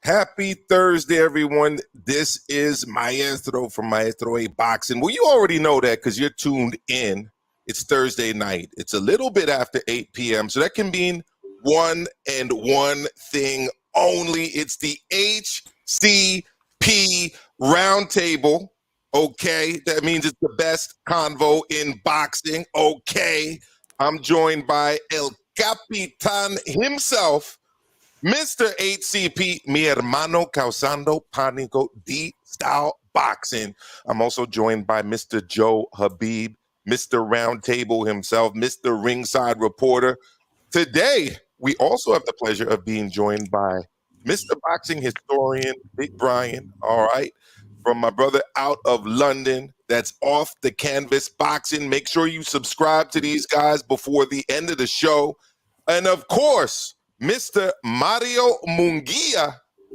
Happy Thursday, everyone. This is Maestro from Maestro A Boxing. Well, you already know that because you're tuned in. It's Thursday night. It's a little bit after 8 p.m. So that can mean one and one thing only. It's the HCP Roundtable. Okay. That means it's the best convo in boxing. Okay. I'm joined by El Capitan himself, Mr. HCP, mi hermano causando pánico de style boxing. I'm also joined by Mr. Joe HABEEB, Mr. Roundtable himself, Mr. Ringside Reporter. Today, we also have the pleasure of being joined by Mr. Boxing Historian, Big Brian, all right, from my brother out of London. That's Off the Canvas Boxing. Make sure you subscribe to these guys before the end of the show. And of course, Mr. Mario Munguia,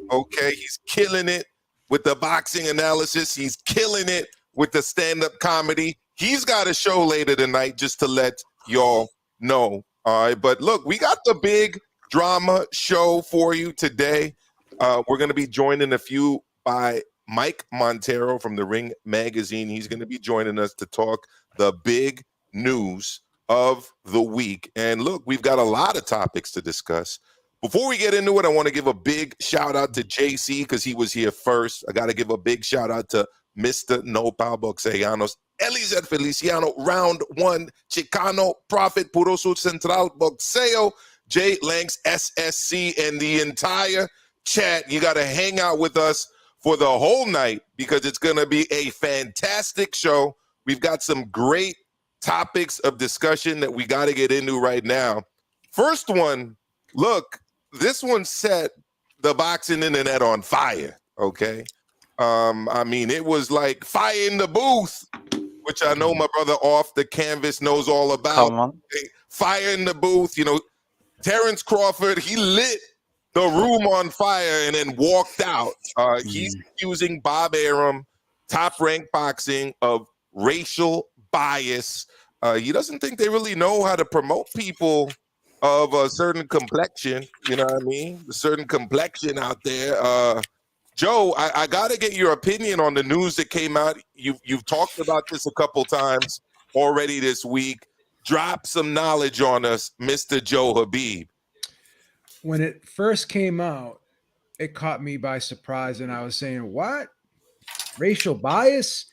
okay, he's killing it with the boxing analysis. He's killing it with the stand-up comedy. He's got a show later tonight, just to let y'all know. All right, but look, we got the big drama show for you today. We're going to be joined in a few by Mike Montero from the Ring Magazine. He's going to be joining us to talk the big news of the week. And look, we've got a lot of topics to discuss. Before we get into it, I want to give a big shout out to JC because he was here first. I got to give a big shout out to Mr. Nopal Boxeanos, Elizabeth Feliciano, Round One, Chicano, Prophet, Puro Sur Central, Boxeo, J Lanks, SSC, and the entire chat. You got to hang out with us for the whole night because it's going to be a fantastic show. We've got some great topics of discussion that we got to get into right now. First one, look, this one set the boxing internet on fire, okay? I mean, it was like fire in the booth, which I know my brother Off the Canvas knows all about. Come on. Fire in the booth, you know, Terrence Crawford, he lit the room on fire and then walked out. He's accusing Bob Arum, Top Rank Boxing, of racial bias. He doesn't think they really know how to promote people of a certain complexion, you know what I mean? A certain complexion out there. Joe, I got to get your opinion on the news that came out. You've talked about this a couple times already this week. Drop some knowledge on us, Mr. Joe HABEEB. When it first came out, it caught me by surprise, and I was saying, what? Racial bias?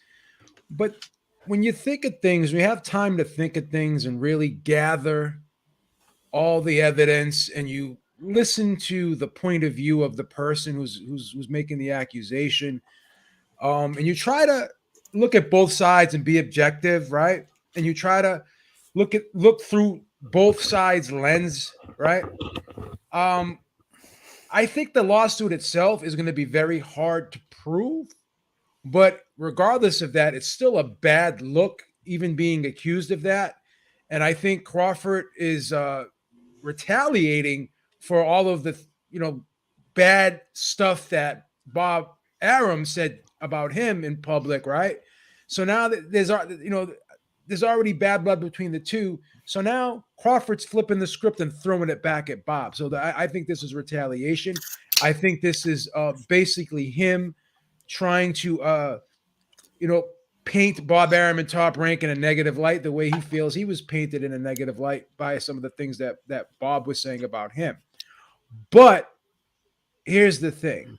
But when you think of things, we have time to think of things and really gather all the evidence, and you listen to the point of view of the person who's making the accusation, and you try to look at both sides and be objective, right? And you try to look through both sides' lens, right? I think the lawsuit itself is going to be very hard to prove, but regardless of that, it's still a bad look, even being accused of that. And I think Crawford is retaliating for all of the, bad stuff that Bob Arum said about him in public, right? So now there's already bad blood between the two. So now Crawford's flipping the script and throwing it back at Bob. So I think this is retaliation. I think this is basically him trying to, paint Bob Arum in Top Rank in a negative light, the way he feels he was painted in a negative light by some of the things that Bob was saying about him. But here's the thing.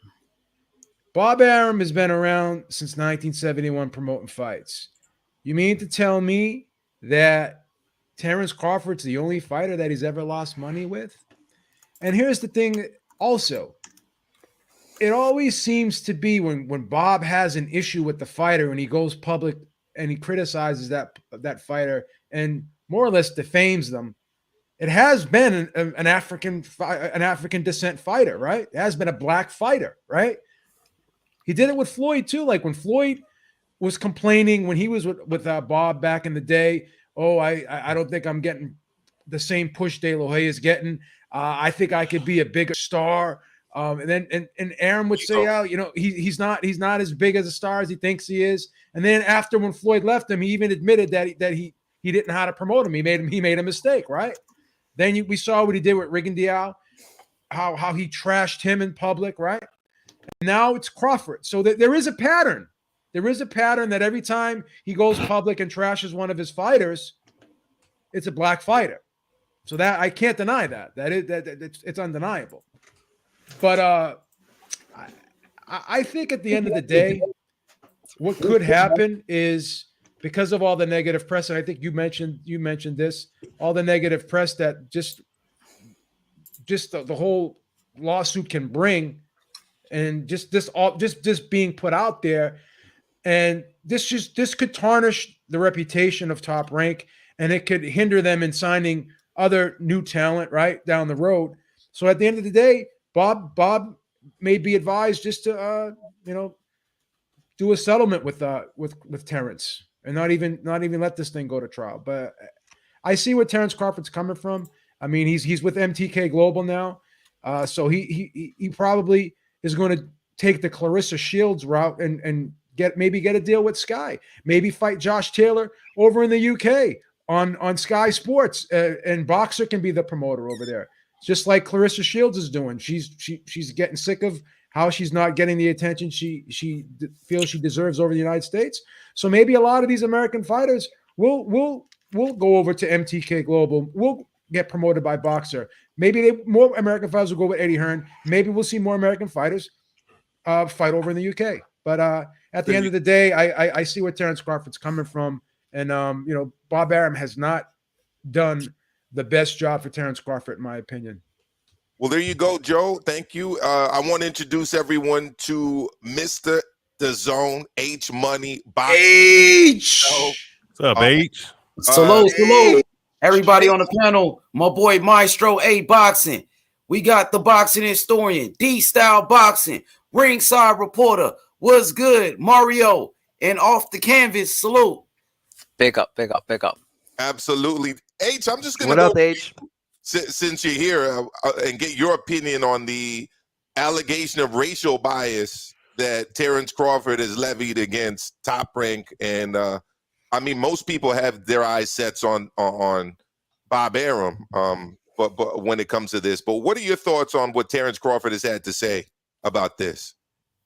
Bob Arum has been around since 1971 promoting fights. You mean to tell me that Terrence Crawford's the only fighter that he's ever lost money with? And here's the thing also. It always seems to be when Bob has an issue with the fighter and he goes public and he criticizes that fighter and more or less defames them, it has been an African descent fighter, right? It has been a black fighter, right? He did it with Floyd too. Like when Floyd was complaining when he was with Bob back in the day, I don't think I'm getting the same push De La Hoya is getting. I think I could be a bigger star. And then Arum would say, he's not as big as a star as he thinks he is. And then after when Floyd left him, he even admitted that he didn't know how to promote him. He made a mistake, right? Then we saw what he did with Rigondeaux, how he trashed him in public, right? Now it's Crawford. So there is a pattern. There is a pattern that every time he goes public and trashes one of his fighters, it's a black fighter. So that I can't deny that. It's undeniable. But I think at the end of the day, what could happen is because of all the negative press, and I think you mentioned this, all the negative press that just the whole lawsuit can bring, and just being put out there, and this could tarnish the reputation of Top Rank, and it could hinder them in signing other new talent right down the road. So at the end of the day, Bob may be advised just to do a settlement with Terrence and not even let this thing go to trial. But I see where Terrence Crawford's coming from. I mean, he's with MTK Global now, so he probably is going to take the Clarissa Shields route and get a deal with Sky. Maybe fight Josh Taylor over in the UK on Sky Sports, and Boxer can be the promoter over there, just like Clarissa Shields is doing. She's getting sick of how she's not getting the attention she feels she deserves over the United States. So maybe a lot of these American fighters will go over to MTK Global. Will get promoted by Boxer. Maybe more American fighters will go with Eddie Hearn. Maybe we'll see more American fighters fight over in the UK. But at the end of the day, I see where Terrence Crawford's coming from. And, Bob Arum has not done the best job for Terrence Crawford, in my opinion. Well, there you go, Joe. Thank you. I want to introduce everyone to Mr. The Zone, H Money Boxing. H. What's up, H? Salute. Everybody on the panel, my boy Maestro A Boxing. We got the boxing historian, D-Style Boxing, ringside reporter. What's good, Mario? And off the canvas, salute. Big up. Absolutely. H, I'm just going to What up, H? Since you're here and get your opinion on the allegation of racial bias that Terrence Crawford has levied against Top Rank. And I mean, most people have their eyes set on Bob Arum, but when it comes to this. But what are your thoughts on what Terrence Crawford has had to say about this?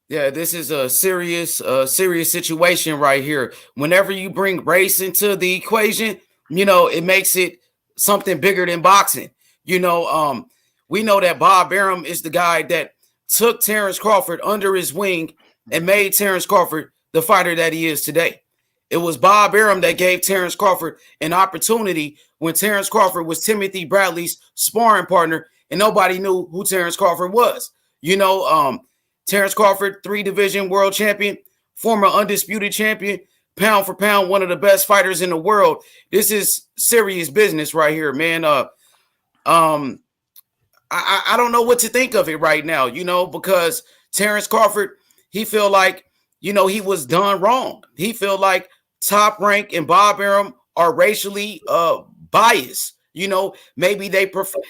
Yeah, this is a serious situation right here. Whenever you bring race into the equation, it makes it something bigger than boxing. We know that Bob Arum is the guy that took Terrence Crawford under his wing and made Terrence Crawford the fighter that he is today. It was Bob Arum that gave Terrence Crawford an opportunity when Terrence Crawford was Timothy Bradley's sparring partner and nobody knew who Terrence Crawford was. Terrence Crawford, 3-division world champion, former undisputed champion, pound for pound, one of the best fighters in the world. This is serious business right here, man. I don't know what to think of it right now, because Terrence Crawford, he feel like, he was done wrong. He feel like Top Rank and Bob Arum are racially biased. Maybe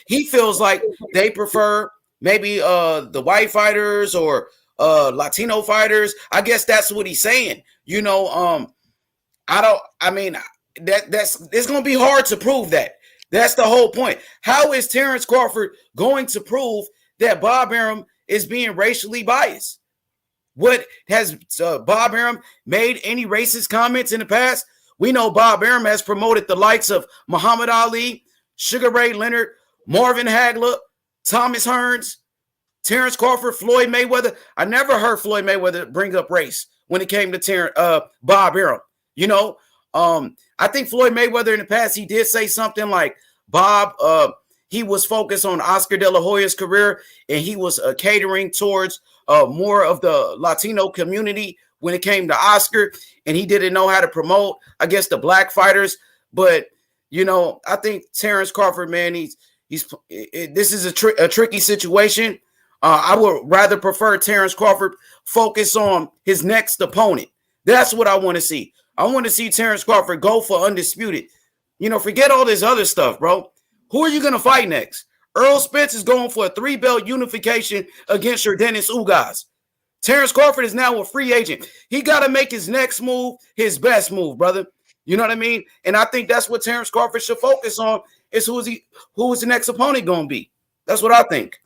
he feels like they prefer maybe the white fighters or Latino fighters. I guess that's what he's saying. It's going to be hard to prove that. That's the whole point. How is Terrence Crawford going to prove that Bob Arum is being racially biased? What has Bob Arum made any racist comments in the past? We know Bob Arum has promoted the likes of Muhammad Ali, Sugar Ray Leonard, Marvin Hagler, Thomas Hearns, Terrence Crawford, Floyd Mayweather. I never heard Floyd Mayweather bring up race when it came to Bob Arum. I think Floyd Mayweather in the past, he did say something like Bob, he was focused on Oscar De La Hoya's career, and he was catering towards more of the Latino community when it came to Oscar, and he didn't know how to promote, I guess, the black fighters. But, I think Terrence Crawford, man, this is a tricky situation. I would rather prefer Terrence Crawford focus on his next opponent. That's what I want to see. I want to see Terrence Crawford go for undisputed. Forget all this other stuff, bro. Who are you going to fight next? Earl Spence is going for a 3-belt unification against your Dennis Ugas. Terrence Crawford is now a free agent. He got to make his next move his best move, brother. You know what I mean? And I think that's what Terrence Crawford should focus on, is who is the next opponent going to be. That's what I think.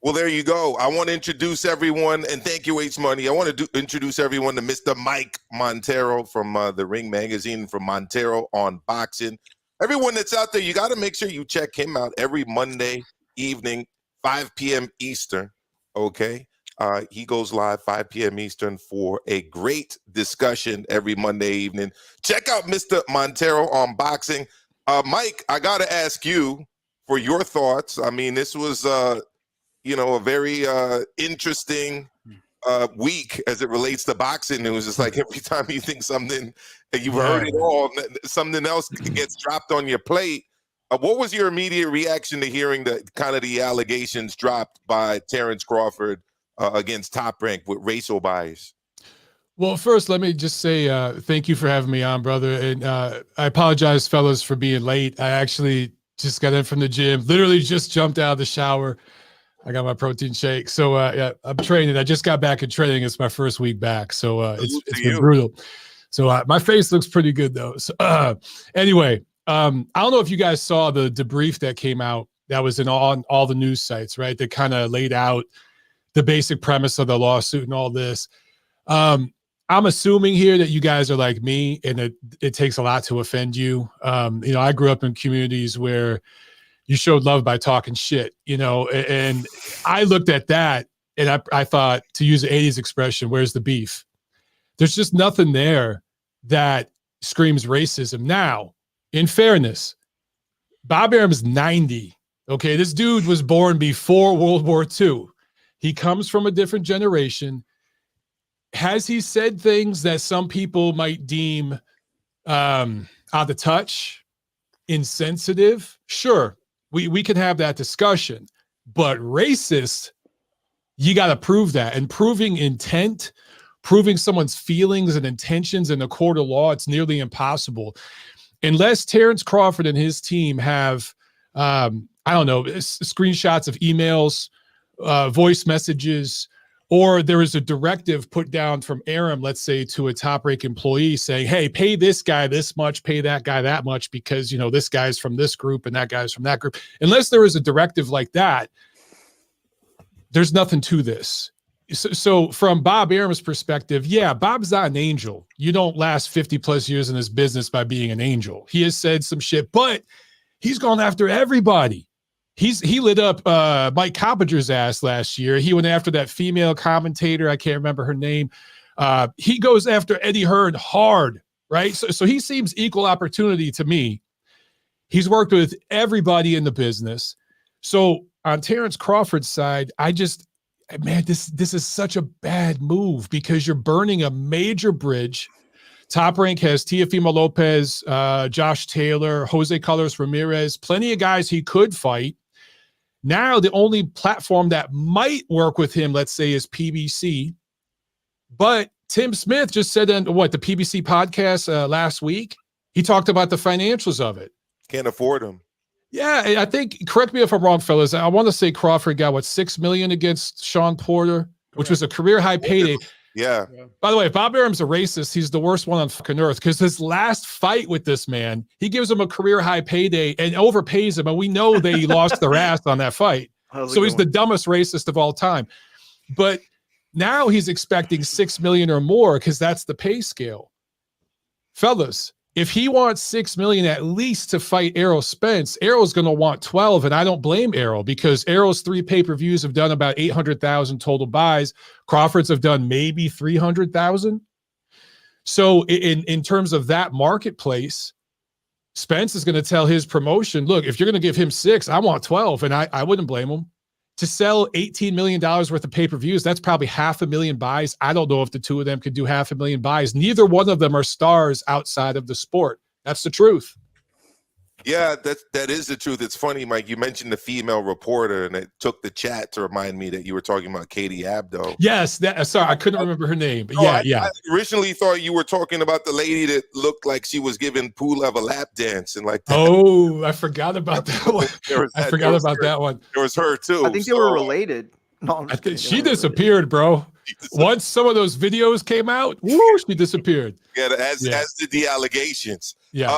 Well, there you go. I want to introduce everyone, and thank you, H Money. I want to introduce everyone to Mr. Mike Montero from the Ring Magazine, from Montero on Boxing. Everyone that's out there, you got to make sure you check him out every Monday evening, 5 p.m. Eastern, okay? He goes live 5 p.m. Eastern for a great discussion every Monday evening. Check out Mr. Montero on Boxing. Mike, I got to ask you for your thoughts. I mean, this was, a very interesting week as it relates to boxing news. It's like every time you think something, you've heard it all, something else gets dropped on your plate. What was your immediate reaction to hearing the allegations dropped by Terrence Crawford against Top Rank with racial bias? Well, first, let me just say thank you for having me on, brother. And I apologize, fellas, for being late. I actually just got in from the gym, literally just jumped out of the shower. I got my protein shake. So, yeah, I'm training. I just got back in training. It's my first week back. So it's been brutal. So my face looks pretty good, though. So anyway, I don't know if you guys saw the debrief that came out that was on all the news sites, right? That kind of laid out the basic premise of the lawsuit and all this. I'm assuming here that you guys are like me and it takes a lot to offend you. I grew up in communities where you showed love by talking shit, and I looked at that and I thought, to use the 80s expression, where's the beef? There's just nothing there that screams racism. Now, in fairness, Bob Arum is 90. Okay, this dude was born before World War II. He comes from a different generation. Has he said things that some people might deem out of touch, insensitive? Sure, we can have that discussion. But racist, you got to prove that. And proving intent, proving someone's feelings and intentions in a court of law, it's nearly impossible. Unless Terrence Crawford and his team have, screenshots of emails, voice messages, or there is a directive put down from Arum, let's say, to a Top Rank employee saying, hey, pay this guy this much, pay that guy that much, because, this guy's from this group and that guy's from that group. Unless there is a directive like that, there's nothing to this. So from Bob Arum's perspective, yeah, Bob's not an angel. You don't last 50 plus years in this business by being an angel. He has said some shit, but he's gone after everybody. He lit up Mike Coppinger's ass last year. He went after that female commentator. I can't remember her name. He goes after Eddie Hearn hard, right? So he seems equal opportunity to me. He's worked with everybody in the business. So on Terrence Crawford's side, this is such a bad move because you're burning a major bridge. Top Rank has Teofimo Lopez, Josh Taylor, Jose Carlos Ramirez, plenty of guys he could fight. Now the only platform that might work with him, let's say, is PBC. But Tim Smith just said on the PBC podcast last week, he talked about the financials of it. Can't afford them. Yeah, I think, correct me if I'm wrong, fellas, I want to say Crawford got, $6 million against Sean Porter, which was a career high payday. Yeah. By the way, if Bob Arum's a racist, he's the worst one on fucking earth, because his last fight with this man, he gives him a career high payday and overpays him, and we know they lost their ass on that fight. So he's the dumbest racist of all time. But now he's expecting $6 million or more because that's the pay scale. Fellas, if he wants $6 million at least to fight Errol Spence, Errol's going to want 12, and I don't blame Errol because Errol's 3 pay-per-views have done about 800,000 total buys. Crawford's have done maybe 300,000. So in terms of that marketplace, Spence is going to tell his promotion, look, if you're going to give him 6, I want 12, and I wouldn't blame him. To sell $18 million worth of pay-per-views, that's probably 500,000 buys. I don't know if the two of them could do 500,000 buys. Neither one of them are stars outside of the sport. That's the truth. Yeah, that is the truth. It's funny, Mike. You mentioned the female reporter, and it took the chat to remind me that you were talking about Katie Abdo. Yes, sorry, I couldn't remember her name. But I originally thought you were talking about the lady that looked like she was giving Pulev a lap dance and like that. Oh, I forgot about that one. That one. There was her too. I think they were related. No, I think she disappeared, bro. Once some of those videos came out, whoo, she disappeared. Yeah, as did the allegations. Yeah.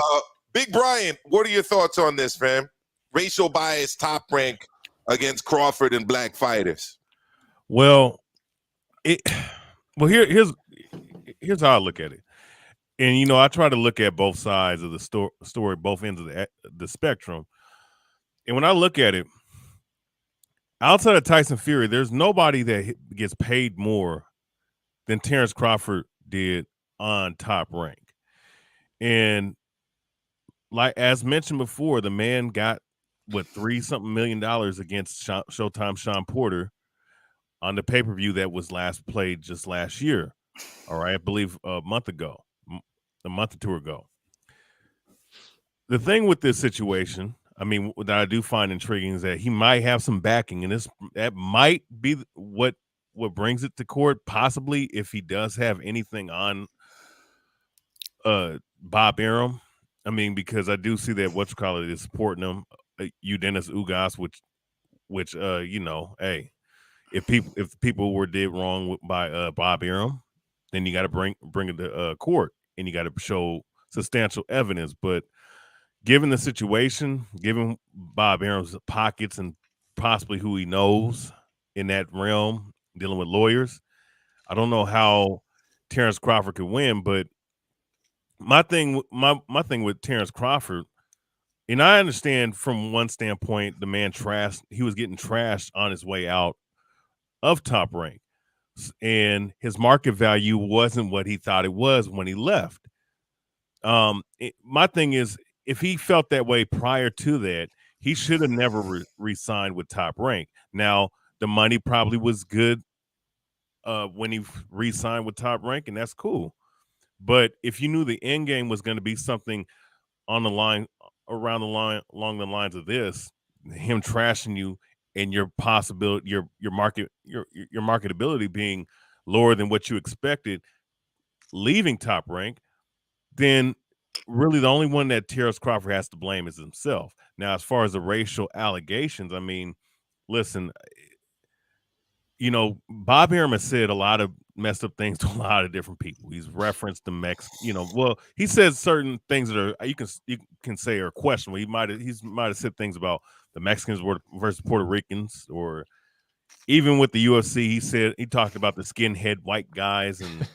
Big Brian, what are your thoughts on this, fam? Racial bias, Top Rank against Crawford and black fighters? Well, here's how I look at it. And you know, I try to look at both sides of the story, both ends of the spectrum. And when I look at it, outside of Tyson Fury, there's nobody that gets paid more than Terrence Crawford did on Top Rank. And like as mentioned before, the man got what $3-something million against Showtime Sean Porter on the pay-per-view that was last played just last year. All right, I believe a month or two ago. The thing with this situation, I mean, that I do find intriguing is that he might have some backing, and that might be what brings it to court, possibly if he does have anything on Bob Arum. I mean, because I do see that is supporting him, Dennis Ugas, which you know, hey, if people were did wrong by Bob Arum, then you got to bring it to court, and you got to show substantial evidence. But given the situation, given Bob Arum's pockets and possibly who he knows in that realm, dealing with lawyers, I don't know how Terrence Crawford could win. But my thing with Terrence Crawford, and I understand from one standpoint, the man he was getting trashed on his way out of Top Rank, and his market value wasn't what he thought it was when he left. My thing is, if he felt that way prior to that, he should have never re-signed with Top Rank. Now, the money probably was good when he re-signed with Top Rank, and that's cool. But if you knew the end game was going to be something along the lines of this, him trashing you and your possibility, your marketability being lower than what you expected, leaving Top Rank, then really the only one that Terrence Crawford has to blame is himself. Now, as far as the racial allegations, I mean, listen, you know, Bob Arum has said a lot of messed up things to a lot of different people. He's referenced the well, he says certain things that are you can say are questionable. He might have said things about the Mexicans versus Puerto Ricans, or even with the UFC, he talked about the skinhead white guys and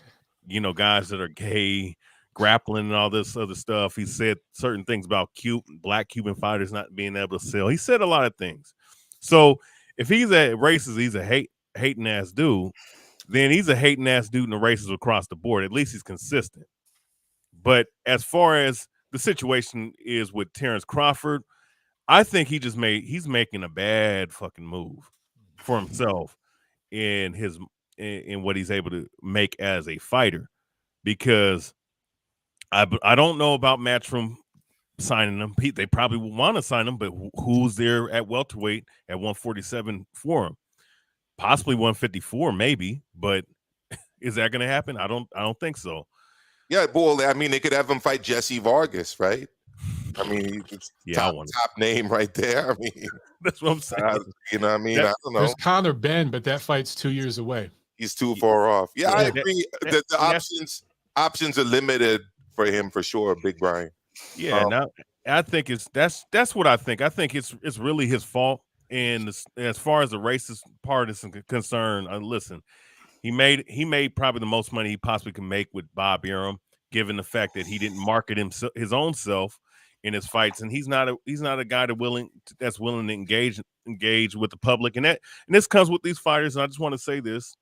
you know, guys that are gay, grappling and all this other stuff. He said certain things about black Cuban fighters not being able to sell. He said a lot of things. So if he's a racist, he's a hating ass dude, then he's a hating ass dude in the races across the board. At least he's consistent. But as far as the situation is with Terrence Crawford, I think he's making a bad fucking move for himself in what he's able to make as a fighter, because I don't know about Matchroom signing him. They probably will want to sign him, but who's there at welterweight at 147 for him? Possibly 154, maybe, but is that going to happen? I don't think so. Yeah, boy. I mean, they could have him fight Jesse Vargas, right? I mean, it's top name right there. I mean, that's what I'm saying. You know what I mean? I don't know. There's Conor Ben, but that fight's 2 years away. He's too far off. Yeah, I agree that the options are limited for him for sure, Big Brian. Yeah, now I think that's what I think. I think it's really his fault. And as far as the racist part is concerned, listen, he made probably the most money he possibly can make with Bob Arum, given the fact that he didn't market his own self in his fights, and he's not a guy that's willing to engage with the public, and this comes with these fighters. And I just want to say this: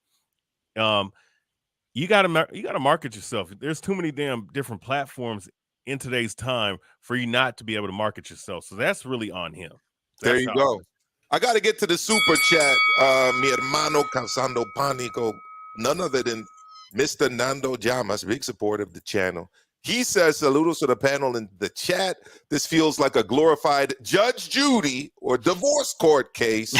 you got to market yourself. There's too many damn different platforms in today's time for you not to be able to market yourself. So that's really on him. There you go. I got to get to the super chat. Mi hermano causando pánico, none other than Mr. Nando Llamas, big supporter of the channel. He says, saludos to the panel in the chat. This feels like a glorified Judge Judy or divorce court case.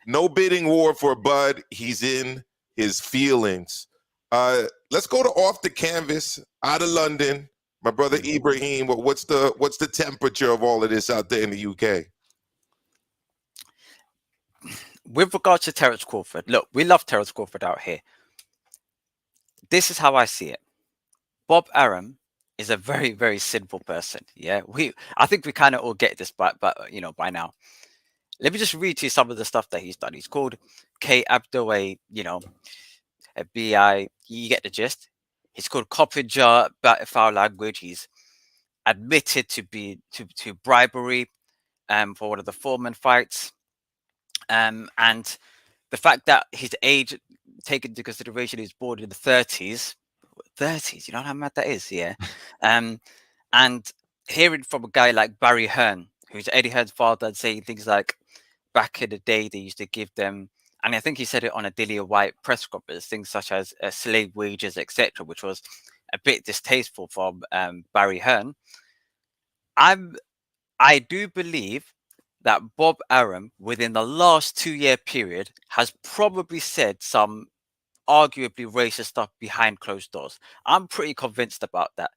No bidding war for Bud. He's in his feelings. Let's go to Off the Canvas out of London. My brother Ibrahim, what's the temperature of all of this out there in the UK? With regards to Terrence Crawford, look, we love Terrence Crawford out here. This is how I see it. Bob Arum is a very, very sinful person. Yeah, I think we kind of all get this, but you know, by now. Let me just read to you some of the stuff that he's done. He's called K Abdo a BI. You get the gist. He's called Coppinger foul language. He's admitted to bribery for one of the Foreman fights. And the fact that his age taken into consideration, he's born in the 30s. 30s, you know how mad that is, yeah. And hearing from a guy like Barry Hearn, who's Eddie Hearn's father, and saying things like, back in the day, they used to give them, and I think he said it on a Dillier White press conference, things such as slave wages, etc., which was a bit distasteful from Barry Hearn. I do believe that Bob Arum, within the last 2-year period, has probably said some arguably racist stuff behind closed doors. I'm pretty convinced about that.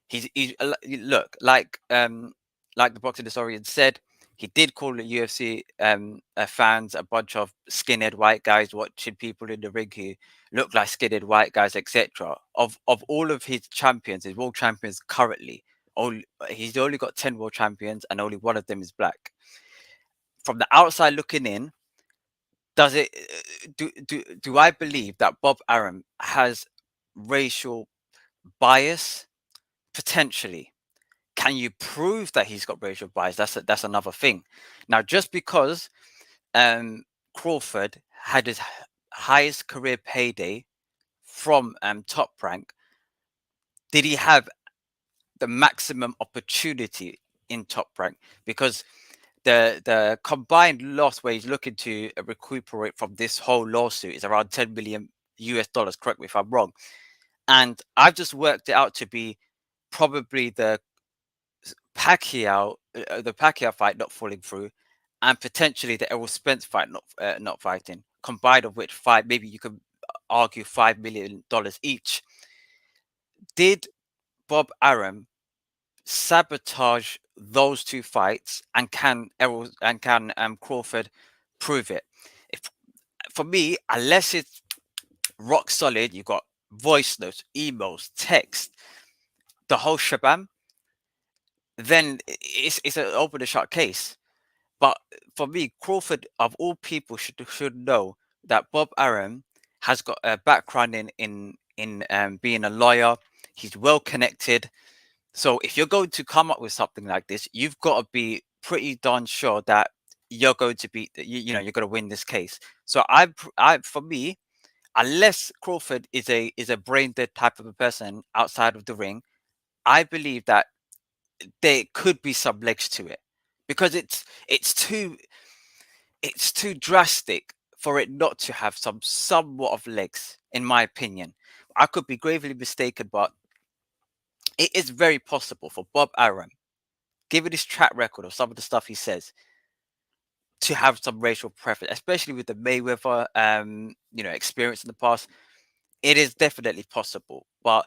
He's look, like the boxing historian said, he did call the UFC fans a bunch of skinhead white guys watching people in the ring who look like skinhead white guys, etc. Of all of his champions, his world champions currently, he's only got 10 world champions, and only one of them is black. From the outside looking in, does it do I believe that Bob Arum has racial bias? Potentially. Can you prove that he's got racial bias? That's another thing. Now, just because Crawford had his highest career payday from Top Rank, did he have the maximum opportunity in Top Rank? Because the combined loss where he's looking to recuperate from this whole lawsuit is around $10 million US. Correct me if I'm wrong. And I've just worked it out to be probably the Pacquiao fight not falling through, and potentially the Errol Spence fight not fighting, combined of which maybe you could argue $5 million each. Did Bob Arum sabotage those two fights, and can Crawford prove it? For me, unless it's rock solid, you got voice notes, emails, text, the whole shabam, then it's an open and shut case. But for me, Crawford, of all people, should know that Bob Arum has got a background in being a lawyer. He's well connected. So if you're going to come up with something like this, you've got to be pretty darn sure that you're going to be, you're going to win this case. So for me, unless Crawford is a brain dead type of a person outside of the ring, I believe that there could be some legs to it, because it's too drastic for it not to have somewhat of legs, in my opinion. I could be gravely mistaken, but it is very possible for Bob Arum, given his track record of some of the stuff he says, to have some racial preference, especially with the Mayweather experience in the past. It is definitely possible, but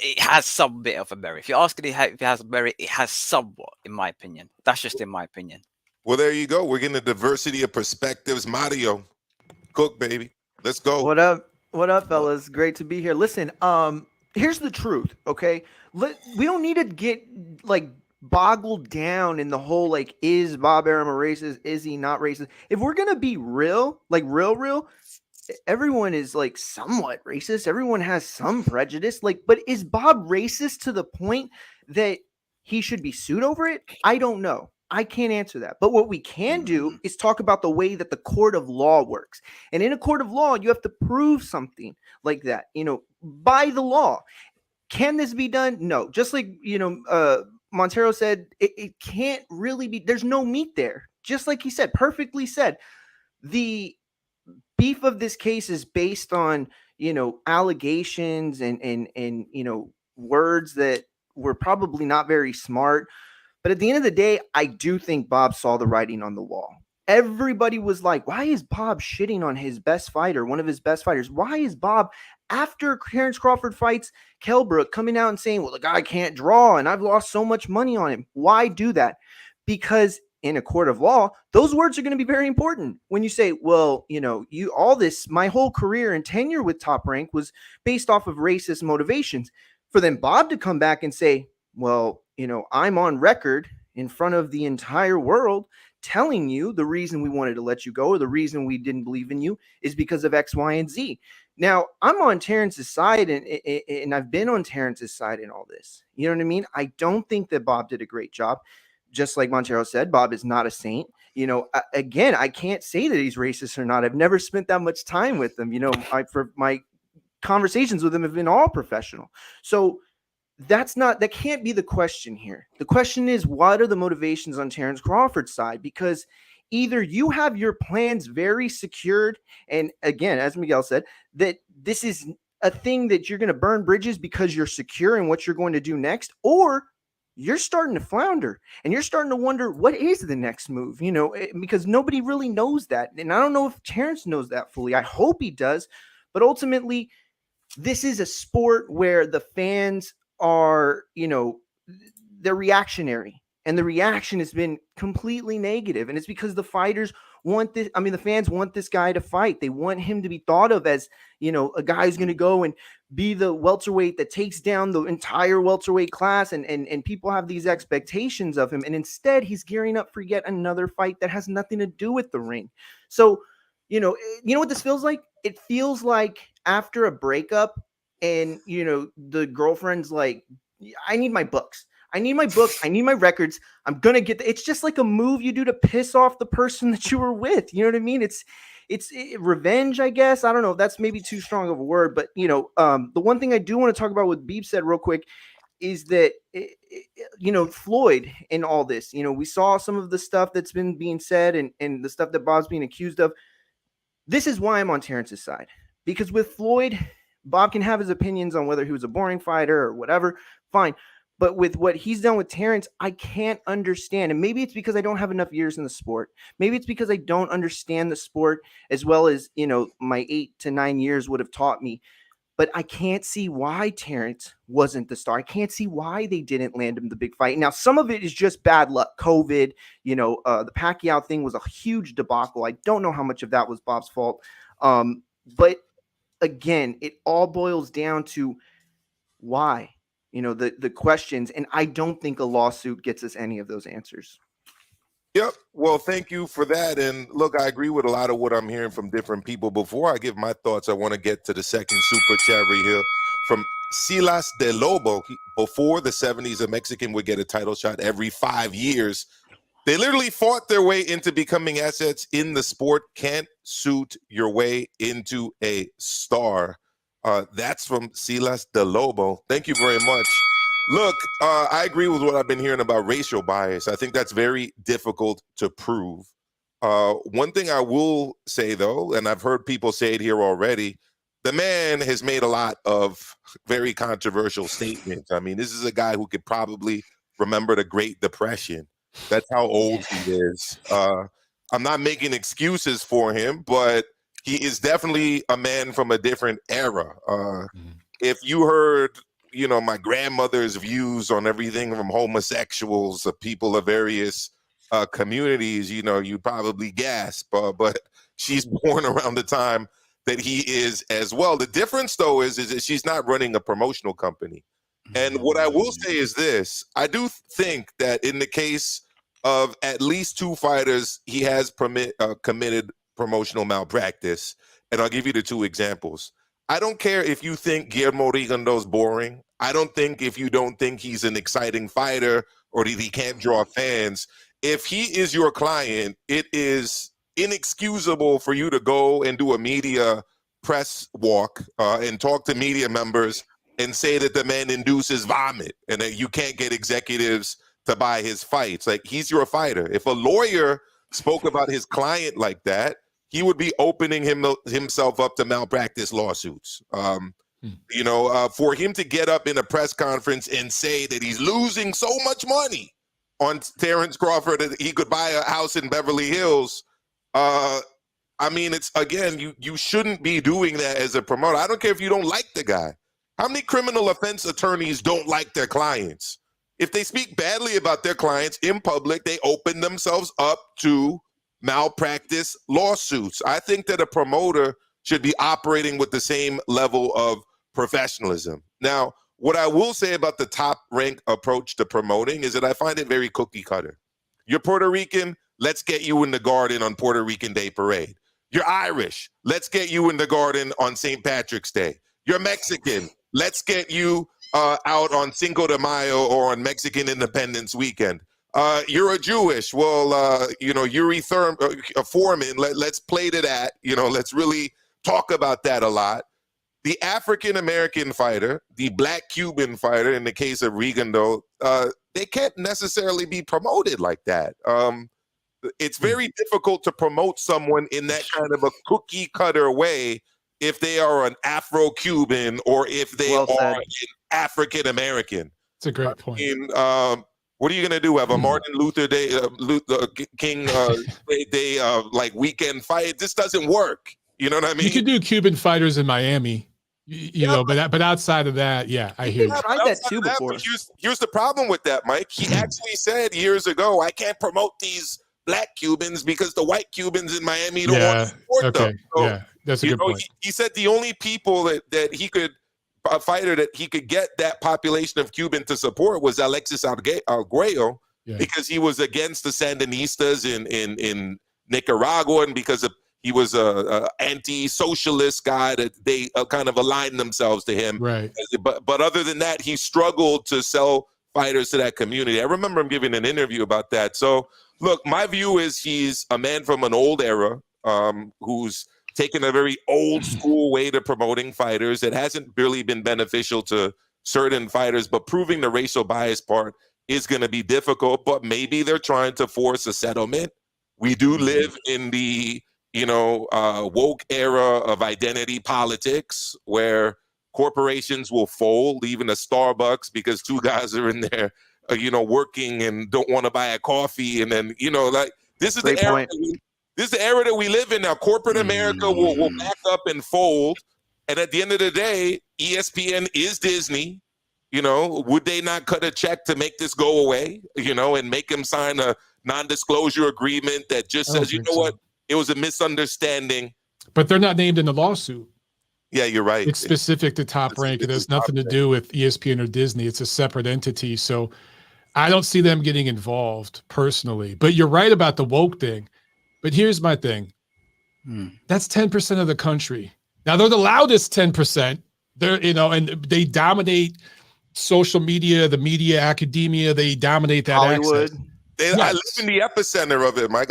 it has some bit of a merit. If you're asking if it has merit, it has somewhat, in my opinion. That's just in my opinion. Well, there you go. We're getting a diversity of perspectives. Mario, cook, baby. Let's go. What up, fellas? Great to be here. Listen, here's the truth, okay? We don't need to get like boggled down in the whole like, is Bob Arum a racist? Is he not racist? If we're gonna be real, like real, everyone is like somewhat racist. Everyone has some prejudice. Like, but is Bob racist to the point that he should be sued over it? I don't know. I can't answer that. But what we can do is talk about the way that the court of law works. And in a court of law, you have to prove something like that, by the law. Can this be done? No. Just like, Montero said, it can't really be. There's no meat there. Just like he said, perfectly said. The beef of this case is based on, allegations and words that were probably not very smart. But at the end of the day, I do think Bob saw the writing on the wall. Everybody was like, why is Bob shitting on his best fighter, one of his best fighters? Why is Bob, after Terrence Crawford fights Kell Brook, coming out and saying, well, the guy can't draw and I've lost so much money on him? Why do that? Because in a court of law, those words are going to be very important. When you say, well, my whole career and tenure with Top Rank was based off of racist motivations. For then Bob to come back and say, well, I'm on record in front of the entire world, telling you the reason we wanted to let you go or the reason we didn't believe in you is because of X, Y, and Z. Now, I'm on Terrence's side, and I've been on Terrence's side in all this. You know what I mean? I don't think that Bob did a great job. Just like Montero said, Bob is not a saint. You know, again, I can't say that he's racist or not. I've never spent that much time with him. You know, for my conversations with him have been all professional. So that can't be the question here. The question is, what are the motivations on Terrence Crawford's side? Because either you have your plans very secured, and again, as Miguel said, that this is a thing that you're going to burn bridges because you're secure in what you're going to do next, or you're starting to flounder and you're starting to wonder what is the next move, you know, because nobody really knows that. And I don't know if Terrence knows that fully. I hope he does. But ultimately, this is a sport where the fans are, you know, they're reactionary, and the reaction has been completely negative. And it's because the fighters want this. I mean, the fans want this guy to fight. They want him to be thought of as, you know, a guy who's going to go and be the welterweight that takes down the entire welterweight class. And people have these expectations of him. And instead, he's gearing up for yet another fight that has nothing to do with the ring. So, you know what this feels like? It feels like after a breakup and, you know, the girlfriend's like, I need my books. I need my books. I need my records. I'm going to get it's just like a move you do to piss off the person that you were with. You know what I mean? It's revenge, I guess. I don't know. That's maybe too strong of a word, but you know, the one thing I do want to talk about what Beeb said real quick is that, you know, Floyd in all this, you know, we saw some of the stuff that's been being said and the stuff that Bob's being accused of. This is why I'm on Terrence's side, because with Floyd, Bob can have his opinions on whether he was a boring fighter or whatever. Fine. But with what he's done with Terrence, I can't understand. And maybe it's because I don't have enough years in the sport. Maybe it's because I don't understand the sport as well as, you know, my 8 to 9 years would have taught me. But I can't see why Terrence wasn't the star. I can't see why they didn't land him the big fight. Now, some of it is just bad luck. COVID, you know, the Pacquiao thing was a huge debacle. I don't know how much of that was Bob's fault. But again, it all boils down to why. You know, the questions, and I don't think a lawsuit gets us any of those answers. Yep. Well, thank you for that. And look, I agree with a lot of what I'm hearing from different people. Before I give my thoughts, I want to get to the second super chat right here from Silas de Lobo. Before the 70s, a Mexican would get a title shot every 5 years. They literally fought their way into becoming assets in the sport. Can't suit your way into a star. That's from Silas de Lobo. Thank you very much. Look, I agree with what I've been hearing about racial bias. I think that's very difficult to prove. One thing I will say, though, and I've heard people say it here already, the man has made a lot of very controversial statements. I mean, this is a guy who could probably remember the Great Depression. That's how old he is. I'm not making excuses for him, but he is definitely a man from a different era. If you heard, you know, my grandmother's views on everything from homosexuals to people of various communities, you know, you probably gasp. But she's born around the time that he is as well. The difference, though, is that she's not running a promotional company. And what I will say is this. I do think that in the case of at least 2 fighters, he has committed promotional malpractice. And I'll give you the 2 examples. I don't care if you think Guillermo Rigondeaux's boring. I don't think if you don't think he's an exciting fighter or that he can't draw fans. If he is your client, it is inexcusable for you to go and do a media press walk and talk to media members and say that the man induces vomit and that you can't get executives to buy his fights. Like, he's your fighter. If a lawyer spoke about his client like that, he would be opening himself up to malpractice lawsuits. You know, for him to get up in a press conference and say that he's losing so much money on Terrence Crawford that he could buy a house in Beverly Hills. I mean, it's, again, you shouldn't be doing that as a promoter. I don't care if you don't like the guy. How many criminal offense attorneys don't like their clients? If they speak badly about their clients in public, they open themselves up to malpractice lawsuits. I think that a promoter should be operating with the same level of professionalism. Now, What I will say about the Top Rank approach to promoting is that I find it very cookie cutter. You're Puerto Rican, let's get you in the garden on Puerto Rican Day Parade. You're Irish, let's get you in the garden on St. Patrick's Day. You're Mexican, let's get you out on Cinco de Mayo or on Mexican Independence Weekend. You're a Jewish, well, Yuri Foreman, let's play to that. Let's really talk about that a lot. The African-American fighter, the Black Cuban fighter, in the case of Regan, though, they can't necessarily be promoted like that. It's very difficult to promote someone in that kind of a cookie-cutter way if they are an Afro-Cuban or if they are an African-American. It's a great point. What are you going to do? Have a Martin Luther Day, King Day, like weekend fight? This doesn't work. You know what I mean? You could do Cuban fighters in Miami, but outside of that, yeah, I hear you. I've tried that too before. Here's the problem with that, Mike. He actually said years ago, I can't promote these Black Cubans because the white Cubans in Miami don't want to support them. So, yeah, that's a good point. He said the only people that he could, a fighter that he could get that population of Cuban to support was Alexis Arguello, because he was against the Sandinistas in Nicaragua, and because he was a anti-socialist guy that they kind of aligned themselves to him. Right. But other than that, he struggled to sell fighters to that community. I remember him giving an interview about that. So look, my view is he's a man from an old era who's taken a very old school way to promoting fighters. It hasn't really been beneficial to certain fighters, but proving the racial bias part is going to be difficult. But maybe they're trying to force a settlement. We do live in the woke era of identity politics where corporations will fold, even a Starbucks, because two guys are in there, working and don't want to buy a coffee. And then, this is the era. This is the era that we live in now. Corporate America will back up and fold. And at the end of the day, ESPN is Disney. Would they not cut a check to make this go away, and make him sign a non-disclosure agreement that just says, what? It was a misunderstanding. But they're not named in the lawsuit. Yeah, you're right. It's specific to Top Rank. It has nothing to do with ESPN or Disney. It's a separate entity. So I don't see them getting involved personally. But you're right about the woke thing. But here's my thing. That's 10% of the country. Now, they're the loudest 10%. They're, and they dominate social media, the media, academia. They dominate that Hollywood. access. I live in the epicenter of it, Mike.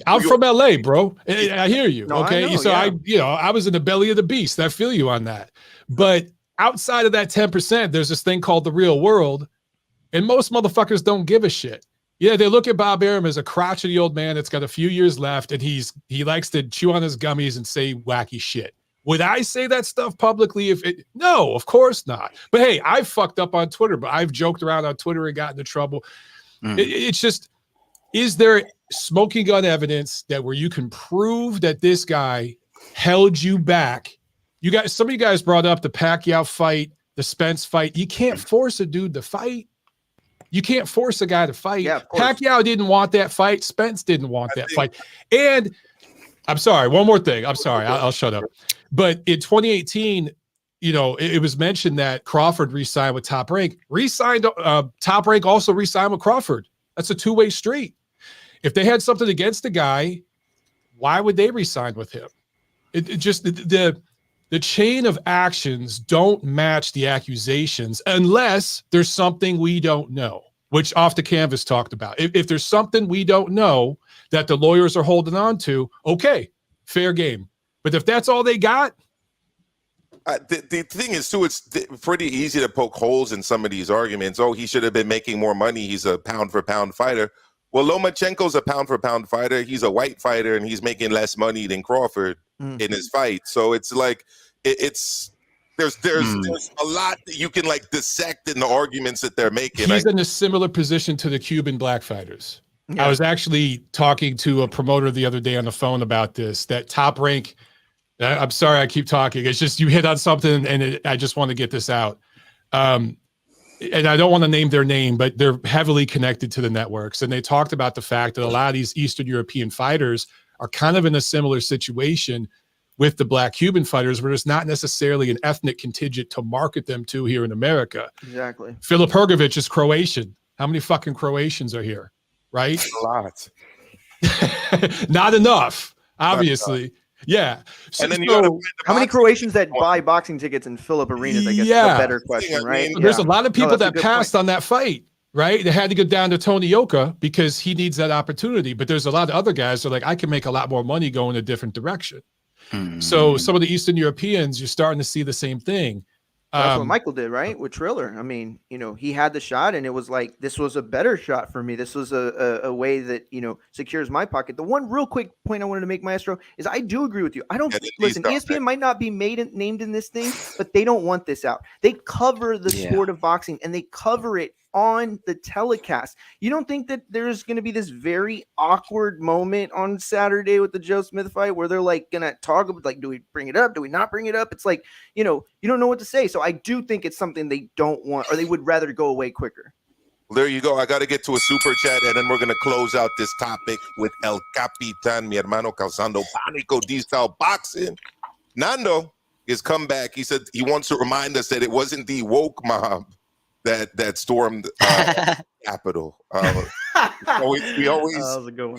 I'm from LA, bro. I hear you. No, okay. I know, So I was in the belly of the beast. I feel you on that. But outside of that 10%, there's this thing called the real world. And most motherfuckers don't give a shit. Yeah, they look at Bob Arum as a crotchety old man that's got a few years left, and he likes to chew on his gummies and say wacky shit. Would I say that stuff publicly? No, of course not. But hey, I've fucked up on Twitter, but I've joked around on Twitter and gotten into trouble. It's just, is there smoking gun evidence that where you can prove that this guy held you back? Some of you guys brought up the Pacquiao fight, the Spence fight. You can't force a dude to fight. You can't force a guy to fight. Yeah, Pacquiao didn't want that fight. Spence didn't want that fight. And I'm sorry, one more thing. I'm sorry, I'll shut up. But in 2018, it was mentioned that Crawford re-signed with Top Rank. Top Rank also re-signed with Crawford. That's a two-way street. If they had something against the guy, why would they re-sign with him? It just the chain of actions don't match the accusations unless there's something we don't know, which Off the Canvas talked about. If there's something we don't know that the lawyers are holding on to, okay, fair game. But if that's all they got, the thing is, too, it's pretty easy to poke holes in some of these arguments. Oh, he should have been making more money. He's a pound-for-pound fighter. Well, Lomachenko's a pound-for-pound fighter. He's a white fighter, and he's making less money than Crawford in his fight. So it's like there's a lot that you can dissect in the arguments that they're making. He's in a similar position to the Cuban black fighters. Yeah. I was actually talking to a promoter the other day on the phone about this, that Top Rank. I'm sorry, I keep talking. It's just you hit on something, and I just want to get this out. And I don't want to name their name, but they're heavily connected to the networks. And they talked about the fact that a lot of these Eastern European fighters are kind of in a similar situation with the Black Cuban fighters, where there's not necessarily an ethnic contingent to market them to here in America. Exactly. Filip Hrgović is Croatian. How many fucking Croatians are here? Right? A lot. Not enough, obviously. Yeah. So, And then you gotta find the How many boxing Croatians that one. buy boxing tickets in Philip arenas? I guess is Yeah. a better question, right? there's a lot of people that's a that good passed point. on that fight, right? They had to go down to Tony Oka because he needs that opportunity. But there's a lot of other guys that are like, I can make a lot more money going a different direction. So some of the Eastern Europeans, you're starting to see the same thing. That's what Michael did, right? With Triller. I mean, he had the shot and it was like, this was a better shot for me. This was a way that, secures my pocket. The one real quick point I wanted to make, Maestro, is I do agree with you. I don't listen, ESPN might not be named in this thing, but they don't want this out. They cover the sport of boxing and they cover it on the telecast. You don't think that there's going to be this very awkward moment on Saturday with the Joe Smith fight where they're like going to talk about, like, do we bring it up? Do we not bring it up? It's like, you don't know what to say. So I do think it's something they don't want, or they would rather go away quicker. Well, there you go. I got to get to a super chat, and then we're going to close out this topic with El Capitan, mi hermano causando pánico, D-style boxing. Nando is come back. He said he wants to remind us that it wasn't the woke mob that stormed Capitol. We always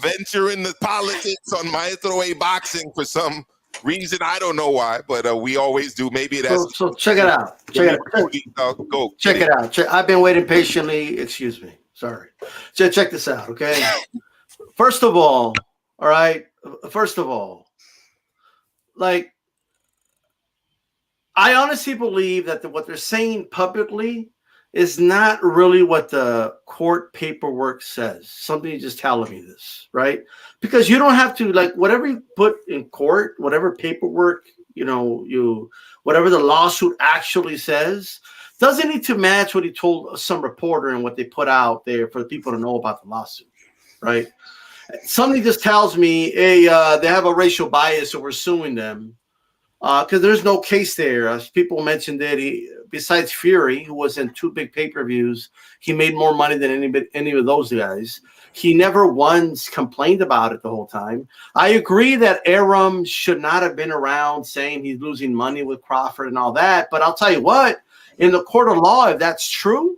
venture into politics on Maestro A Boxing for some reason. I don't know why, but we always do. Maybe it has. So check it out. Check it out. I've been waiting patiently. Excuse me. Sorry. Check this out, okay? First of all, like, I honestly believe that what they're saying publicly is not really what the court paperwork says. Somebody just telling me this, right? Because you don't have to, like, whatever you put in court, whatever paperwork, whatever the lawsuit actually says, doesn't need to match what he told some reporter and what they put out there for the people to know about the lawsuit, right? Somebody just tells me, hey, they have a racial bias, so we're suing them. Because there's no case there. As people mentioned that besides Fury, who was in 2 big pay-per-views, he made more money than any of those guys. He never once complained about it the whole time. I agree that Arum should not have been around saying he's losing money with Crawford and all that. But I'll tell you what, in the court of law, if that's true,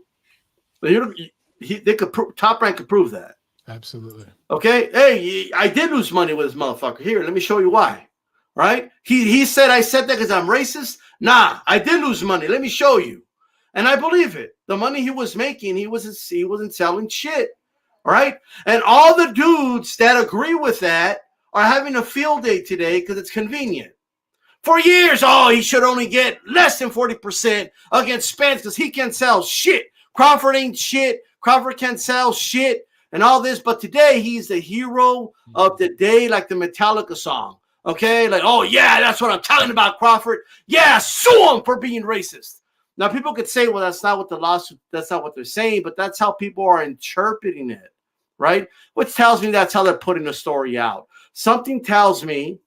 Top Rank could prove that. Absolutely. Okay? Hey, I did lose money with this motherfucker. Here, let me show you why. Right? He said I said that because I'm racist. Nah, I did lose money. Let me show you. And I believe it. The money he was making, he wasn't selling shit. All right? And all the dudes that agree with that are having a field day today because it's convenient. For years, he should only get less than 40% against Spence because he can't sell shit. Crawford ain't shit. Crawford can't sell shit and all this. But today, he's the hero of the day, like the Metallica song. Okay, like, oh yeah, that's what I'm talking about, Crawford. Yeah, sue him for being racist. Now, people could say, well, that's not what the lawsuit, that's not what they're saying, but that's how people are interpreting it, right? Which tells me that's how they're putting the story out. Something tells me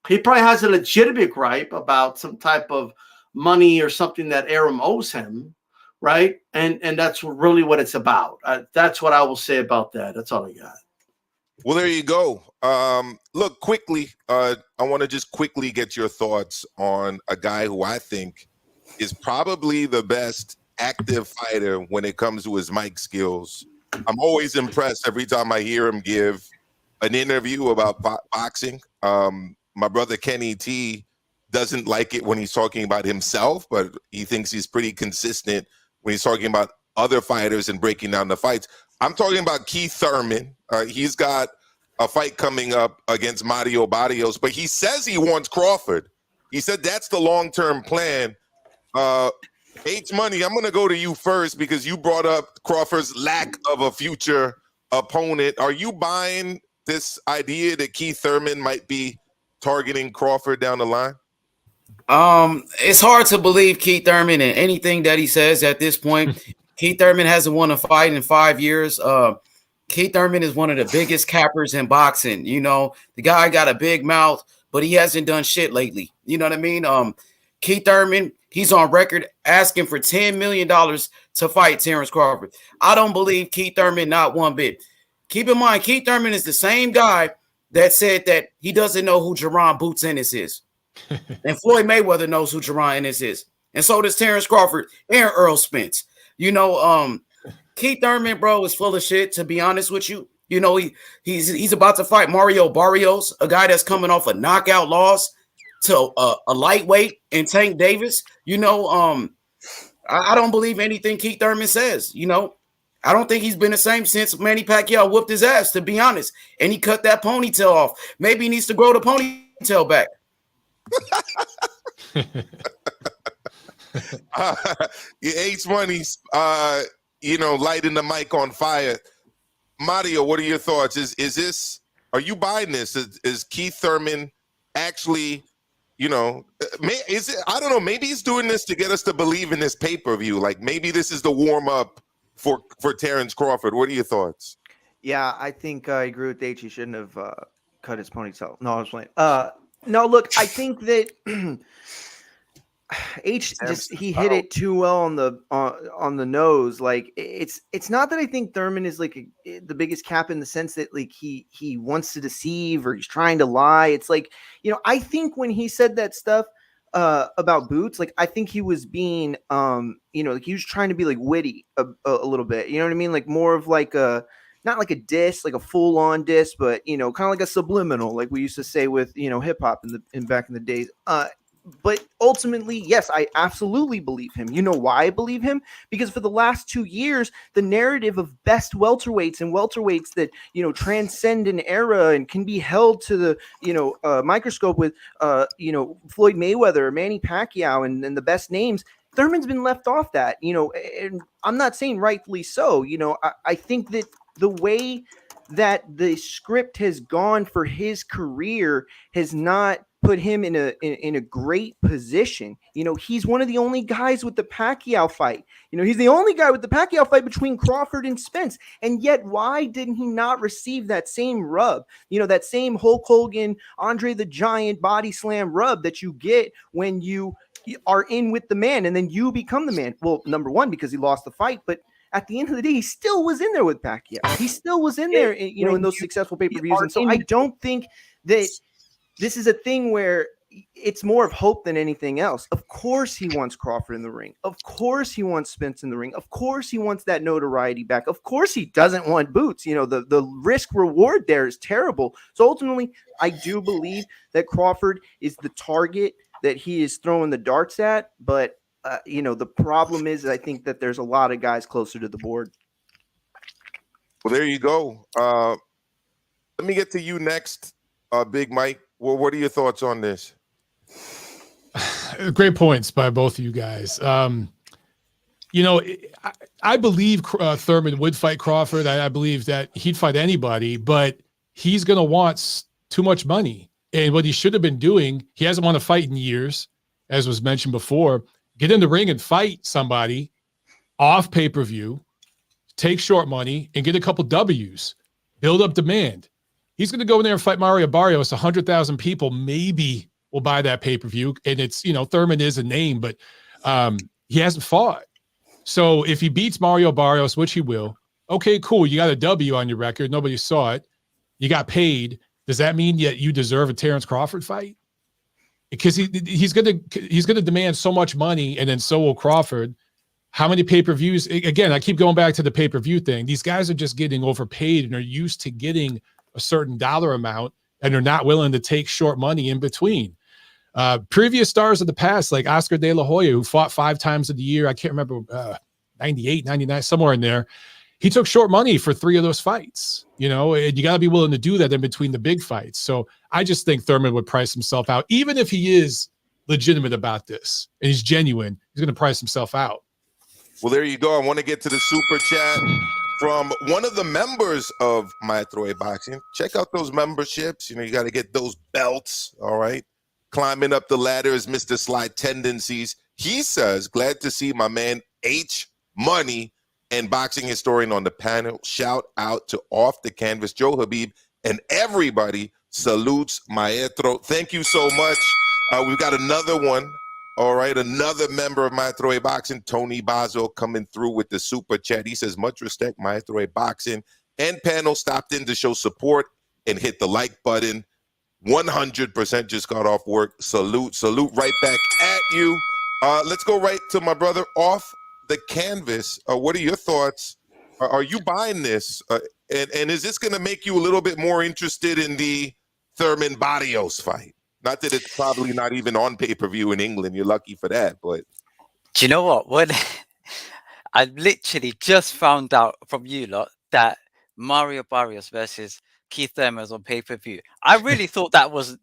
he probably has a legitimate gripe about some type of money or something that Arum owes him, right? And that's really what it's about. That's what I will say about that. That's all I got. Well, there you go. Look, quickly, I want to just quickly get your thoughts on a guy who I think is probably the best active fighter when it comes to his mic skills. I'm always impressed every time I hear him give an interview about boxing. My brother Kenny T doesn't like it when he's talking about himself, but he thinks he's pretty consistent when he's talking about other fighters and breaking down the fights. I'm talking about Keith Thurman. He's got a fight coming up against Mario Barrios, but he says he wants Crawford. He said that's the long-term plan. H Money, I'm going to go to you first because you brought up Crawford's lack of a future opponent. Are you buying this idea that Keith Thurman might be targeting Crawford down the line? It's hard to believe Keith Thurman and anything that he says at this point. Keith Thurman hasn't won a fight in 5 years. Keith Thurman is one of the biggest cappers in boxing. The guy got a big mouth, but he hasn't done shit lately. You know what I mean? Keith Thurman, he's on record asking for $10 million to fight Terrence Crawford. I don't believe Keith Thurman not one bit. Keep in mind, Keith Thurman is the same guy that said that he doesn't know who Jerron Boots Ennis is. And Floyd Mayweather knows who Jerron Ennis is. And so does Terrence Crawford and Earl Spence. You know, Keith Thurman, bro, is full of shit, to be honest with you. You know, he's about to fight Mario Barrios, a guy that's coming off a knockout loss to a lightweight and Tank Davis. You know, I don't believe anything Keith Thurman says. You know, I don't think he's been the same since Manny Pacquiao whooped his ass, to be honest. And he cut that ponytail off. Maybe he needs to grow the ponytail back. H Money's, you know, lighting the mic on fire. Mario, what are your thoughts? Is this? Are you buying this? Is Keith Thurman actually? You know, is it? I don't know. Maybe he's doing this to get us to believe in this pay-per-view. Like maybe this is the warm-up for Terrence Crawford. What are your thoughts? Yeah, I think I agree with H. He shouldn't have cut his ponytail. No, I was playing. No, look, I think that H just he hit it too well on the nose. Like it's not that I think Thurman is like the biggest cap in the sense that like he wants to deceive or he's trying to lie. It's like, you know, I think when he said that stuff about Boots, like I think he was being you know, like he was trying to be like witty a little bit. You know what I mean? Like more of like a not like a diss, like a full-on diss, but you know, kind of like a subliminal, like we used to say with, you know, hip-hop in back in the days. But ultimately, yes, I absolutely believe him. You know why I believe him? Because for the last 2 years, the narrative of best welterweights and welterweights that, you know, transcend an era and can be held to the, you know, microscope with, you know, Floyd Mayweather, Manny Pacquiao, and the best names, Thurman's been left off that, you know, and I'm not saying rightfully so. You know, I think that the way that the script has gone for his career has not put him in a great position. You know, he's one of the only guys with the Pacquiao fight. You know, he's the only guy with the Pacquiao fight between Crawford and Spence. And yet, why didn't he not receive that same rub? You know, that same Hulk Hogan, Andre the Giant body slam rub that you get when you are in with the man and then you become the man. Well, number one, because he lost the fight, but at the end of the day, he still was in there with Pacquiao. He still was in there, you know, in those successful pay-per-views. And so I don't think that this is a thing where it's more of hope than anything else. Of course he wants Crawford in the ring. Of course he wants Spence in the ring. Of course he wants that notoriety back. Of course he doesn't want Boots. You know, the risk reward there is terrible. So ultimately, I do believe that Crawford is the target that he is throwing the darts at. But, you know, the problem is I think that there's a lot of guys closer to the board. Well, there you go. Let me get to you next, Big Mike. Well, what are your thoughts on this? Great points by both of you guys. You know, I believe Thurman would fight Crawford. I believe that he'd fight anybody, but he's going to want too much money. And what he should have been doing, he hasn't won a fight in years, as was mentioned before. Get in the ring and fight somebody off pay-per-view, take short money, and get a couple W's. Build up demand. He's going to go in there and fight Mario Barrios. 100,000 people maybe will buy that pay-per-view. And it's, you know, Thurman is a name, but he hasn't fought. So if he beats Mario Barrios, which he will, okay, cool. You got a W on your record. Nobody saw it. You got paid. Does that mean that you deserve a Terrence Crawford fight? Because he's going to demand so much money, and then so will Crawford. How many pay-per-views? Again, I keep going back to the pay-per-view thing. These guys are just getting overpaid and are used to getting a certain dollar amount, and they're not willing to take short money in between. Previous stars of the past, like Oscar De La Hoya, who fought 5 times of the year. I can't remember, 98, 99, somewhere in there. He took short money for 3 of those fights, you know, and you got to be willing to do that in between the big fights. So I just think Thurman would price himself out, even if he is legitimate about this and he's genuine. He's going to price himself out. Well, there you go. I want to get to the super chat from one of the members of Maestro Boxing. Check out those memberships. You know, you got to get those belts. All right. Climbing up the ladder is Mr. Sly Tendencies. He says, glad to see my man H Money and boxing historian on the panel. Shout out to Off the Canvas, Joe HABEEB, and everybody salutes Maestro. Thank you so much. We've got another one. All right, another member of Maestro Boxing, Tony Bazo, coming through with the super chat. He says, much respect, Maestro Boxing and panel stopped in to show support and hit the like button. 100% just got off work. Salute right back at you. Let's go right to my brother off the canvas. What are your thoughts? Are you buying this? And is this going to make you a little bit more interested in the Thurman Barrios fight? Not that it's probably not even on pay-per-view in England. You're lucky for that, but Do you know what? When I literally just found out from you lot that Mario Barrios versus Keith Thurman was on pay-per-view. I really thought that was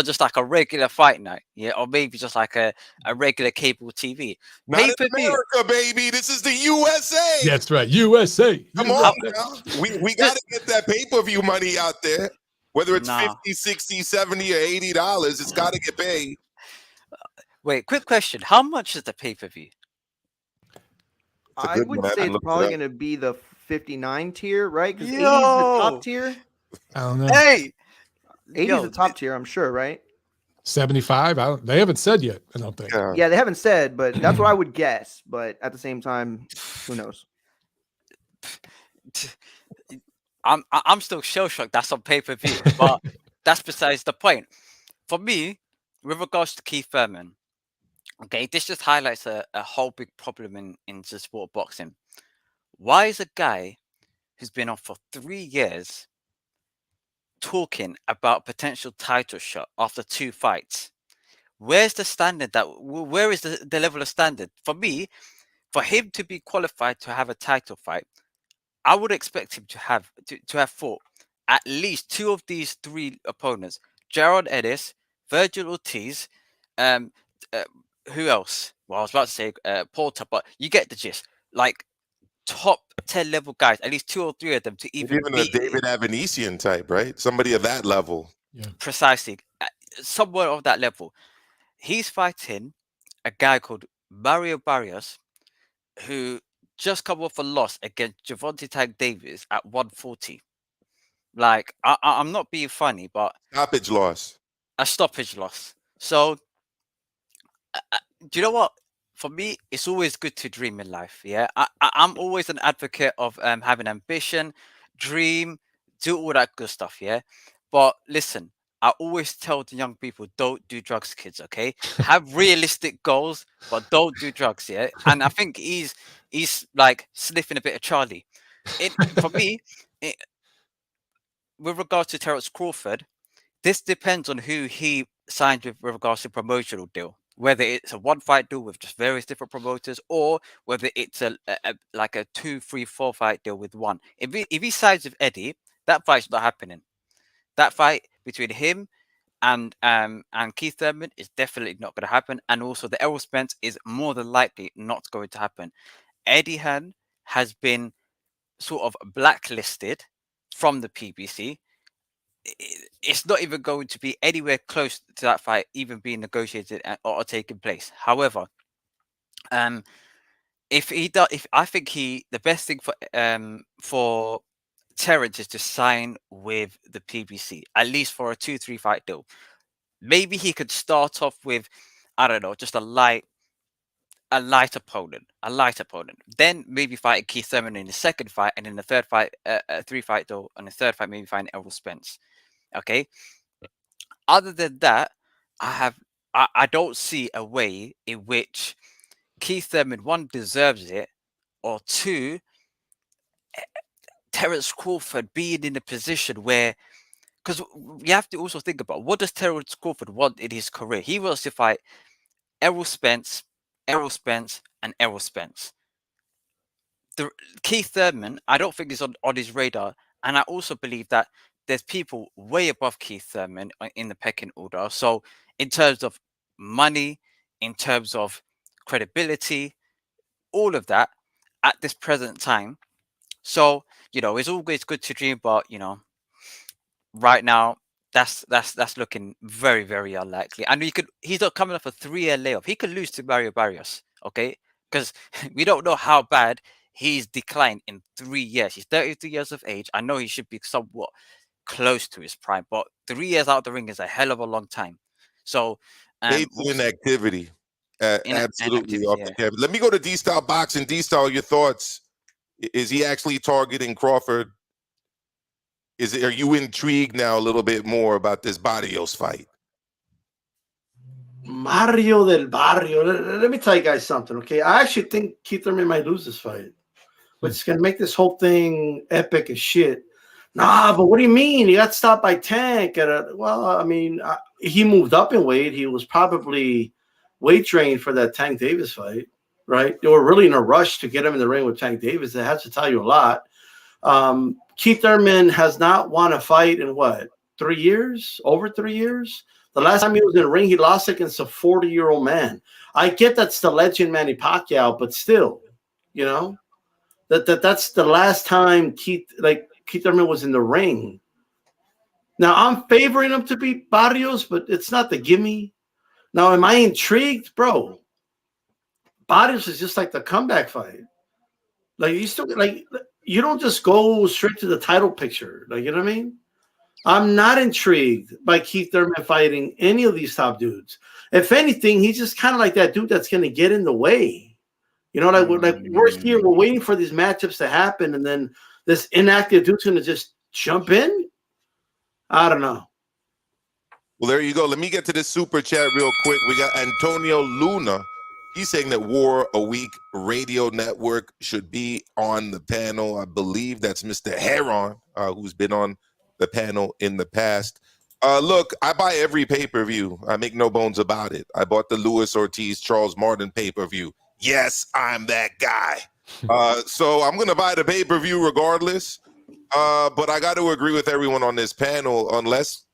just like a regular fight night, yeah, or maybe just like a regular cable TV. not in Pay-per-view. America, baby. This is the USA. That's right. USA. Come on now. We got to get that pay-per-view money out there. Whether it's Nah. 50, 60, 70, or $80, it's got to get paid. Wait, quick question. How much is the pay-per-view? It's a I good would one. I say haven't it's looked it probably up. going to be the 59 tier, right? Because 80 is the Yo! top tier. I don't know. Hey! 80 Yo, is the top tier, I'm sure, right? 75. They haven't said yet. I don't think. Yeah. Yeah, they haven't said, but that's what I would guess. But at the same time, who knows? I'm still shell shocked that's on pay-per-view, but that's besides the point. For me, with regards to Keith Thurman, okay, this just highlights a whole big problem in the sport of boxing. Why is a guy who's been on for 3 years talking about potential title shot after 2 fights? Where's the standard where is the level of standard? For me, for him to be qualified to have a title fight, I would expect him to have fought at least 2 of these 3 opponents: Jaron Ennis, Virgil Ortiz, who else? Well, I was about to say Porter, but you get the gist. Like top 10 level guys, at least 2 or 3 of them to even Even a beat David Avanesian type, right? Somebody of that level. precisely somewhere of that level. He's fighting a guy called Mario Barrios, who just come off a loss against Javante Tank Davis at 140. Like, I'm not being funny, but Stoppage loss. a stoppage loss. So, do you know what? For me, it's always good to dream in life. Yeah, I'm always an advocate of having ambition, dream, do all that good stuff. Yeah, but listen, I always tell the young people, don't do drugs, kids. Okay, have realistic goals, but don't do drugs. Yeah, and I think he's like sniffing a bit of Charlie. For me, with regards to Terrence Crawford, this depends on who he signed with regards to promotional deal. Whether it's a 1-fight deal with just various different promoters, or whether it's like a 2, 3, 4 fight deal with one. If he signs with Eddie, that fight's not happening. That fight between him and Keith Thurman is definitely not going to happen. And also the Errol Spence is more than likely not going to happen. Eddie Hearn has been sort of blacklisted from the PBC. It's not even going to be anywhere close to that fight even being negotiated or taking place. However, if I think the best thing for Terrence is to sign with the PBC, at least for a 2-3 fight deal. Maybe he could start off with, I don't know, just a light opponent. Then maybe fight Keith Thurman in the second fight, and in the third fight, a 3-fight deal, and the third fight maybe fight Errol Spence. Okay. Other than that, I don't see a way in which Keith Thurman, 1, deserves it, or 2, Terrence Crawford being in a position where, because you have to also think about, what does Terrence Crawford want in his career? He wants to fight Errol Spence, and Errol Spence. Keith Thurman, I don't think is on his radar, and I also believe that there's people way above Keith Thurman in the pecking order. So in terms of money, in terms of credibility, all of that at this present time. So, it's always good to dream, but right now that's looking very, very unlikely. And he's not coming off a 3-year layoff. He could lose to Mario Barrios, okay? Because we don't know how bad he's declined in 3 years. He's 33 years of age. I know he should be somewhat close to his prime, but 3 years out of the ring is a hell of a long time. So Inactivity. Absolutely. inactivity, Off yeah. the camera. Let me go to D-Style Boxing. D-Style, your thoughts. Is he actually targeting Crawford Are you intrigued now a little bit more about this Barrios fight? Mario del Barrio. Let me tell you guys something, okay? I actually think Keith Thurman might lose this fight, which is going to make this whole thing epic as shit. Nah, but what do you mean? He got stopped by Tank. Well, I mean, he moved up in weight. He was probably weight trained for that Tank Davis fight, right? They were really in a rush to get him in the ring with Tank Davis. That has to tell you a lot. Keith Thurman has not won a fight in what, 3 years? Over 3 years? The last time he was in the ring, he lost against a 40-year-old man. I get that's the legend Manny Pacquiao, but still, you know, that's the last time Keith Thurman was in the ring. Now I'm favoring him to beat Barrios, but it's not the gimme. Now, am I intrigued, bro? Barrios is just like the comeback fight. Like you don't just go straight to the title picture. Like, you know what I mean? I'm not intrigued by Keith Thurman fighting any of these top dudes. If anything, he's just kind of like that dude that's going to get in the way. You know, like we're here, we're waiting for these matchups to happen, and then this inactive dude's going to just jump in. I don't know. Well, there you go. Let me get to this super chat real quick. We got Antonio Luna. He's saying that War a Week Radio Network should be on the panel. I believe that's Mr. Heron, who's been on the panel in the past. Look, I buy every pay-per-view. I make no bones about it. I bought the Luis Ortiz, Charles Martin pay-per-view. Yes, I'm that guy. So I'm going to buy the pay-per-view regardless. But I got to agree with everyone on this panel, unless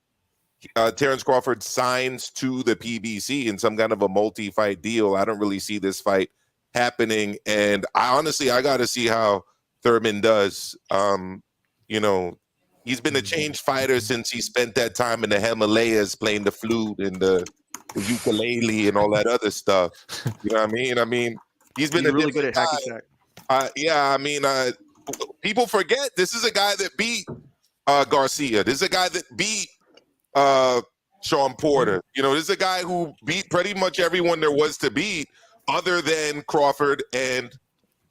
Terrence Crawford signs to the PBC in some kind of a multi-fight deal, I don't really see this fight happening. And I got to see how Thurman does. You know, he's been a changed fighter since he spent that time in the Himalayas playing the flute and the ukulele and all that other stuff. You know what I mean? I mean, he's been really good at hacky sack. Yeah, I mean, people forget this is a guy that beat Garcia. This is a guy that beat Sean Porter. You know, this is a guy who beat pretty much everyone there was to beat other than Crawford and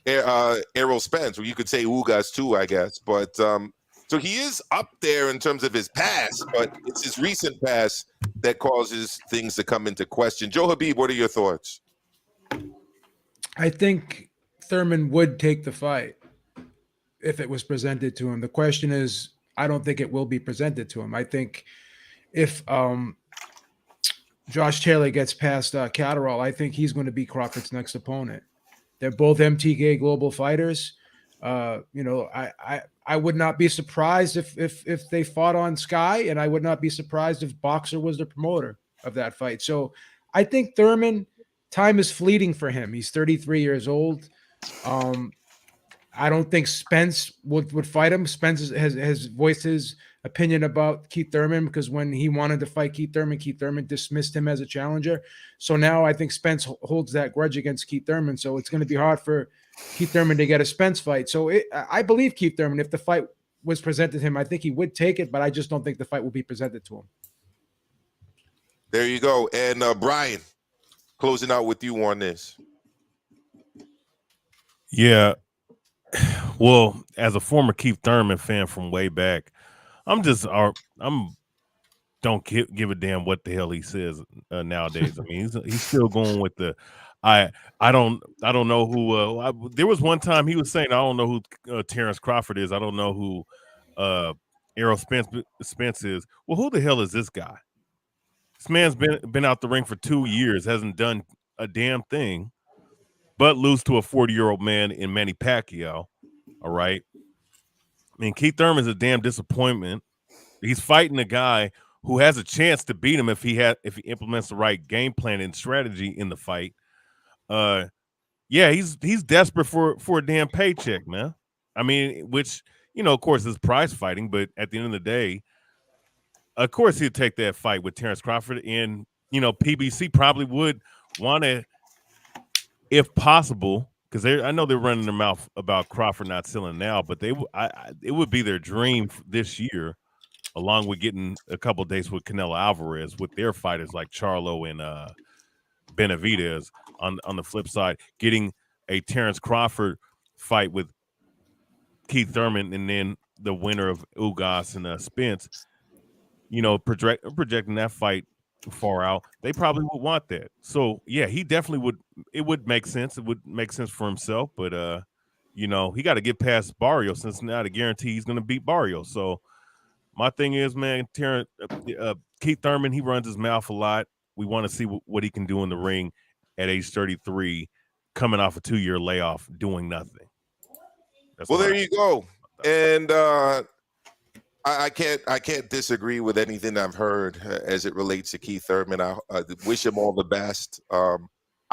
Errol Spence, or you could say Ugas too, I guess. But so he is up there in terms of his past, but it's his recent past that causes things to come into question. Joe HABEEB, what are your thoughts? I think Thurman would take the fight if it was presented to him. The question is, I don't think it will be presented to him. I think if Josh Taylor gets past Catterall, I think he's going to be Crawford's next opponent. They're both MTK global fighters. You know, I would not be surprised if they fought on Sky, and I would not be surprised if Boxer was the promoter of that fight. So I think Thurman, time is fleeting for him. He's 33 years old. I don't think Spence would fight him. Spence has voiced his opinion about Keith Thurman because when he wanted to fight Keith Thurman dismissed him as a challenger. So now I think Spence holds that grudge against Keith Thurman. So it's going to be hard for Keith Thurman to get a Spence fight. So I believe Keith Thurman, if the fight was presented to him, I think he would take it, but I just don't think the fight will be presented to him. There you go. And Brian, closing out with you on this. Yeah. Well, as a former Keith Thurman fan from way back, I'm don't give a damn what the hell he says nowadays. I mean, he's still going with the I don't know who. There was one time he was saying I don't know who Terrence Crawford is. I don't know who Errol Spence is. Well, who the hell is this guy? This man's been out the ring for 2 years, hasn't done a damn thing, but lose to a 40-year-old man in Manny Pacquiao. All right. I mean, Keith Thurman is a damn disappointment. He's fighting a guy who has a chance to beat him if he implements the right game plan and strategy in the fight. Yeah, he's desperate for a damn paycheck, man. I mean, which, you know, of course, is prize fighting, but at the end of the day, of course, he'd take that fight with Terrence Crawford, and you know, PBC probably would want to, if possible, because I know they're running their mouth about Crawford not selling now, but it would be their dream this year, along with getting a couple of days with Canelo Alvarez with their fighters like Charlo and Benavidez. On the flip side, getting a Terrence Crawford fight with Keith Thurman, and then the winner of Ugas and Spence, you know, projecting that fight far out, they probably would want that. So yeah, he definitely would. It would make sense. It would make sense for himself, but you know, he got to get past Barrios, since now the guarantee he's going to beat Barrios. So my thing is, man, Keith Thurman, he runs his mouth a lot. We want to see what he can do in the ring at age 33, coming off a 2-year layoff, doing nothing. Well, there you go. And I can't disagree with anything I've heard as it relates to Keith Thurman. I wish him all the best. I'm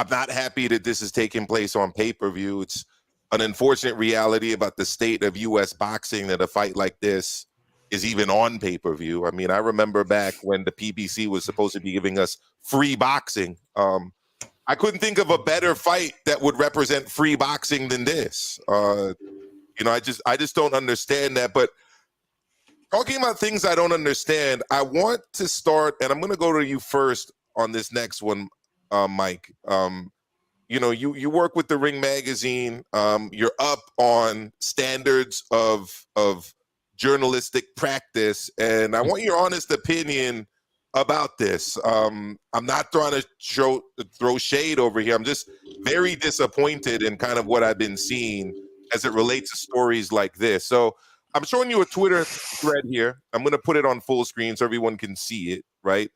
not happy that this is taking place on pay-per-view. It's an unfortunate reality about the state of U.S. boxing that a fight like this is even on pay-per-view. I mean, I remember back when the PBC was supposed to be giving us free boxing. I couldn't think of a better fight that would represent free boxing than this. You know, I just don't understand that. But talking about things I don't understand, I want to start, and I'm going to go to you first on this next one, Mike. You know, you work with the Ring Magazine. You're up on standards of journalistic practice, and I want your honest opinion about this. I'm not trying to throw shade over here. I'm just very disappointed in kind of what I've been seeing as it relates to stories like this. So I'm showing you a Twitter thread here. I'm going to put it on full screen so everyone can see it, right?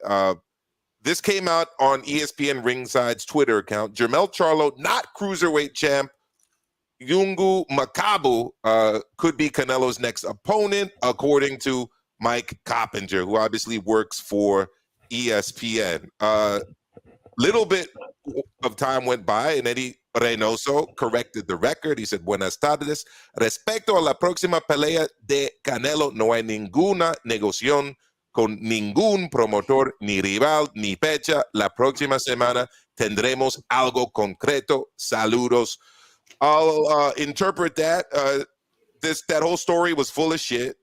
This came out on ESPN Ringside's Twitter account. Jermell Charlo, not cruiserweight champ, Yungu Makabu could be Canelo's next opponent, according to Mike Coppinger, who obviously works for ESPN. Little bit of time went by, and Eddie Reynoso corrected the record. He said, "Buenas tardes. Respecto a la próxima pelea de Canelo, no hay ninguna negociación con ningún promotor, ni rival, ni fecha. La próxima semana tendremos algo concreto. Saludos." I'll interpret that. That whole story was full of shit.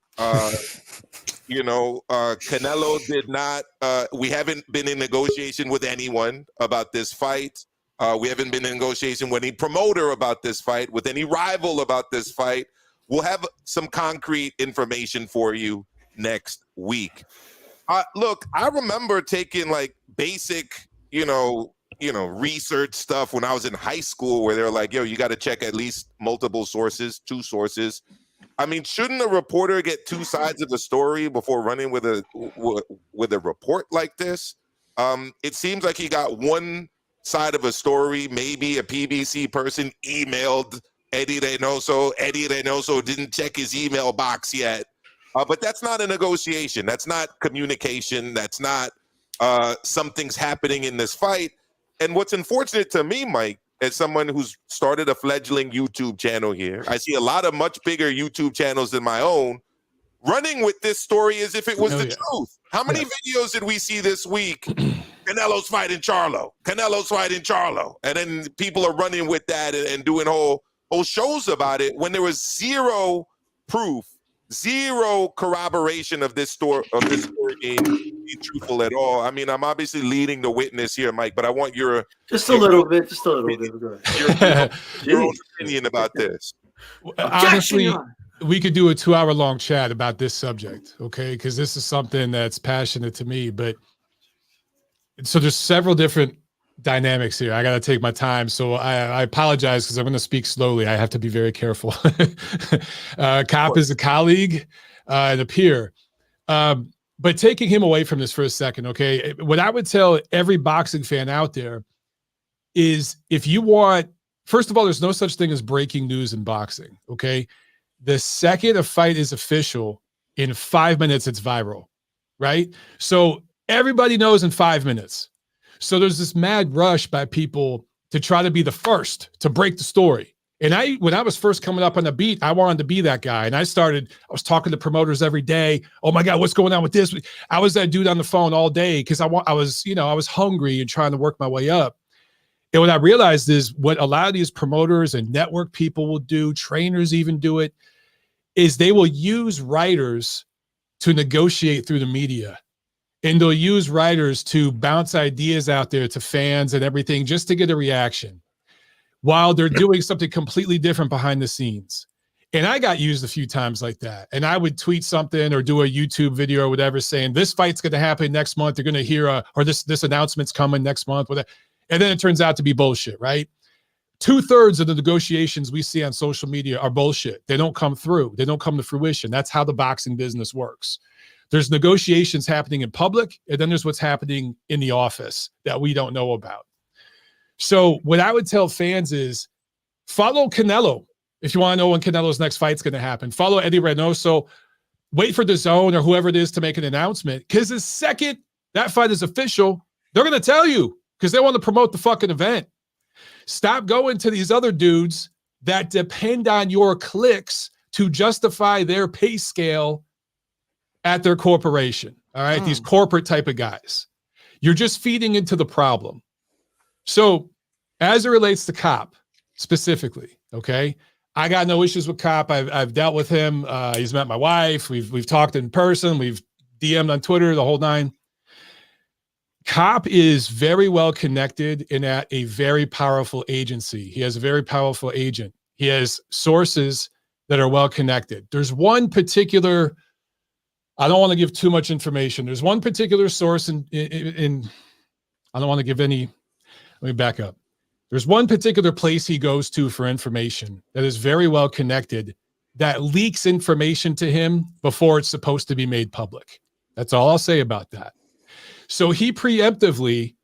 You know, Canelo did not. We haven't been in negotiation with anyone about this fight. We haven't been in negotiation with any promoter about this fight, with any rival about this fight. We'll have some concrete information for you next week. Look, I remember taking like basic, research stuff when I was in high school, where they're like, yo, you got to check at least multiple sources, 2 sources. I mean, shouldn't a reporter get 2 sides of the story before running with a report like this? It seems like he got one side of a story. Maybe a PBC person emailed Eddie Reynoso. Eddie Reynoso didn't check his email box yet. But that's not a negotiation. That's not communication. That's not something's happening in this fight. And what's unfortunate to me, Mike, as someone who's started a fledgling YouTube channel here, I see a lot of much bigger YouTube channels than my own running with this story as if it was the truth. How many videos did we see this week? Canelo's fighting Charlo. Canelo's fighting Charlo. And then people are running with that and doing whole shows about it when there was zero proof, zero corroboration of this story being truthful at all. I mean, I'm obviously leading the witness here, Mike, but I want your little bit. Your own opinion about this. Honestly, we could do a 2-hour-long chat about this subject, okay? Because this is something that's passionate to me. But so there's several different dynamics here. I got to take my time. So I apologize because I'm going to speak slowly. I have to be very careful. Cop is a colleague and a peer. But taking him away from this for a second, okay? What I would tell every boxing fan out there is, if you want, first of all, there's no such thing as breaking news in boxing, okay? The second a fight is official, in 5 minutes, it's viral, right? So everybody knows in 5 minutes. So there's this mad rush by people to try to be the first to break the story. And when I was first coming up on the beat, I wanted to be that guy. And I was talking to promoters every day. Oh my God, what's going on with this? I was that dude on the phone all day because I was hungry and trying to work my way up. And what I realized is what a lot of these promoters and network people will do, trainers even do it, is they will use writers to negotiate through the media. And they'll use writers to bounce ideas out there to fans and everything just to get a reaction, while they're doing something completely different behind the scenes. And I got used a few times like that. And I would tweet something or do a YouTube video or whatever saying this fight's going to happen next month. You're going to hear or this announcement's coming next month. Whatever. And then it turns out to be bullshit, right? 2/3 of the negotiations we see on social media are bullshit. They don't come through. They don't come to fruition. That's how the boxing business works. There's negotiations happening in public, and then there's what's happening in the office that we don't know about. So what I would tell fans is follow Canelo. If you want to know when Canelo's next fight's going to happen, follow Eddie Reynoso. Wait for the Zone or whoever it is to make an announcement. Because the second that fight is official, they're going to tell you because they want to promote the fucking event. Stop going to these other dudes that depend on your clicks to justify their pay scale at their corporation. All right. These corporate type of guys. You're just feeding into the problem. So as it relates to Cop specifically, okay, I got no issues with Cop. I've dealt with him. He's met my wife. We've talked in person. We've DM'd on Twitter, the whole nine. Cop is very well connected and at a very powerful agency. He has a very powerful agent. He has sources that are well connected. There's one particular, I don't want to give too much information. There's one particular source in I don't want to give any, let me back up. There's one particular place he goes to for information that is very well connected that leaks information to him before it's supposed to be made public. That's all I'll say about that. So he preemptively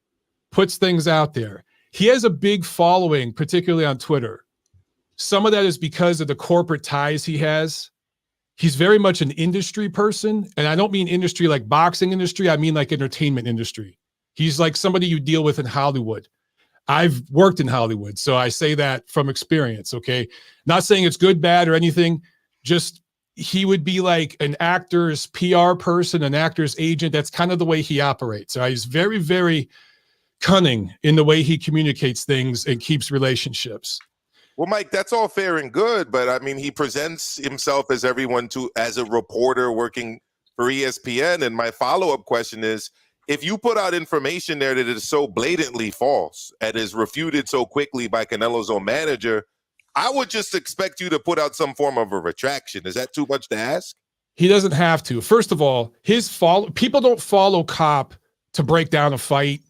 puts things out there. He has a big following, particularly on Twitter. Some of that is because of the corporate ties he has. He's very much an industry person. And I don't mean industry like boxing industry. I mean like entertainment industry. He's like somebody you deal with in Hollywood. I've worked in Hollywood, so I say that from experience, okay? Not saying it's good, bad, or anything. Just he would be like an actor's PR person, an actor's agent. That's kind of the way he operates. So he's very, very cunning in the way he communicates things and keeps relationships. Well, Mike, that's all fair and good, but I mean, he presents himself as as a reporter working for ESPN. And my follow-up question is, if you put out information there that is so blatantly false and is refuted so quickly by Canelo's own manager, I would just expect you to put out some form of a retraction. Is that too much to ask? He doesn't have to. First of all, people don't follow Cop to break down a fight,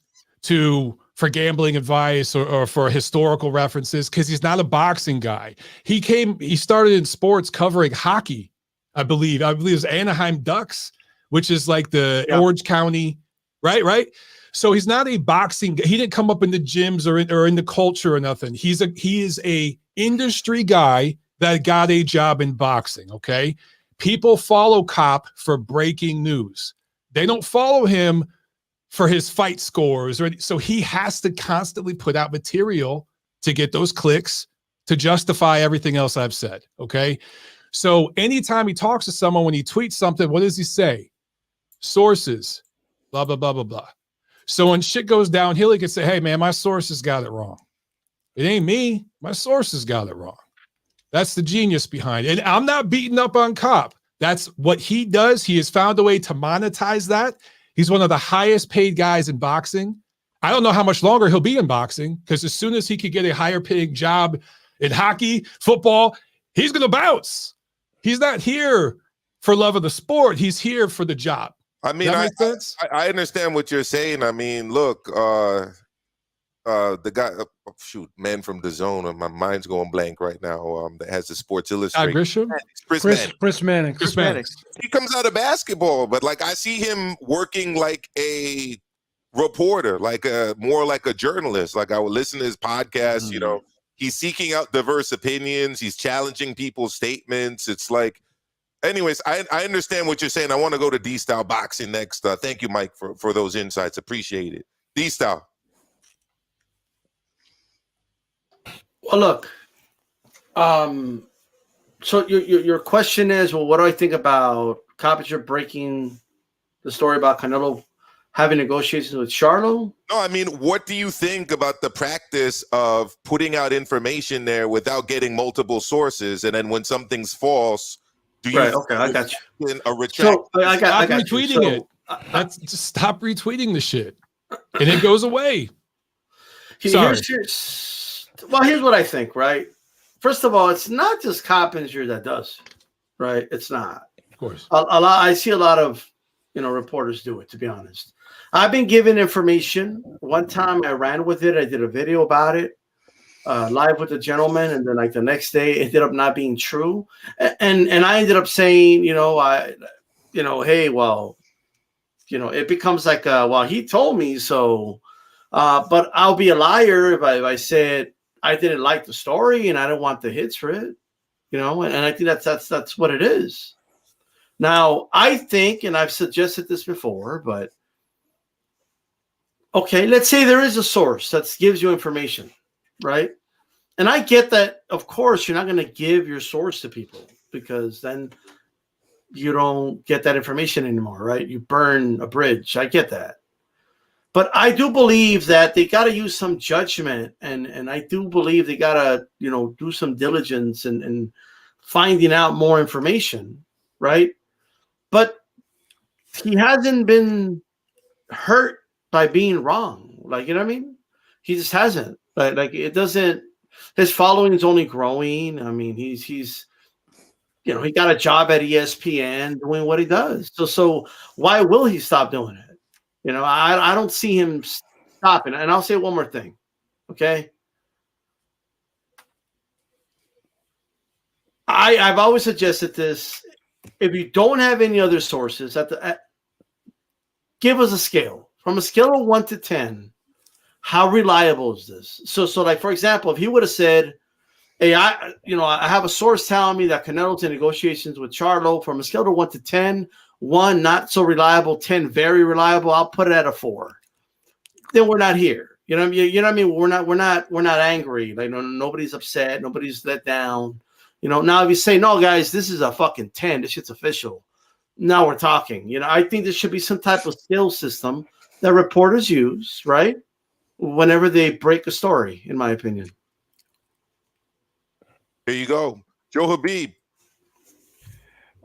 for gambling advice or for historical references, because he's not a boxing guy. He started in sports covering hockey, I believe. I believe it was Anaheim Ducks, which is like the Orange County. Right. So he's not a boxing guy. He didn't come up in the gyms or in the culture or nothing. He is a industry guy that got a job in boxing. Okay. People follow Cop for breaking news. They don't follow him for his fight scores. So he has to constantly put out material to get those clicks to justify everything else I've said. Okay. So anytime he talks to someone, when he tweets something, what does he say? Sources. Blah, blah, blah, blah, blah. So when shit goes downhill, he can say, hey, man, my sources got it wrong. It ain't me. My sources got it wrong. That's the genius behind it. And I'm not beating up on Cop. That's what he does. He has found a way to monetize that. He's one of the highest paid guys in boxing. I don't know how much longer he'll be in boxing, because as soon as he could get a higher paying job in hockey, football, he's going to bounce. He's not here for love of the sport. He's here for the job. I mean, I understand what you're saying. I mean, look, the guy, man from the Zone, my mind's going blank right now. That has the Sports Illustrated. Chris Manning. He comes out of basketball, but like I see him working like a reporter, more like a journalist. Like I would listen to his podcast. You know, he's seeking out diverse opinions. He's challenging people's statements. It's like. Anyways, I understand what you're saying. I want to go to D-Style Boxing next. Thank you, Mike, for those insights. Appreciate it. D-Style. Well, look. So your question is, well, what do I think about Coppinger breaking the story about Canelo having negotiations with Charlo? No, I mean, what do you think about the practice of putting out information there without getting multiple sources, and then when something's false, okay, I got you. A retraction. So, I got retweeting it. Just stop retweeting the shit, and it goes away. Here's what I think. Right, first of all, it's not just Coppinger that does, right? It's not. Of course. A lot. I see a lot of, reporters do it, to be honest. I've been given information. One time I ran with it. I did a video about it, live with the gentleman, and then like the next day it ended up not being true. And I ended up saying, hey, well, it becomes like, well, he told me so. But I'll be a liar if I said I didn't like the story and I don't want the hits for it, and I think that's what it is. Now, I think, and I've suggested this before, but okay, let's say there is a source that gives you information, right? And I get that, of course, you're not going to give your source to people because then you don't get that information anymore, right? You burn a bridge. I get that. But I do believe that they got to use some judgment, and I do believe they got to, do some diligence and finding out more information, right? But he hasn't been hurt by being wrong. Like, you know what I mean? He just hasn't. Like it doesn't. His following is only growing. I mean, he's he got a job at ESPN doing what he does. So why will he stop doing it? I don't see him stopping. And I'll say one more thing, okay? I've always suggested this. If you don't have any other sources, give us a scale. From a scale of 1 to 10, how reliable is this? So like, for example, if he would have said, hey, I have a source telling me that Canelo's in negotiations with Charlo, from a scale of 1 to 10, 1 not so reliable, 10 very reliable, I'll put it at a 4. Then we're not here. You know what I mean? We're not angry. Like nobody's upset, nobody's let down. Now if you say, no, guys, this is a fucking 10, this shit's official. Now we're talking. I think there should be some type of scale system that reporters use, right? Whenever they break a story, in my opinion. There you go. Joe HABEEB.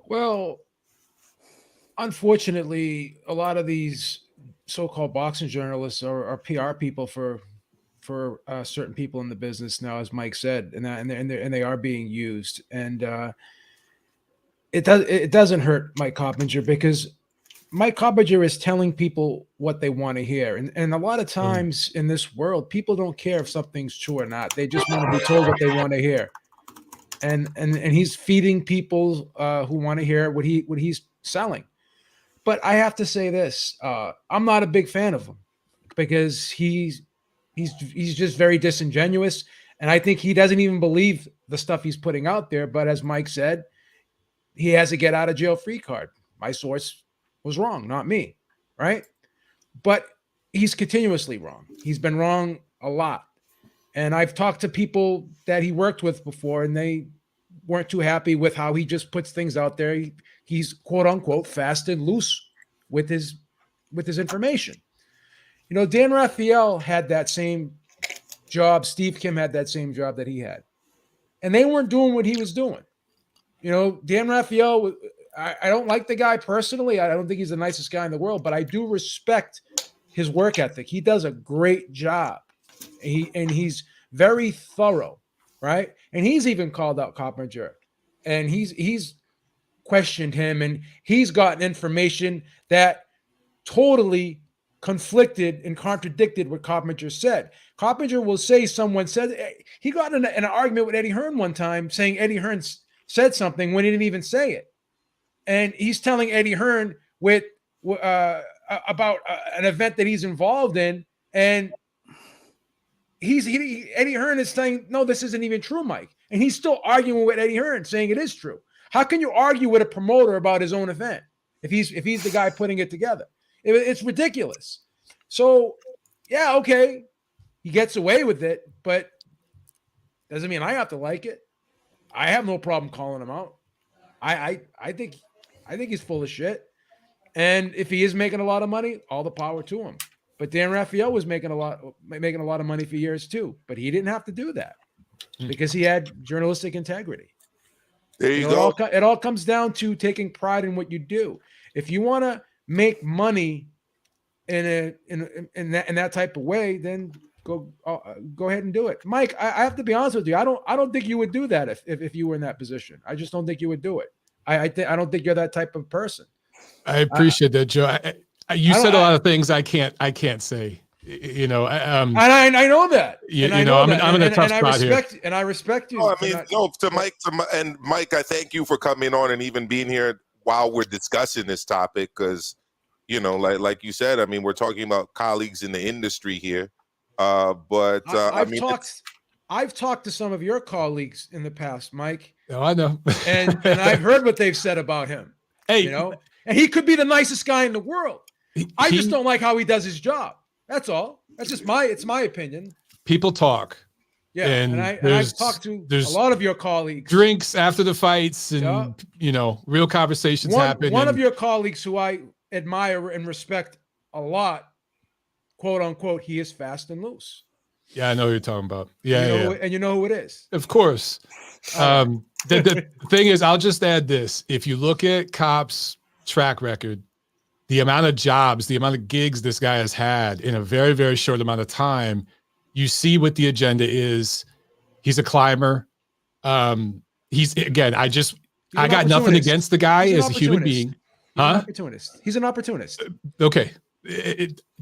Well, unfortunately, a lot of these so-called boxing journalists are PR people for certain people in the business now, as Mike said, and they are being used. And it doesn't hurt Mike Coppinger, because Mike Coppinger is telling people what they want to hear. And a lot of times in this world, people don't care if something's true or not. They just want to be told what they want to hear. And he's feeding people who want to hear what he's selling. But I have to say this: I'm not a big fan of him, because he's just very disingenuous, and I think he doesn't even believe the stuff he's putting out there. But as Mike said, he has a get out of jail free card. My source was wrong, not me, right? But he's continuously wrong. He's been wrong a lot. And I've talked to people that he worked with before, and they weren't too happy with how he just puts things out there. He's quote unquote fast and loose with his information. Dan Raphael had that same job. Steve Kim had that same job that he had, and they weren't doing what he was doing. Dan Raphael, I don't like the guy personally. I don't think he's the nicest guy in the world, but I do respect his work ethic. He does a great job. He's very thorough, right? And he's even called out Coppinger, and he's questioned him, and he's gotten information that totally conflicted and contradicted what Coppinger said. Coppinger will say someone said, he got in an argument with Eddie Hearn one time, saying Eddie Hearn said something when he didn't even say it. And he's telling Eddie Hearn about an event that he's involved in, and Eddie Hearn is saying, no, this isn't even true, Mike. And he's still arguing with Eddie Hearn, saying it is true. How can you argue with a promoter about his own event if he's the guy putting it together? It's ridiculous. So, yeah, okay, he gets away with it, but doesn't mean I have to like it. I have no problem calling him out. I think he's full of shit. And if he is making a lot of money, all the power to him. But Dan Raphael was making a lot of money for years too, but he didn't have to do that because he had journalistic integrity. There you go. It all comes down to taking pride in what you do. If you want to make money in that type of way, then go ahead and do it. Mike, I have to be honest with you. I don't think you would do that if you were in that position. I just don't think you would do it. I don't think you're that type of person. I appreciate that, Joe. You said a lot of things I can't say. You know, and I know that. You know, I'm in a tough spot here. And I respect you. Oh, I mean, Mike, I thank you for coming on and even being here while we're discussing this topic, because, you know, like you said, I mean, we're talking about colleagues in the industry here. But I've talked to some of your colleagues in the past, Mike. Oh, I know. and I've heard what they've said about him. Hey, you know, and he could be the nicest guy in the world. I just don't like how he does his job. That's all. That's just my opinion. People talk. Yeah, and I've talked to a lot of your colleagues. Drinks after the fights, and you know, real conversations happen. One of your colleagues who I admire and respect a lot, quote unquote, he is fast and loose. Yeah, I know who you're talking about. Yeah, and you know who it is. Of course. The thing is, I'll just add this: if you look at Kop's track record, the amount of jobs, the amount of gigs this guy has had in a very, very short amount of time, you see what the agenda is. He's a climber. He's again, I got nothing against the guy as a human being. He's an opportunist. He's an opportunist. Okay.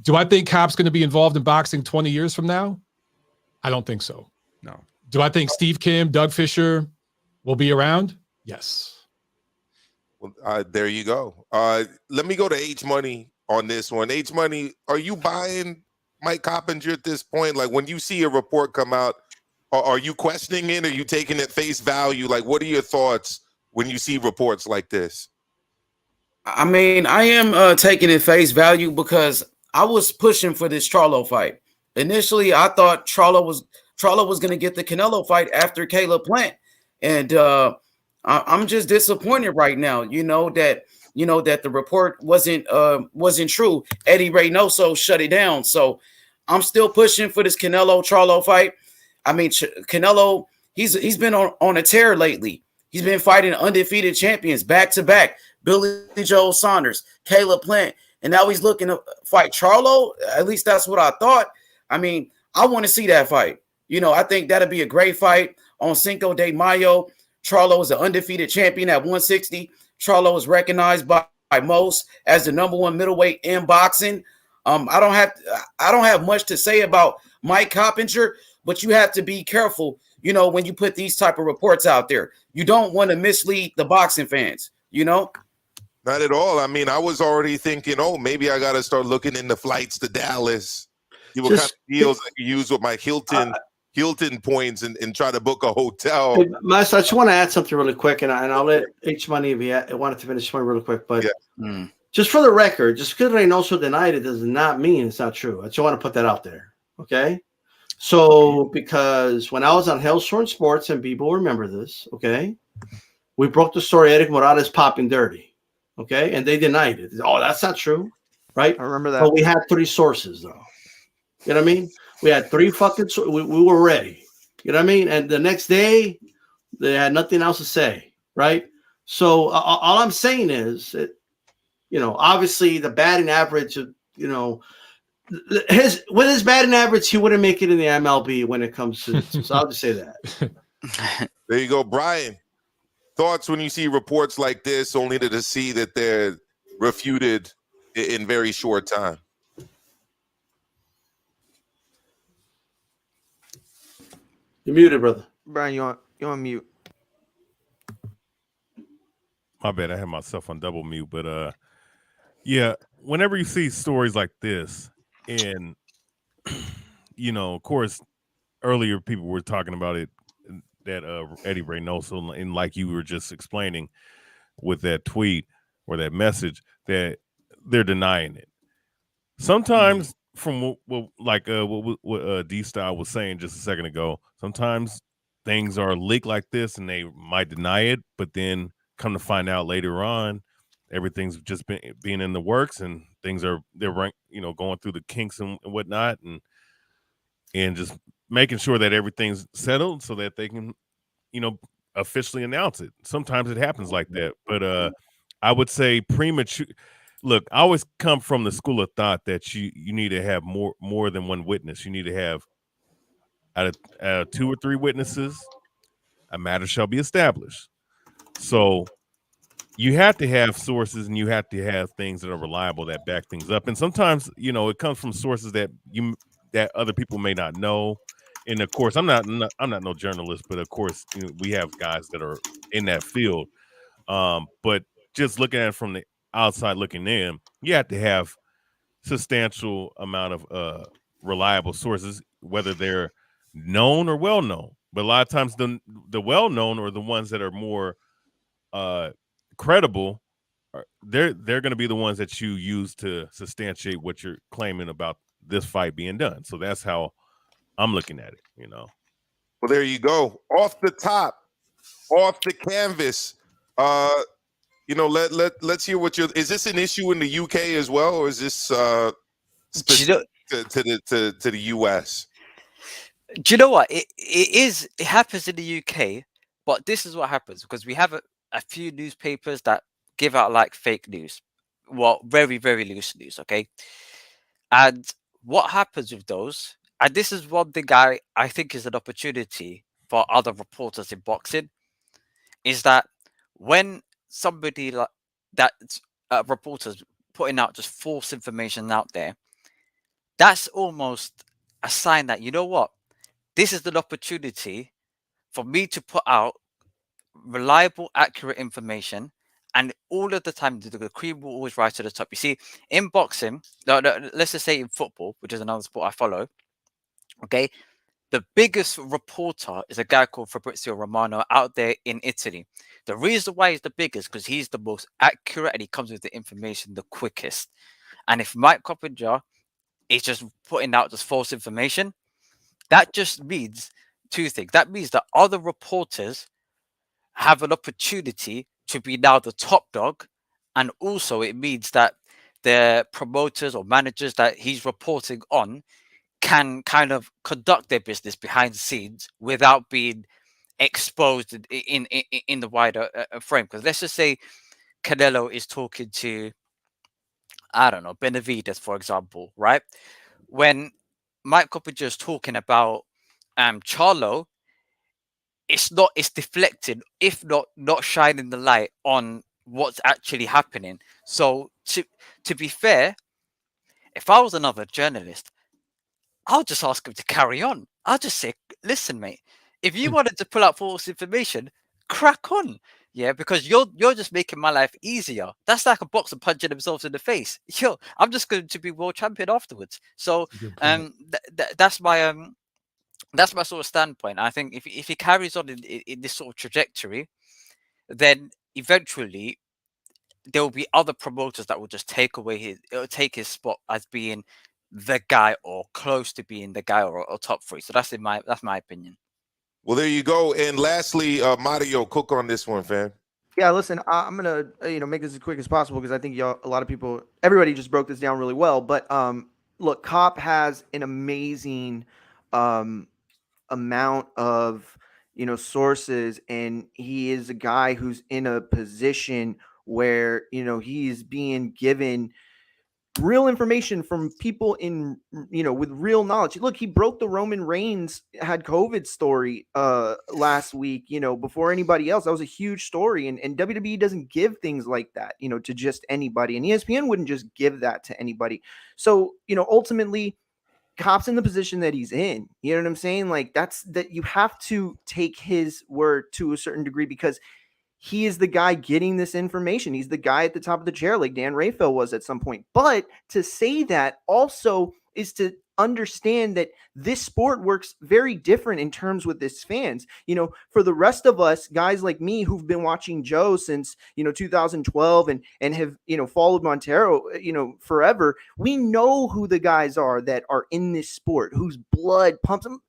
Do I think Kop's going to be involved in boxing 20 years from now? I don't think so. No. Do I think Steve Kim, Doug Fisher will be around? Yes. Well, there you go. Let me go to H Money on this one. H Money, are you buying Mike Coppinger at this point? Like, when you see a report come out, are you questioning it? Are you taking it face value? Like, what are your thoughts when you see reports like this? I mean, I am taking it face value because I was pushing for this Charlo fight. Initially, I thought Charlo was going to get the Canelo fight after Caleb Plant, and I'm just disappointed right now. You know that the report wasn't true. Eddie Reynoso shut it down, so I'm still pushing for this Canelo Charlo fight. I mean, Canelo, he's been on a tear lately. He's been fighting undefeated champions back to back. Billy Joe Saunders, Caleb Plant, and now he's looking to fight Charlo. At least that's what I thought. I mean, I want to see that fight. You know, I think that'd be a great fight on Cinco de Mayo. Charlo is an undefeated champion at 160. Charlo is recognized by most as the #1 middleweight in boxing. I don't have much to say about Mike Coppinger, but you have to be careful, you know, when you put these type of reports out there. You don't want to mislead the boxing fans, you know? Not at all. I mean, I was already thinking, oh, maybe I got to start looking into flights to Dallas. See what kind of deals I can use with my Hilton points and try to book a hotel. Hey, Maestro, I just want to add something really quick, and I'll let H Money if he wanted to finish one really quick. But just for the record, just because Reynoso denied it does not mean it's not true. I just want to put that out there. Okay. So, because when I was on Hellstorm Sports, and people remember this, okay, we broke the story Eric Morales popping dirty. Okay, and they denied it. Oh, that's not true, right? I remember that. But we had 3 sources, though. You know what I mean? We had 3 fucking. We were ready. You know what I mean? And the next day, they had nothing else to say, right? So all I'm saying is, that, you know, obviously the batting average, you know, with his batting average, he wouldn't make it in the MLB when it comes to. So I'll just say that. There you go, Brian. Thoughts when you see reports like this, only to see that they're refuted in very short time? You're muted, brother. Brian, you're on mute. My bad, I had myself on double mute, but yeah, whenever you see stories like this, and you know, of course, earlier people were talking about it, that Eddie Reynoso, and like you were just explaining with that tweet or that message, that they're denying it. Sometimes, from what D-Style was saying just a second ago, sometimes things are leaked like this and they might deny it, but then come to find out later on, everything's just being in the works, and they're going through the kinks and whatnot, and just making sure that everything's settled so that they can, you know, officially announce it. Sometimes it happens like that, but I would say premature. Look, I always come from the school of thought that you need to have more than one witness. You need to have out of 2 or 3 witnesses, a matter shall be established. So you have to have sources, and you have to have things that are reliable that back things up. And sometimes, it comes from sources that other people may not know. And of course, I'm not no journalist, but of course, we have guys that are in that field. But just looking at it from the outside looking in, you have to have substantial amount of reliable sources, whether they're known or well known. But a lot of times the well known, or the ones that are more credible, they're going to be the ones that you use to substantiate what you're claiming about this fight being done. So that's how I'm looking at it. Well, there you go. Off the top, off the canvas. Let's hear what is this an issue in the UK as well, or is this specific to the US? Do you know what? It happens in the UK, but this is what happens because we have a few newspapers that give out like fake news. Well, very, very loose news, okay? And what happens with those, and this is one thing I think is an opportunity for other reporters in boxing, is that when somebody like that, reporters putting out just false information out there, that's almost a sign that, you know what, this is an opportunity for me to put out reliable, accurate information. And all of the time, the cream will always rise to the top. You see, in boxing, no, let's just say in football, which is another sport I follow, okay, the biggest reporter is a guy called Fabrizio Romano out there in Italy. The reason why he's the biggest, because he's the most accurate and he comes with the information the quickest. And if Mike Coppinger is just putting out just false information, that just means 2 things. That means that other reporters have an opportunity to be now the top dog. And also it means that the promoters or managers that he's reporting on can kind of conduct their business behind the scenes without being exposed in the wider frame. Because let's just say Canelo is talking to, I don't know, Benavidez, for example, right? When Mike Coppinger is talking about Charlo, it's deflected, if not shining the light on what's actually happening. So to be fair, if I was another journalist, I'll just ask him to carry on. I'll just say, listen, mate, if you wanted to pull out false information, crack on. Yeah, because you're just making my life easier. That's like a boxer punching themselves in the face. Yo, I'm just going to be world champion afterwards. So that's my sort of standpoint. I think if he carries on in this sort of trajectory, then eventually there will be other promoters that will just take his spot as being the guy or close to being the guy or top 3. So that's my opinion. Well, there you go. And lastly, Mario, cook on this one, fam. Yeah, listen, I'm gonna make this as quick as possible because I think everybody just broke this down really well. But look, Cop has an amazing amount of sources, and he is a guy who's in a position where he is being given real information from people in with real knowledge. Look, he broke the Roman Reigns had COVID story last week, before anybody else. That was a huge story, and WWE doesn't give things like that to just anybody, and ESPN wouldn't just give that to anybody. So ultimately Cop's in the position that he's in. You know what I'm saying? Like that you have to take his word to a certain degree because he is the guy getting this information. He's the guy at the top of the chair, like Dan Rafael was at some point. But to say that also is to understand that this sport works very different in terms with its fans. For the rest of us, guys like me who've been watching Joe since 2012 and have followed Montero forever, we know who the guys are that are in this sport, whose blood pumps them.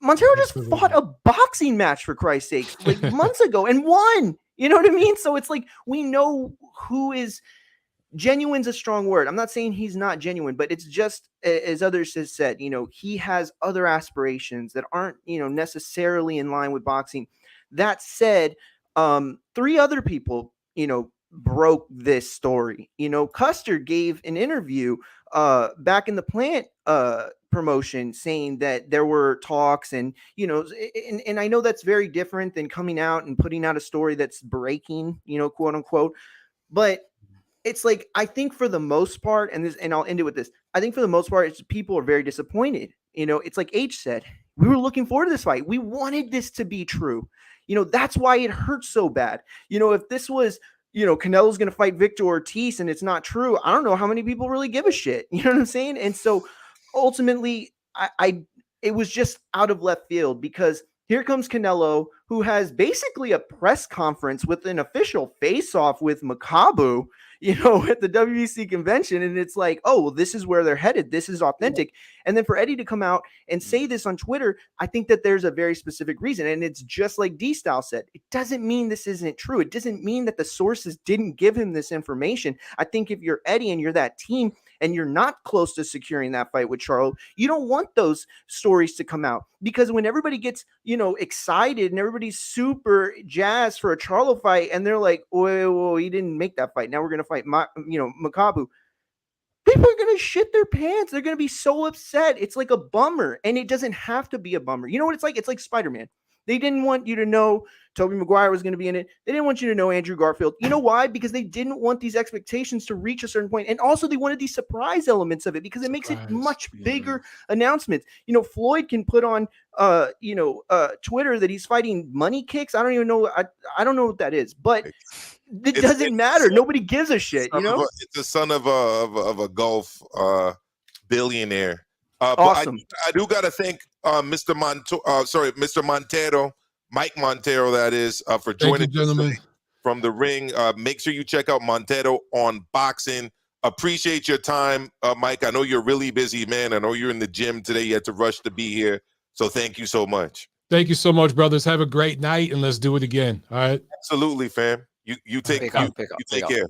Montero just fought a boxing match, for Christ's sake, like months ago and won. You know what I mean? So it's like we know who is genuine's a strong word. I'm not saying he's not genuine, but it's just as others have said, he has other aspirations that aren't, necessarily in line with boxing. That said, 3 other people, broke this story. Custer gave an interview back in the plant promotion saying that there were talks, and you know, and I know that's very different than coming out and putting out a story that's breaking, you know, quote unquote. But it's like, I think for the most part, and I'll end it with this. I think for the most part, it's people are very disappointed. You know, it's like H said, we were looking forward to this fight. We wanted this to be true. You know, that's why it hurts so bad. You know, if this was, you know, Canelo's going to fight Victor Ortiz and it's not true, I don't know how many people really give a shit. You know what I'm saying? And so ultimately, it was just out of left field, because here comes Canelo, who has basically a press conference with an official face-off with Makabu, you know, at the WBC convention. And it's like, oh, well, this is where they're headed. This is authentic. And then for Eddie to come out and say this on Twitter, I think that there's a very specific reason. And it's just like D-Style said, it doesn't mean this isn't true. It doesn't mean that the sources didn't give him this information. I think if you're Eddie and you're that team and you're not close to securing that fight with Charlo, you don't want those stories to come out, because when everybody gets, you know, excited and everybody's super jazzed for a Charlo fight, and they're like, oh, he didn't make that fight, now we're going to fight Makabu, people are going to shit their pants. They're going to be so upset. It's like a bummer, and it doesn't have to be a bummer. You know what it's like? It's like Spider-Man. They didn't want you to know Tobey Maguire was going to be in it. They didn't want you to know Andrew Garfield. You know why? Because they didn't want these expectations to reach a certain point. And also they wanted these surprise elements of it, because it makes it much bigger announcements. You know, Floyd can put on, Twitter that he's fighting money kicks. I don't even know. I don't know what that is, but it doesn't matter. Nobody gives a shit. You know, it's the son of a Gulf billionaire. Awesome. But I do got to thank Mr. Montero, Mike Montero, that is, for joining us today from the ring. Make sure you check out Montero on Boxing. Appreciate your time, Mike. I know you're really busy, man. I know you're in the gym today. You had to rush to be here. So thank you so much. Thank you so much, brothers. Have a great night, and let's do it again. All right. Absolutely, fam. You take care.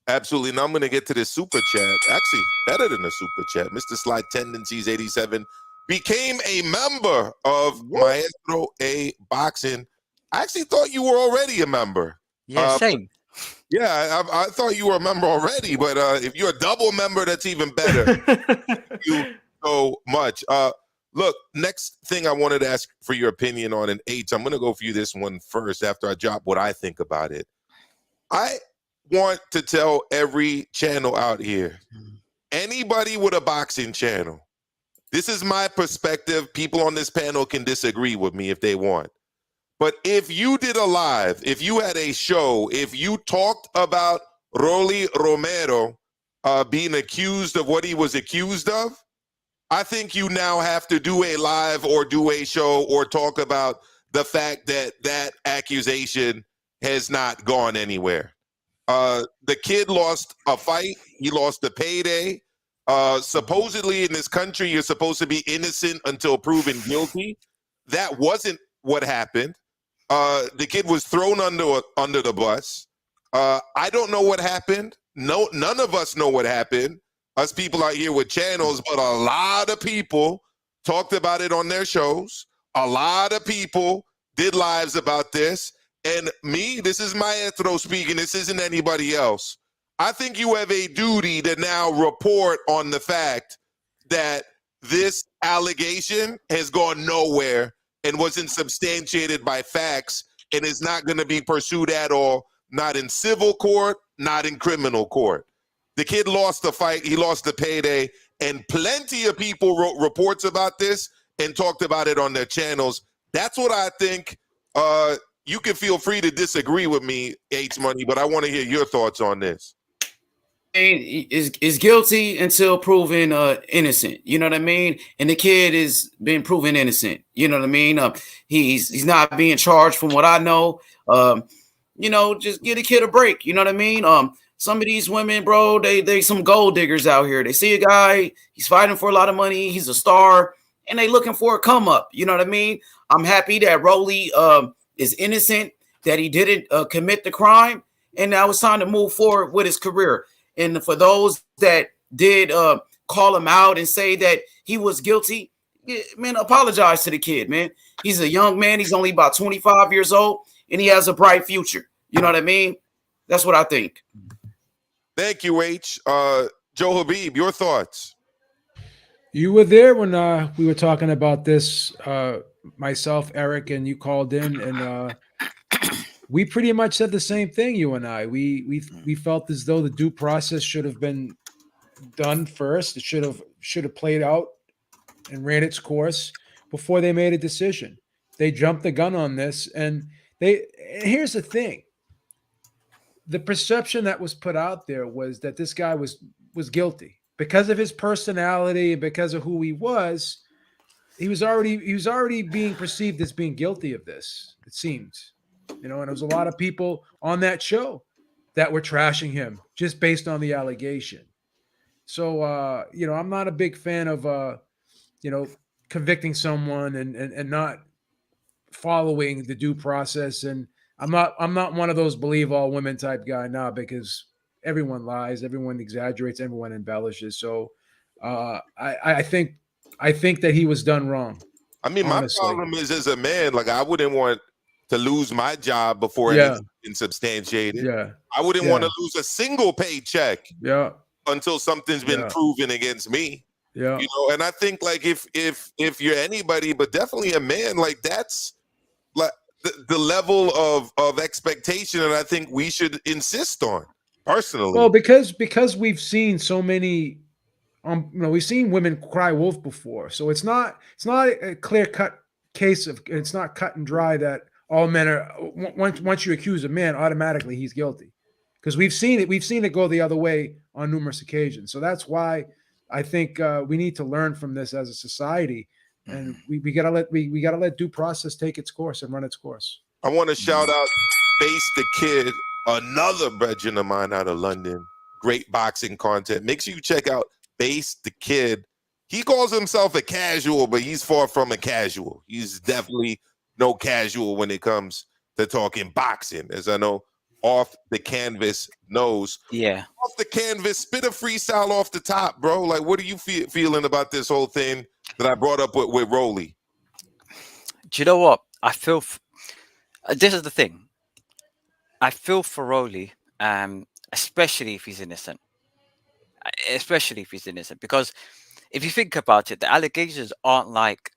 Absolutely. Now I'm going to get to this super chat. Actually, better than a super chat. Mr. Sly Tendencies 87 became a member of Maestro A Boxing. I actually thought you were already a member. Yeah, same. Yeah, I thought you were a member already, but if you're a double member, that's even better. Thank you so much. Look, next thing I wanted to ask for your opinion on, and H, I'm going to go for you this one first after I drop what I think about it. I want to tell every channel out here, anybody with a boxing channel, this is my perspective. People on this panel can disagree with me if they want. But if you did a live, if you had a show, if you talked about Rolly Romero being accused of what he was accused of, I think you now have to do a live or do a show or talk about the fact that that accusation has not gone anywhere. The kid lost a fight. He lost a payday. Supposedly in this country, you're supposed to be innocent until proven guilty. That wasn't what happened. The kid was thrown under the bus. I don't know what happened. No, none of us know what happened. Us people out here with channels, but a lot of people talked about it on their shows. A lot of people did lives about this. And me, this is Maestro speaking. This isn't anybody else. I think you have a duty to now report on the fact that this allegation has gone nowhere and wasn't substantiated by facts and is not going to be pursued at all, not in civil court, not in criminal court. The kid lost the fight. He lost the payday. And plenty of people wrote reports about this and talked about it on their channels. That's what I think. You can feel free to disagree with me, H Money, but I want to hear your thoughts on this. Is guilty until proven innocent. You know what I mean? And the kid is being proven innocent. You know what I mean? He's not being charged from what I know. Just give the kid a break. You know what I mean? Some of these women, bro, they some gold diggers out here. They see a guy, he's fighting for a lot of money, he's a star, and they looking for a come up. You know what I mean? I'm happy that Rolly is innocent, that he didn't commit the crime, and now it's time to move forward with his career. And for those that did call him out and say that he was guilty, man, apologize to the kid, man. He's a young man. He's only about 25 years old, and he has a bright future. You know what I mean? That's what I think. Thank you, H. Joe HABEEB, your thoughts? You were there when we were talking about this, myself, Eric, and you called in, and we pretty much said the same thing. You and I, we felt as though the due process should have been done first. It should have played out and ran its course before they made a decision. They jumped the gun on this, and here's the thing. The perception that was put out there was that this guy was guilty because of his personality and because of who he was. He was already being perceived as being guilty of this, it seems. And there was a lot of people on that show that were trashing him just based on the allegation. So I'm not a big fan of convicting someone and not following the due process. And I'm not one of those believe all women type guy now, because everyone lies, everyone exaggerates, everyone embellishes. So I think that he was done wrong. I mean, honestly. my problem is, as a man, like, I wouldn't want to lose my job before anything's been substantiated. Yeah. I wouldn't want to lose a single paycheck until something's been proven against me. Yeah. And I think, like, if you're anybody, but definitely a man, like, that's like the level of expectation that I think we should insist on personally. Well, because we've seen so many, we've seen women cry wolf before, so it's not a clear cut case of, it's not cut and dry that all men are, once you accuse a man, automatically he's guilty, because we've seen it go the other way on numerous occasions. So that's why I think we need to learn from this as a society, and we gotta let due process take its course and run its course. I want to shout out Face the Kid, another brethren of mine out of London. Great boxing content. Make sure you check out Face the Kid. He calls himself a casual, but he's far from a casual. He's definitely no casual when it comes to talking boxing, as I know Off the Canvas knows. Yeah. Off the Canvas, spit a freestyle off the top, bro. Like, what are you feeling about this whole thing that I brought up with Rolly? Do you know what? I feel this is the thing. I feel for Rolly, especially if he's innocent. Especially if he's innocent, because if you think about it, the allegations aren't like,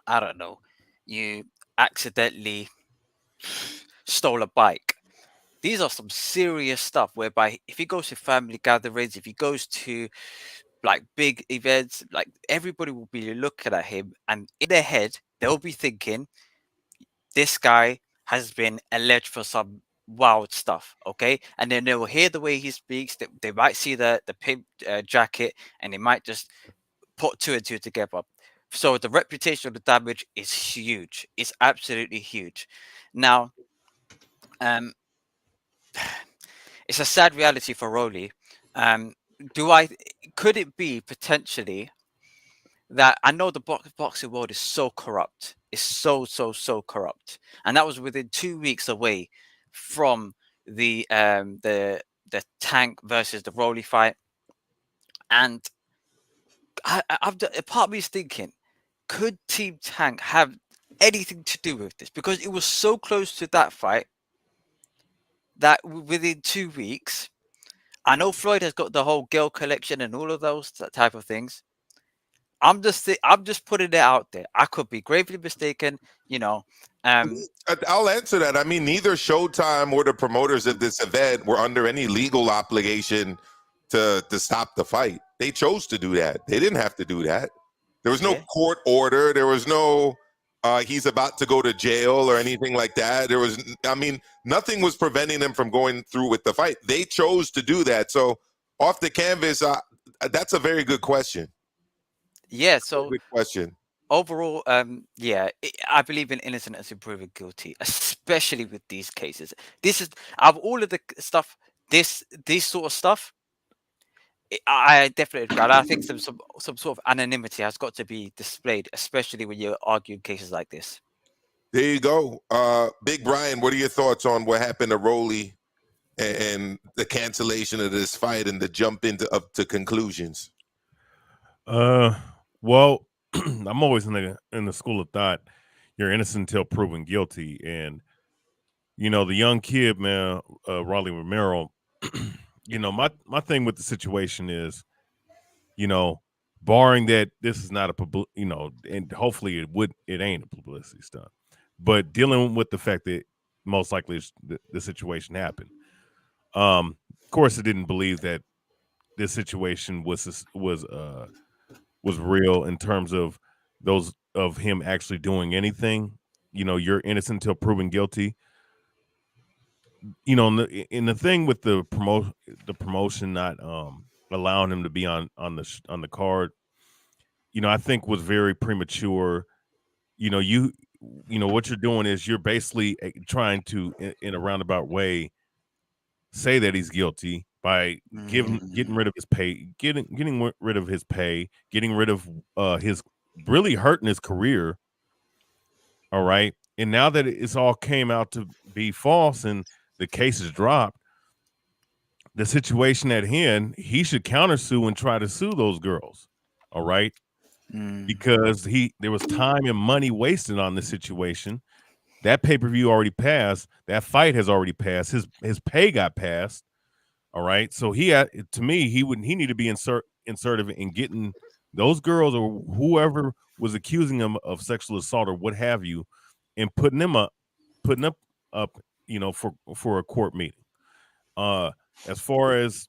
I don't know, you accidentally stole a bike. These are some serious stuff, whereby if he goes to family gatherings, if he goes to like big events, like, everybody will be looking at him, and in their head they'll be thinking, this guy has been alleged for some wild stuff, okay? And then they will hear the way he speaks. They might see the pimp jacket, and they might just put two and two together. So the reputational damage is huge. It's absolutely huge. Now, it's a sad reality for Rolly. Could it be potentially that, I know the boxing world is so corrupt. It's so corrupt, and that was within 2 weeks away from the Tank versus the Rolly fight. And a part of me is thinking, could Team Tank have anything to do with this? Because it was so close to that fight that within 2 weeks, I know Floyd has got the whole girl collection and all of those type of things. I'm just putting it out there. I could be gravely mistaken, I'll answer that. I mean, neither Showtime or the promoters of this event were under any legal obligation to stop the fight. They chose to do that. They didn't have to do that. There was no court order. There was no he's about to go to jail or anything like that. Nothing was preventing them from going through with the fight. They chose to do that. So Off the Canvas, that's a very good question. Yeah, so good question. Overall, I believe in innocent until proven guilty, especially with these cases. This is, out of all of the stuff, this sort of stuff, I definitely agree. I think some sort of anonymity has got to be displayed, especially when you're arguing cases like this. There you go. Big Brian, what are your thoughts on what happened to Rolly and the cancellation of this fight and the jump up to conclusions? Well, I'm always in the school of thought, you're innocent until proven guilty. And, the young kid, man, Rolly Romero, my thing with the situation is, barring that this is not a and hopefully it ain't a publicity stunt, but dealing with the fact that most likely the situation happened. Of course, I didn't believe that this situation was real in terms of him actually doing anything. You're innocent until proven guilty. In the thing with the promotion not allowing him to be on the card, I think was very premature. What you're doing is you're basically trying to, in a roundabout way, say that he's guilty by getting rid of his pay, getting rid of his pay, getting rid of his really hurting his career. All right, and now that it's all came out to be false and the case is dropped, the situation at hand, he should countersue and try to sue those girls. All right. Because there was time and money wasted on this situation. That pay-per-view already passed. That fight has already passed. His pay got passed. All right. So he need to be insertive in getting those girls or whoever was accusing him of sexual assault or what have you, and putting up, for a court meeting. As far as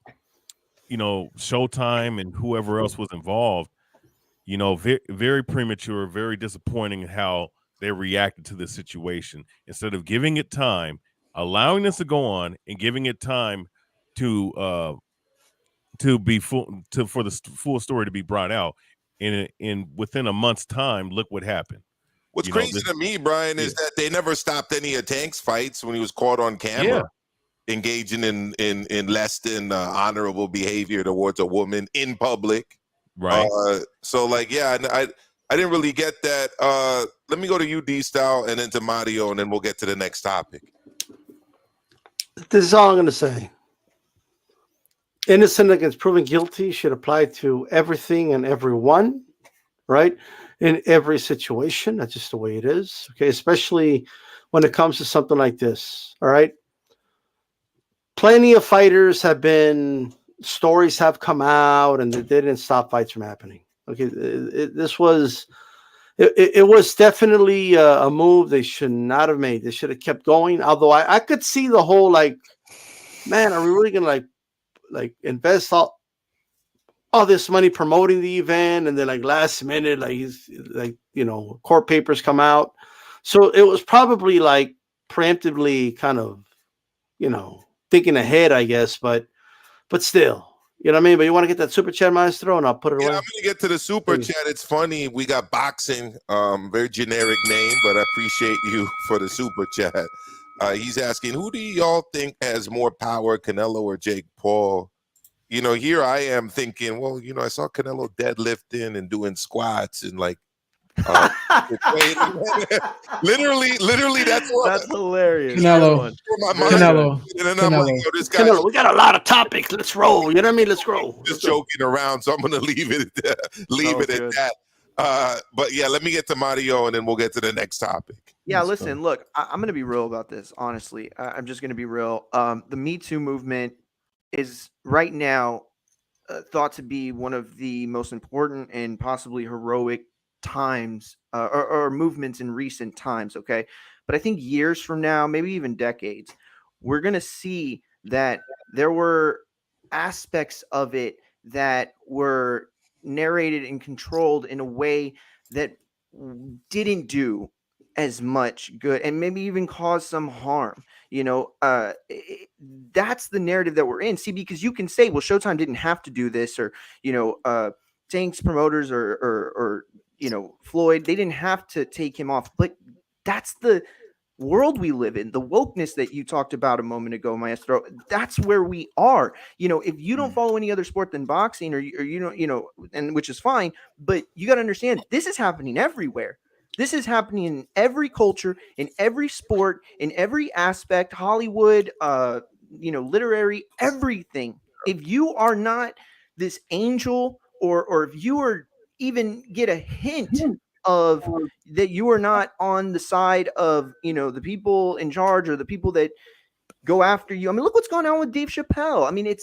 Showtime and whoever else was involved, very, very premature, very disappointing how they reacted to this situation. Instead of giving it time, allowing this to go on, and giving it time to be for the full story to be brought out, in within a month's time, look what happened. What's crazy to me, Brian, is that they never stopped any of Tank's fights when he was caught on camera engaging in less than honorable behavior towards a woman in public. Right. So I didn't really get that. Let me go to you, D-Style, and then to Mario, and then we'll get to the next topic. This is all I'm going to say. Innocent against proven guilty should apply to everything and everyone, right? In every situation. That's just the way it is. Okay. Especially when it comes to something like this. All right. Plenty of fighters stories have come out and they didn't stop fights from happening. Okay. It was definitely a move they should not have made. They should have kept going. Although I could see the whole, man, are we really going to invest all this money promoting the event, and then last minute, court papers come out. So it was probably preemptively kind of, thinking ahead, I guess, but still, you know what I mean? But you want to get that super chat, Maestro, and I'll put it away. I'm going to get to the super chat. It's funny. We got boxing, very generic name, but I appreciate you for the super chat. He's asking, who do y'all think has more power, Canelo or Jake Paul? Here I am thinking, well, I saw Canelo deadlifting and doing squats and literally that's hilarious. Canelo. And then I'm like, this guy. Canelo, we got a lot of topics. Let's roll. You know what I mean? Let's roll. Just joking around, so I'm gonna leave it at that. But yeah, let me get to Mario, and then we'll get to the next topic. Yeah, listen, look, I'm going to be real about this, honestly. I'm just going to be real. The Me Too movement is right now thought to be one of the most important and possibly heroic times or movements in recent times, okay? But I think years from now, maybe even decades, we're going to see that there were aspects of it that were narrated and controlled in a way that didn't do as much good and maybe even cause some harm. That's the narrative that we're in. See, because you can say, well, Showtime didn't have to do this, or Tank's promoters or Floyd, they didn't have to take him off. But that's the world we live in. The wokeness that you talked about a moment ago, Maestro, that's where we are. If you don't follow any other sport than boxing, or and which is fine, but you got to understand, this is happening everywhere. This is happening in every culture, in every sport, in every aspect, Hollywood, literary, everything. If you are not this angel, or if you are even get a hint of that, you are not on the side of, the people in charge, or the people that, go after you. I mean, look what's going on with Dave Chappelle. I mean,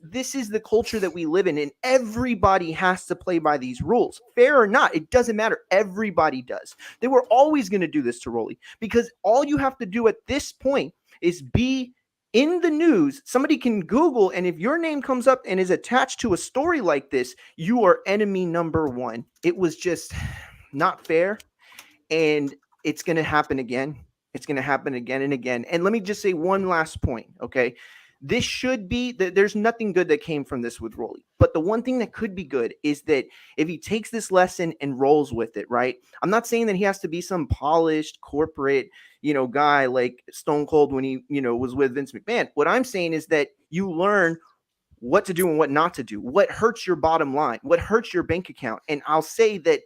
this is the culture that we live in, and everybody has to play by these rules. Fair or not, it doesn't matter. Everybody does. They were always going to do this to Rolly, because all you have to do at this point is be in the news. Somebody can Google, and if your name comes up and is attached to a story like this, you are enemy number one. It was just not fair, and it's going to happen again. It's going to happen again and again. And let me just say one last point, okay? This should be, there's nothing good that came from this with Rolly. But the one thing that could be good is that if he takes this lesson and rolls with it, right? I'm not saying that he has to be some polished corporate, guy like Stone Cold when he, was with Vince McMahon. What I'm saying is that you learn what to do and what not to do, what hurts your bottom line, what hurts your bank account. And I'll say that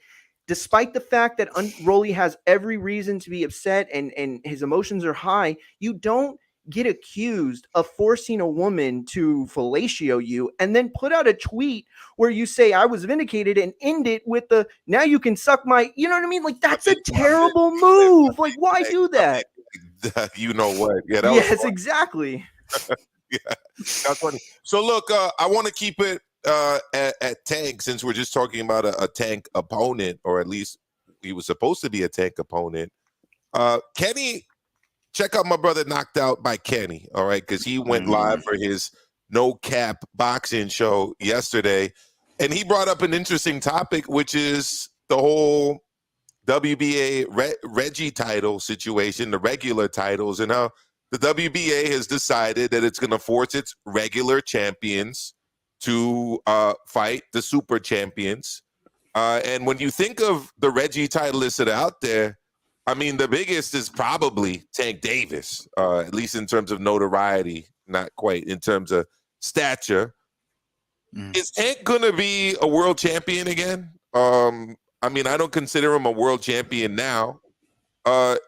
despite the fact that Rolly has every reason to be upset and his emotions are high, you don't get accused of forcing a woman to fellatio you and then put out a tweet where you say, I was vindicated, and end it with the, now you can suck my, you know what I mean? Like, that's a terrible move. Like, why do that? You know what? Yeah, yes, exactly. Yeah, that's funny. So look, I want to keep it at Tank, since we're just talking about a Tank opponent, or at least he was supposed to be a Tank opponent. Kenny, check out my brother Knocked Out by Kenny, all right? Because he went live for his No Cap boxing show yesterday, and he brought up an interesting topic, which is the whole WBA Reggie title situation, the regular titles, and how the WBA has decided that it's going to force its regular champions to fight the super champions. And when you think of the Reggie titleists that are out there, I mean, the biggest is probably Tank Davis, at least in terms of notoriety, not quite in terms of stature. Is Tank going to be a world champion again? I mean, I don't consider him a world champion now. Do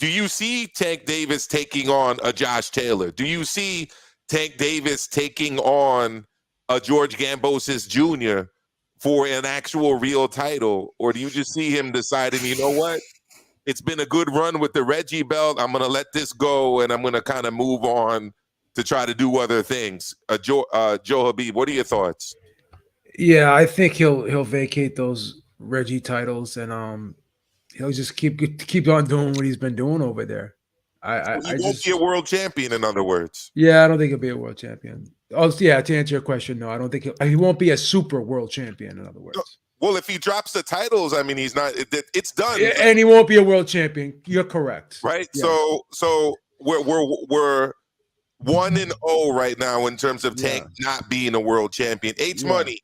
you see Tank Davis taking on a Josh Taylor? Do you see Tank Davis taking on a George Gambosis Jr. for an actual real title? Or do you just see him deciding, you know what? It's been a good run with the Reggie belt. I'm going to let this go, and I'm going to kind of move on to try to do other things. Joe HABEEB, what are your thoughts? Yeah, I think he'll vacate those Reggie titles, and he'll just keep on doing what he's been doing over there. He won't be a world champion, in other words. Yeah, I don't think he'll be a world champion. Oh, yeah, to answer your question, no, I don't think he won't be a super world champion, in other words. Well, if he drops the titles, I mean, he's not. It's done, and he won't be a world champion. You're correct, right? Yeah. So we're 1-0 right now in terms of Tank not being a world champion. Money.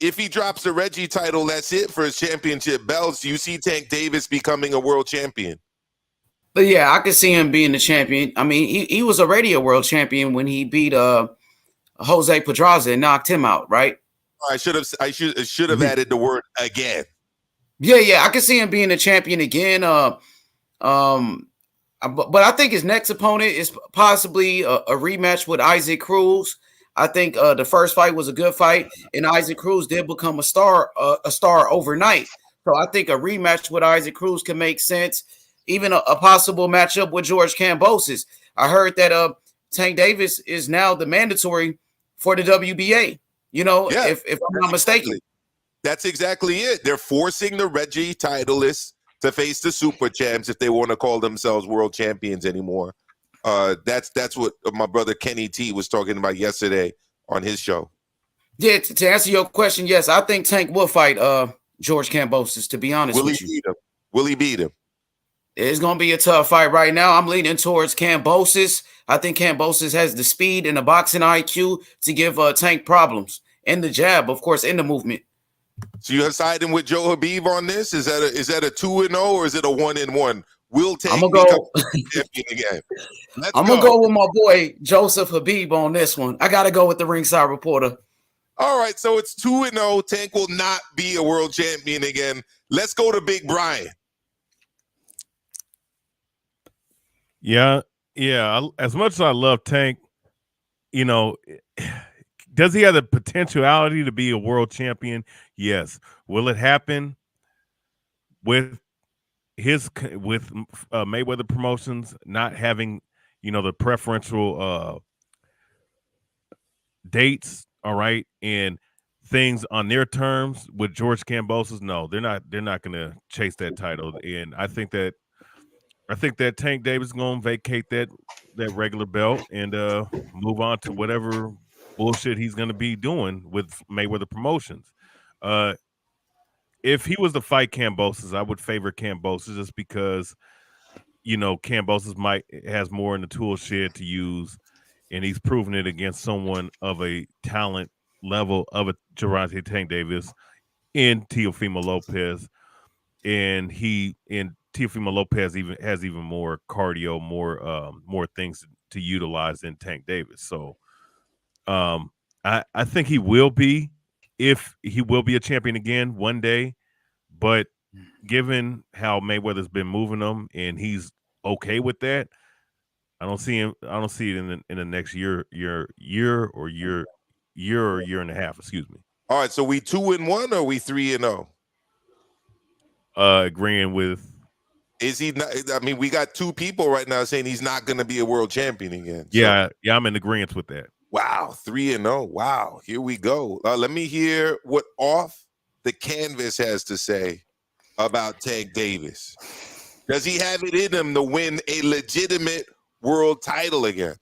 If he drops the Reggie title, that's it for his championship belts. Do you see Tank Davis becoming a world champion? But yeah, I could see him being the champion. I mean, he was already a world champion when he beat Jose Pedraza and knocked him out, right? I should have added the word again. Yeah, I could see him being a champion again. But I think his next opponent is possibly a rematch with Isaac Cruz. I think the first fight was a good fight, and Isaac Cruz did become a star overnight. So I think a rematch with Isaac Cruz can make sense. Even a possible matchup with George Kambosos. I heard that Tank Davis is now the mandatory for the WBA. If I'm not mistaken. That's exactly it. They're forcing the Reggie titleists to face the super champs if they want to call themselves world champions anymore. That's what my brother Kenny T was talking about yesterday on his show. Yeah, to answer your question, yes, I think Tank will fight George Kambosos, to be honest with you. Will he beat him? It's going to be a tough fight right now. I'm leaning towards Kambosos. I think Kambosos has the speed and the boxing IQ to give Tank problems. And the jab, of course, in the movement. So you're siding with Joe HABEEB on this? Is that a 2-0 or is it a 1-1? Will Tank become champion again? I'm going to go with my boy Joseph HABEEB on this one. I got to go with the Ringside Reporter. All right, so it's 2-0. Tank will not be a world champion again. Let's go to Big Brian. Yeah. As much as I love Tank, does he have the potentiality to be a world champion? Yes. Will it happen with Mayweather Promotions not having, the preferential dates, all right, and things on their terms with George Kambosos, no, they're not going to chase that title. And I think that Tank Davis is going to vacate that regular belt and move on to whatever bullshit he's going to be doing with Mayweather Promotions. If he was to fight Kambosos, I would favor Kambosos just because Kambosos has more in the tool shed to use, and he's proven it against someone of a talent level of a Gervonta Tank Davis in Teofimo Lopez, and Teofimo Lopez has even more cardio, more things to utilize than Tank Davis. So I think he will be a champion again one day, but given how Mayweather's been moving him and he's okay with that, I don't see it in the next year or year and a half, excuse me. All right, so we 2-1 or we 3-0? Agreeing with. Is he not? I mean, we got two people right now saying he's not going to be a world champion again. Yeah, I'm in agreement with that. Wow, 3-0. Wow, here we go. Let me hear what Off the Canvas has to say about Tank Davis. Does he have it in him to win a legitimate world title again?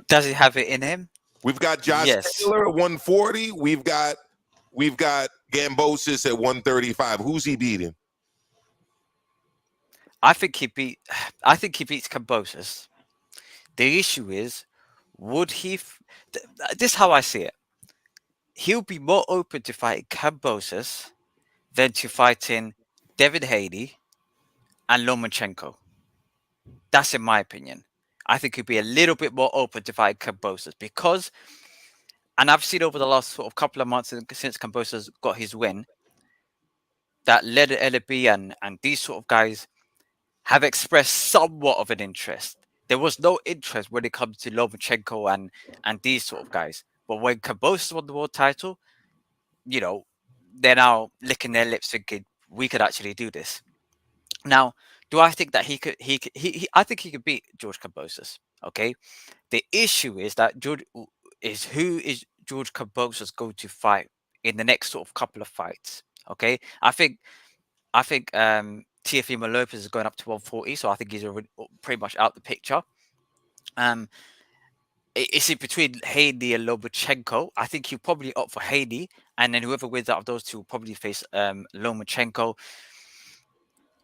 Does he have it in him? We've got Josh Taylor at 140. We've got Kambosos at 135. Who's he beating? I think he beats Kambosos. The issue is, would he? This is how I see it. He'll be more open to fighting Kambosos than to fighting Devin Haney and Lomachenko. That's in my opinion. I think he'd be a little bit more open to fighting Kambosos because, and I've seen over the last sort of couple of months since Kambosos got his win, that Leonard LB and these sort of guys have expressed somewhat of an interest. There was no interest when it comes to Lomachenko and these sort of guys. But when Kambosos won the world title, they're now licking their lips thinking, we could actually do this. Now, do I think that I think he could beat George Kambosos, okay? The issue is that who is George Kambosos going to fight in the next sort of couple of fights, okay? I think Teofimo Lopez is going up to 140, so I think he's already pretty much out the picture. Is it between Haney and Lomachenko? I think he'll probably opt for Haney, and then whoever wins out of those two will probably face Lomachenko.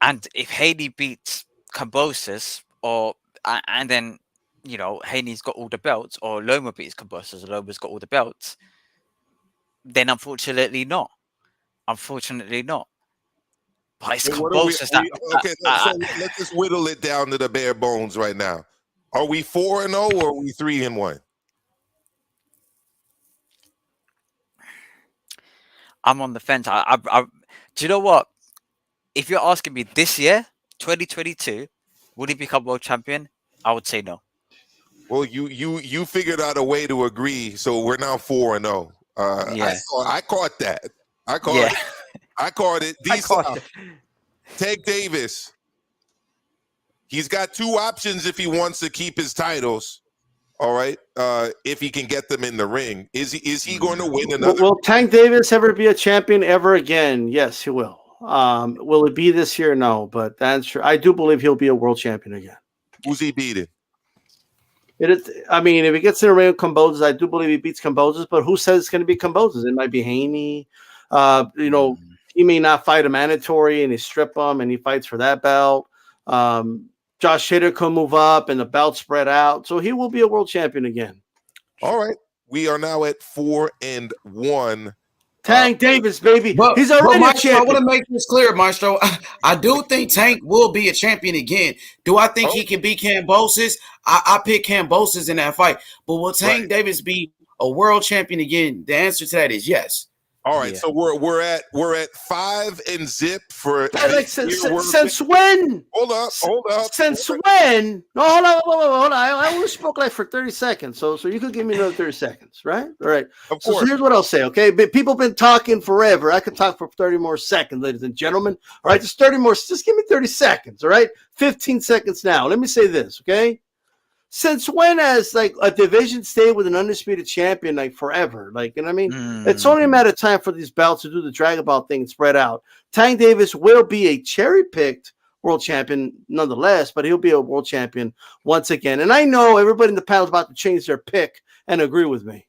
And if Haney beats Kambosos, and then Haney's got all the belts, or Loma beats Kambosos, or Loma's got all the belts, then unfortunately not. But it's Kambosos so let's just whittle it down to the bare bones right now. Are we 4-0 or are we 3-1? I'm on the fence. Do you know what? If you're asking me this year, 2022, would he become world champion? I would say no. Well, you figured out a way to agree, so we're now 4-0. I caught that. I caught it. Tank Davis. He's got two options if he wants to keep his titles. All right. If he can get them in the ring. Is he going to win another? Will Tank Davis ever be a champion ever again? Yes, he will. Will it be this year? No, but that's true. I do believe he'll be a world champion again. Who's he beating? If he gets in a ring with Kambosos, I do believe he beats Kambosos, but who says it's going to be Kambosos? It might be Haney. He may not fight a mandatory and he strip him and he fights for that belt. Josh Hader can move up and the belt spread out. So he will be a world champion again. All right. We are now at 4-1. Tank Davis, baby. He's already a champion. I want to make this clear, Maestro. I do think Tank will be a champion again. Do I think he can beat Kambosos? I pick Kambosos in that fight. But will Tank Davis be a world champion again? The answer to that is yes. All right, so we're at 5-0 for since when? Hold up. Since when? No, hold on. I only spoke like for 30 seconds, so you could give me another 30 seconds, right? All right. Of course. So here's what I'll say, okay? But people have been talking forever. I could talk for 30 more seconds, ladies and gentlemen. All right, just 30 more. Just give me 30 seconds, all right? 15 seconds now. Let me say this, okay? Since when has like a division stayed with an undisputed champion like forever? Like, you know what I mean? It's only a matter of time for these belts to do the Dragon Ball thing and spread out. Tank Davis will be a cherry-picked world champion nonetheless, but he'll be a world champion once again. And I know everybody in the panel is about to change their pick and agree with me.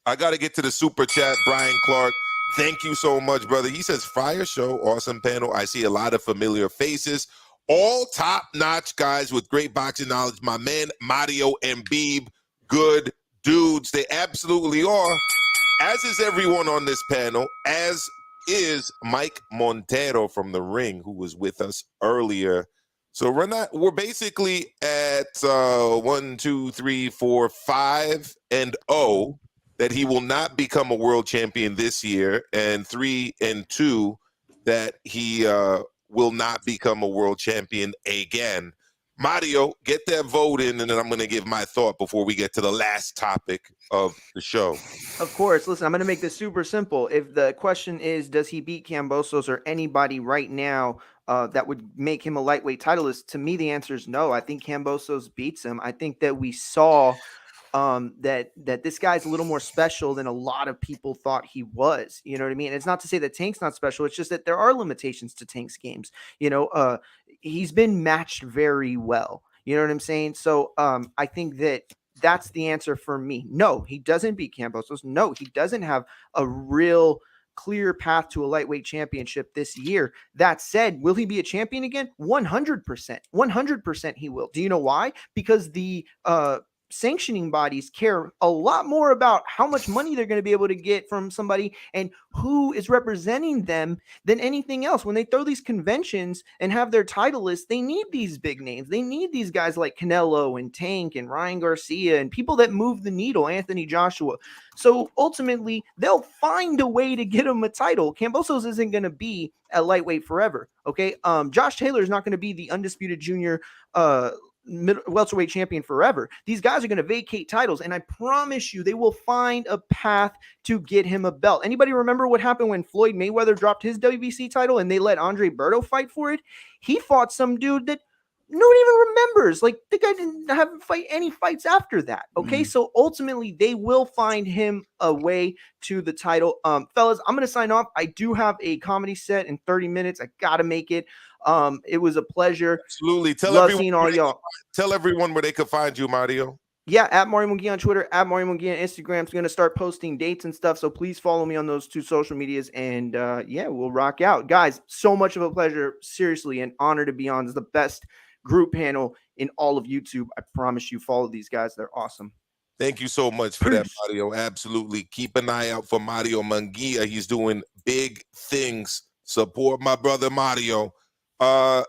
I got to get to the super chat. Brian Clark, thank you so much, brother. He says, fire show, awesome panel. I see a lot of familiar faces. All top-notch guys with great boxing knowledge. My man, Mario and Beeb, good dudes. They absolutely are, as is everyone on this panel, as is Mike Montero from The Ring, who was with us earlier. So we're basically at 1, 2, 3, 4, 5, and 0, that he will not become a world champion this year, and 3 and 2, that he will not become a world champion again. Mario, get that vote in, and then I'm going to give my thought before we get to the last topic of the show. Of course. Listen, I'm going to make this super simple. If the question is, does he beat Kambosos or anybody right now that would make him a lightweight titleist? To me, the answer is no. I think Kambosos beats him. I think that we saw that this guy's a little more special than a lot of people thought he was. You know what I mean? It's not to say that Tank's not special. It's just that there are limitations to Tank's games. You know, he's been matched very well. You know what I'm saying? So I think that that's the answer for me. No, he doesn't beat Kambosos. No, he doesn't have a real clear path to a lightweight championship this year. That said, will he be a champion again? 100%. 100% he will. Do you know why? Because the sanctioning bodies care a lot more about how much money they're going to be able to get from somebody and who is representing them than anything else. When they throw these conventions and have their title list, they need these big names. They need these guys like Canelo and Tank and Ryan Garcia and people that move the needle, Anthony Joshua. So ultimately, they'll find a way to get him a title. Kambosos isn't going to be a lightweight forever. Okay. Josh Taylor is not going to be the undisputed junior welterweight champion forever. These guys are going to vacate titles, and I promise you they will find a path to get him a belt. Anybody remember what happened when Floyd Mayweather dropped his WBC title and they let Andre Berto fight for it? He fought some dude that no one even remembers. Like, the guy didn't have fight any fights after that. Okay, so ultimately they will find him a way to the title. Fellas, I'm going to sign off. I do have a comedy set in 30 minutes. I got to make it. It was a pleasure. Absolutely. Tell everyone where they could find you, Mario. Yeah, at Mario Munguia on Twitter, at Mario Munguia on Instagram. It's going to start posting dates and stuff, so please follow me on those two social medias, and yeah, we'll rock out. Guys, so much of a pleasure. Seriously, an honor to be on. This is the best group panel in all of YouTube. I promise you, follow these guys. They're awesome. Thank you so much for that, Mario. Absolutely. Keep an eye out for Mario Munguia. He's doing big things. Support my brother Mario. I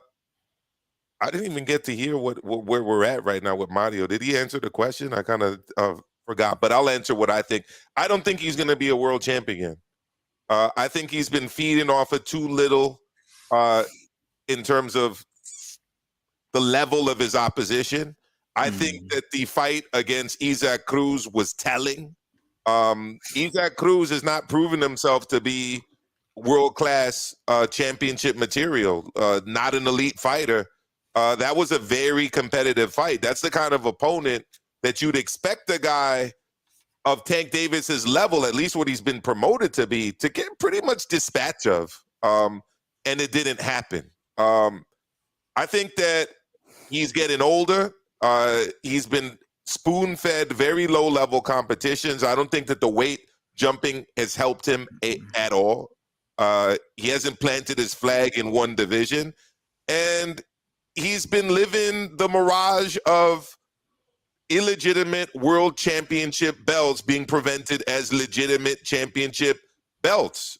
didn't even get to hear where we're at right now with Mario. Did he answer the question? I kind of forgot, but I'll answer what I think. I don't think he's going to be a world champion. I think he's been feeding off of too little in terms of the level of his opposition. I think that the fight against Isaac Cruz was telling. Isaac Cruz has not proven himself to be world-class championship material, not an elite fighter. That was a very competitive fight. That's the kind of opponent that you'd expect a guy of Tank Davis's level, at least what he's been promoted to be, to get pretty much dispatch of. And it didn't happen. I think that he's getting older. He's been spoon-fed very low-level competitions. I don't think that the weight jumping has helped him at all. He hasn't planted his flag in one division. And he's been living the mirage of illegitimate world championship belts being presented as legitimate championship belts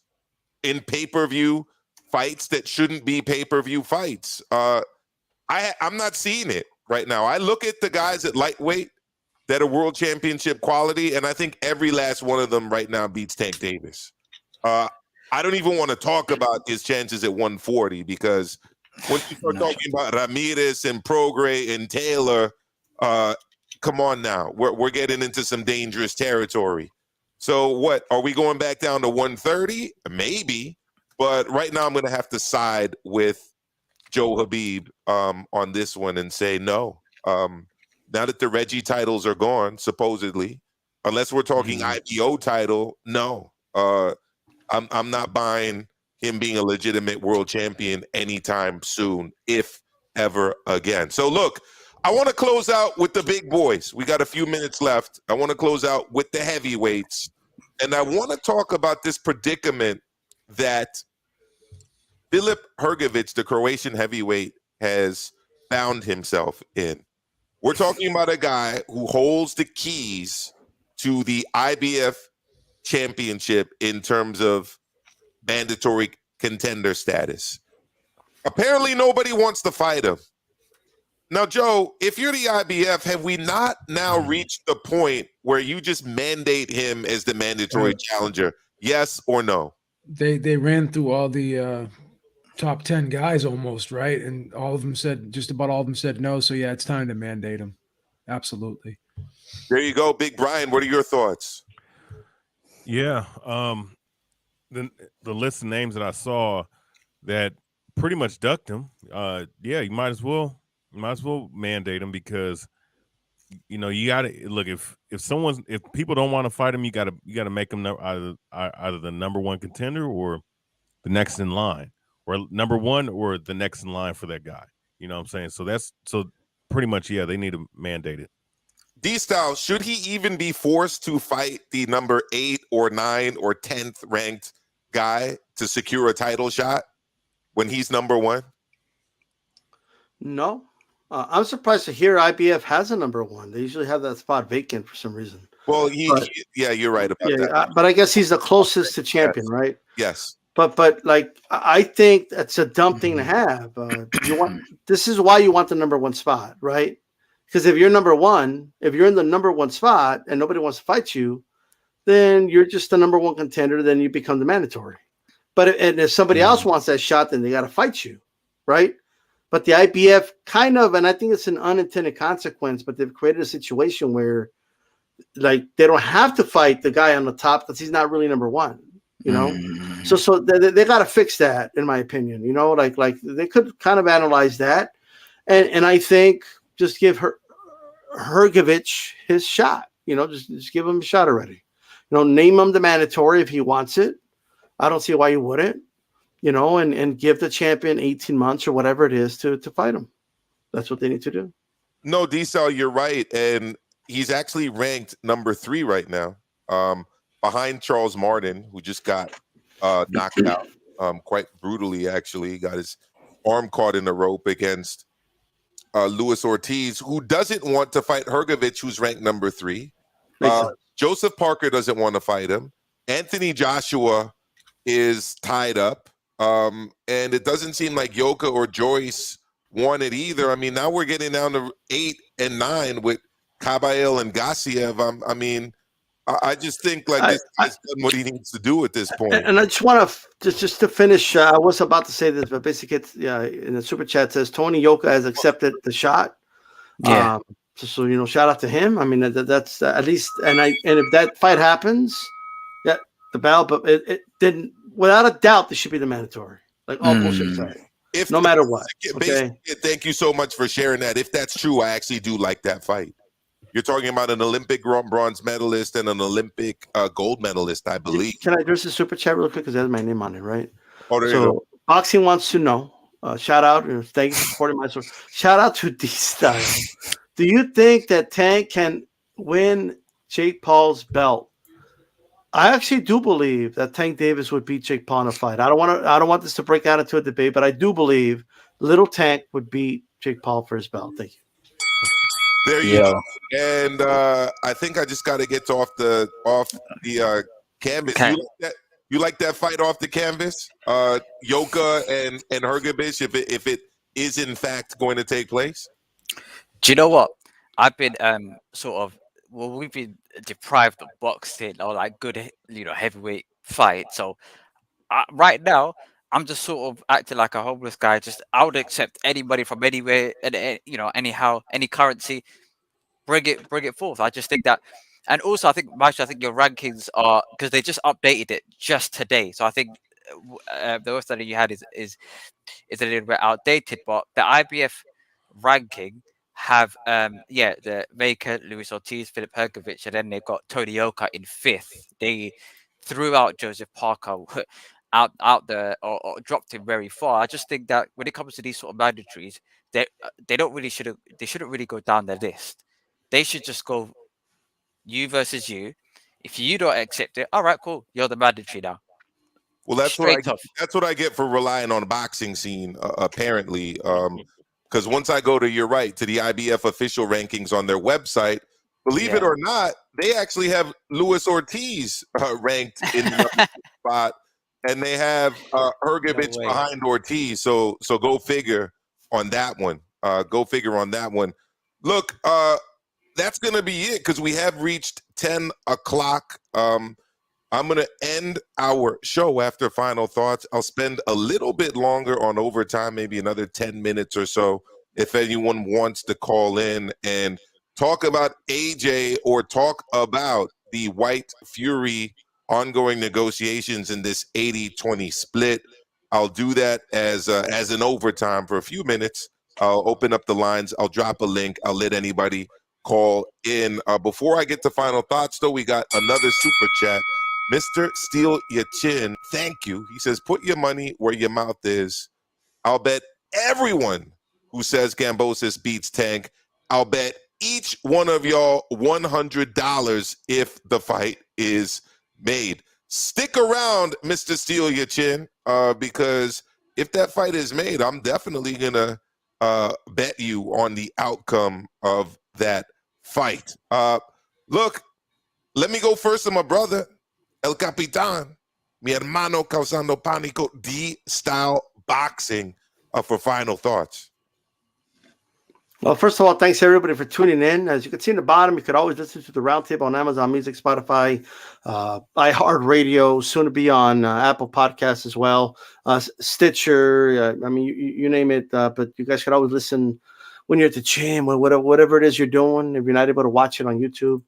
in pay-per-view fights that shouldn't be pay-per-view fights. I'm not seeing it right now. I look at the guys at lightweight that are world championship quality, and I think every last one of them right now beats Tank Davis. I don't even want to talk about his chances at 140, because when you start talking about Ramirez and Prograis and Taylor, come on now. We're getting into some dangerous territory. So what, are we going back down to 130? Maybe. But right now I'm going to have to side with Joe HABEEB on this one and say no. Now that the Reggie titles are gone, supposedly, unless we're talking IBO title, no. I'm not buying him being a legitimate world champion anytime soon, if ever again. So look, I want to close out with the big boys. We got a few minutes left. I want to close out with the heavyweights. And I want to talk about this predicament that Filip Hrgović, the Croatian heavyweight, has found himself in. We're talking about a guy who holds the keys to the IBF championship in terms of mandatory contender status. Apparently, nobody wants to fight him. Now, Joe, if you're the IBF, have we not now reached the point where you just mandate him as the mandatory challenger? Yes or no? They ran through all the top 10 guys almost, right? And all of them said, just about all of them said no. So yeah, it's time to mandate him. Absolutely. There you go, Big Brian. What are your thoughts? Yeah, the list of names that I saw that pretty much ducked him. Yeah, you might as well mandate him, because you gotta look, if people don't want to fight him, you gotta make him either the number one contender or the next in line, or number one or the next in line for that guy. You know what I'm saying? So pretty much, yeah, they need to mandate it. D-Style, should he even be forced to fight the number 8 or 9 or 10th ranked guy to secure a title shot when he's number one? No. I'm surprised to hear IBF has a number one. They usually have that spot vacant for some reason. Well, yeah, you're right about that. But I guess he's the closest to champion, right? Yes. But like, I think that's a dumb thing to have. This is why you want the number one spot, right? Because if you're number one, if you're in the number one spot and nobody wants to fight you, then you're just the number one contender. Then you become the mandatory. But if somebody else wants that shot, then they got to fight you, right? But the IBF kind of, and I think it's an unintended consequence, but they've created a situation where, like, they don't have to fight the guy on the top because he's not really number one, So they got to fix that, in my opinion. Like they could kind of analyze that, and I think just give Hrgović his shot. Just give him a shot already. Name him the mandatory if he wants it. I don't see why you wouldn't. And give the champion 18 months or whatever it is to fight him. That's what they need to do. No, D-Cell, you're right. And he's actually ranked number 3 right now, behind Charles Martin, who just got knocked out quite brutally, actually. He got his arm caught in the rope against Luis Ortiz, who doesn't want to fight Hrgović, who's ranked number 3. Joseph Parker doesn't want to fight him. Anthony Joshua is tied up. And it doesn't seem like Yoka or Joyce want it either. I mean, now we're getting down to 8 and 9 with Kabayel and Gassiev. I just think like this is what he needs to do at this point. And I just want to just to finish. I was about to say this, but basically, in the super chat says Tony Yoka has accepted the shot. Yeah. So shout out to him. I mean, that's at least. And if that fight happens, the battle, but it didn't. Without a doubt, this should be the mandatory. Like all bullshit aside. No matter what. Okay. Thank you so much for sharing that. If that's true, I actually do like that fight. You're talking about an Olympic bronze medalist and an Olympic gold medalist, I believe. Can I address the super chat real quick? Because there's my name on it, right? Oh, there you go. Boxing wants to know. Shout out. Thank you for supporting my source. Shout out to D-Style. Do you think that Tank can win Jake Paul's belt? I actually do believe that Tank Davis would beat Jake Paul in a fight. I don't want this to break out into a debate, but I do believe Little Tank would beat Jake Paul for his belt. Thank you. There you go. And I think I just got to get off the canvas. Okay. You like that fight off the canvas? Yoka and Hrgović, if it is in fact going to take place? Do you know what? I've been we've been deprived of boxing or like good, heavyweight fight. So right now, I'm just sort of acting like a homeless guy. I would accept anybody from anywhere, and anyhow, any currency. Bring it forth. I just think that, and also I think, Maestro, I think your rankings are, because they just updated it just today. So I think the worst that you had is a little bit outdated. But the IBF ranking have the Baker, Luis Ortiz, Philip Hergovich, and then they've got Tony Yoka in 5th. They threw out Joseph Parker out there or dropped him very far. I just think that when it comes to these sort of mandatories, they shouldn't really go down the list. They should just go you versus you. If you don't accept it, all right, cool, you're the mandatory now. Well, that's Straight off. that's what I get for relying on the boxing scene, apparently. Because once I go to, you're right, to the IBF official rankings on their website, believe it or not, they actually have Luis Ortiz ranked in the number spot, and they have Hergovich behind Ortiz. So go figure on that one. Go figure on that one. Look, that's gonna be it because we have reached 10 o'clock. I'm going to end our show after final thoughts. I'll spend a little bit longer on overtime, maybe another 10 minutes or so, if anyone wants to call in and talk about AJ or talk about the White Fury ongoing negotiations in this 80-20 split. I'll do that as an overtime for a few minutes. I'll open up the lines. I'll drop a link. I'll let anybody call in. Before I get to final thoughts, though, we got another super chat. Mr. Steal Your Chin, thank you. He says, put your money where your mouth is. I'll bet everyone who says Gambosis beats Tank, I'll bet each one of y'all $100 if the fight is made. Stick around, Mr. Steal Your Chin, because if that fight is made, I'm definitely going to bet you on the outcome of that fight. Look, let me go first to my brother. El Capitan, mi hermano causando pánico, D-Style Boxing, for final thoughts. Well, first of all, thanks everybody for tuning in. As you can see in the bottom, you could always listen to the Roundtable on Amazon Music, Spotify, iHeartRadio, soon to be on Apple Podcasts as well, Stitcher. I mean, you name it. But you guys could always listen when you're at the gym or whatever it is you're doing. If you're not able to watch it on YouTube.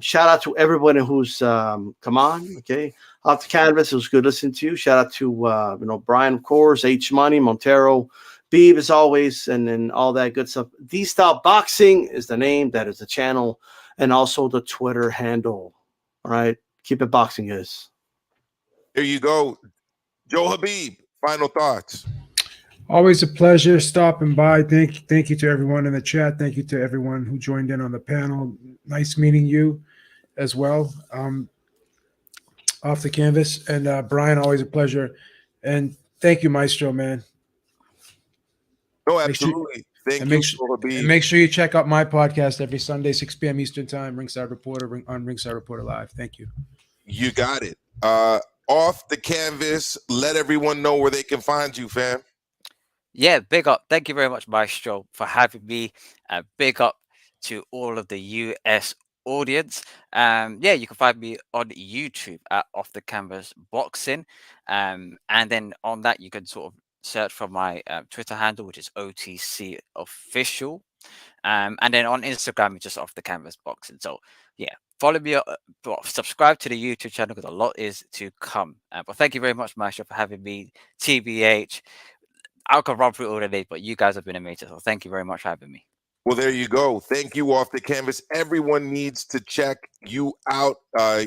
Shout out to everybody who's come on, okay, off the canvas. It was good listening to you. Shout out to Brian, of course, H Money, Montero, Beeb as always, and then all that good stuff. D-Style Boxing is the name, that is the channel, and also the Twitter handle. All right, keep it boxing, guys. There you go, Joe HABEEB. Final thoughts. Always a pleasure stopping by. Thank you to everyone in the chat. Thank you to everyone who joined in on the panel. Nice meeting you as well. Off the canvas. And Brian, always a pleasure. And thank you, Maestro, man. No, absolutely. Thank you. Make sure you check out my podcast every Sunday, 6 p.m. Eastern Time, Ringside Reporter on Ringside Reporter Live. Thank you. You got it. Off the canvas, let everyone know where they can find you, fam. Yeah, big up. Thank you very much, Maestro, for having me. Big up to all of the US audience. Yeah, you can find me on YouTube at Off the Canvas Boxing. And then on that, you can sort of search for my Twitter handle, which is OTC Official. And then on Instagram, it's just Off the Canvas Boxing. So yeah, follow me, subscribe to the YouTube channel because a lot is to come. But thank you very much, Maestro, for having me. TBH. I could run through all the days, but you guys have been amazing. So thank you very much for having me. Well, there you go. Thank you, Off the Canvas. Everyone needs to check you out.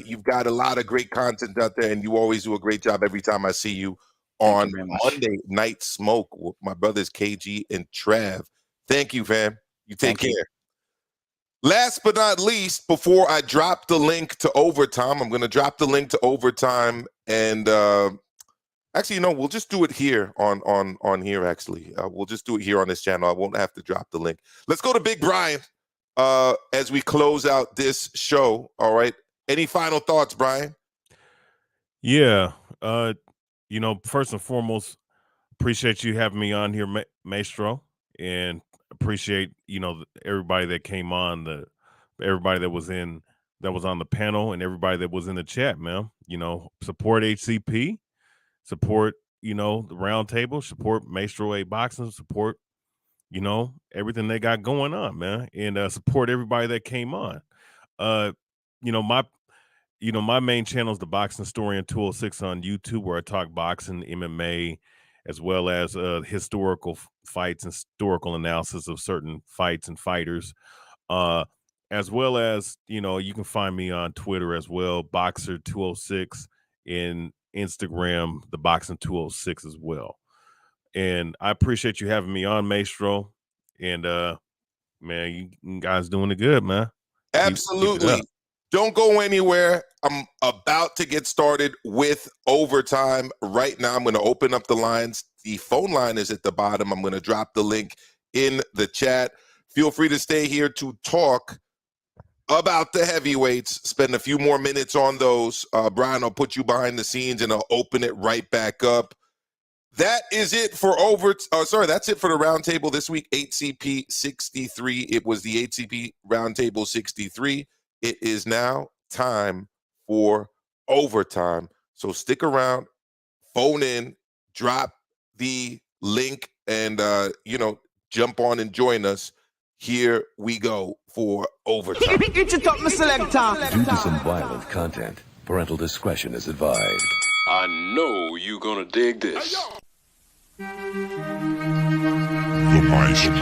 You've got a lot of great content out there, and you always do a great job every time I see you on Monday Night Smoke with my brothers KG and Trav. Thank you, fam. You take care. Last but not least, before I drop the link to overtime, I'm going to drop the link to overtime, and actually, we'll just do it here on here. Actually, we'll just do it here on this channel. I won't have to drop the link. Let's go to Big Brian as we close out this show. All right. Any final thoughts, Brian? Yeah. First and foremost, appreciate you having me on here, Maestro, and appreciate everybody that came on, everybody that was on the panel, and everybody that was in the chat, man. Support HCP. Support, the Roundtable, support Maestro A Boxing, support, everything they got going on, man, and support everybody that came on. My main channel is the Boxing Historian 206 on YouTube, where I talk boxing, MMA, as well as historical fights and historical analysis of certain fights and fighters. As well as, you know, you can find me on Twitter as well, Boxer206, in Instagram, the Boxing206 as well. And I appreciate you having me on, Maestro. And man, you guys doing it good, man. Keep it Absolutely. up. Don't go anywhere. I'm about to get started with overtime. Right now, I'm going to open up the lines. The phone line is at the bottom. I'm going to drop the link in the chat. Feel free to stay here to talk about the heavyweights. Spend a few more minutes on those. Brian, I'll put you behind the scenes and I'll open it right back up. That is it for that's it for the roundtable this week. HCP 63. It was the HCP roundtable 63. It is now time for overtime. So stick around, phone in, drop the link, and jump on and join us. Here we go for overtime. Due to some violent content, parental discretion is advised. I know you're gonna dig this. The Maestro.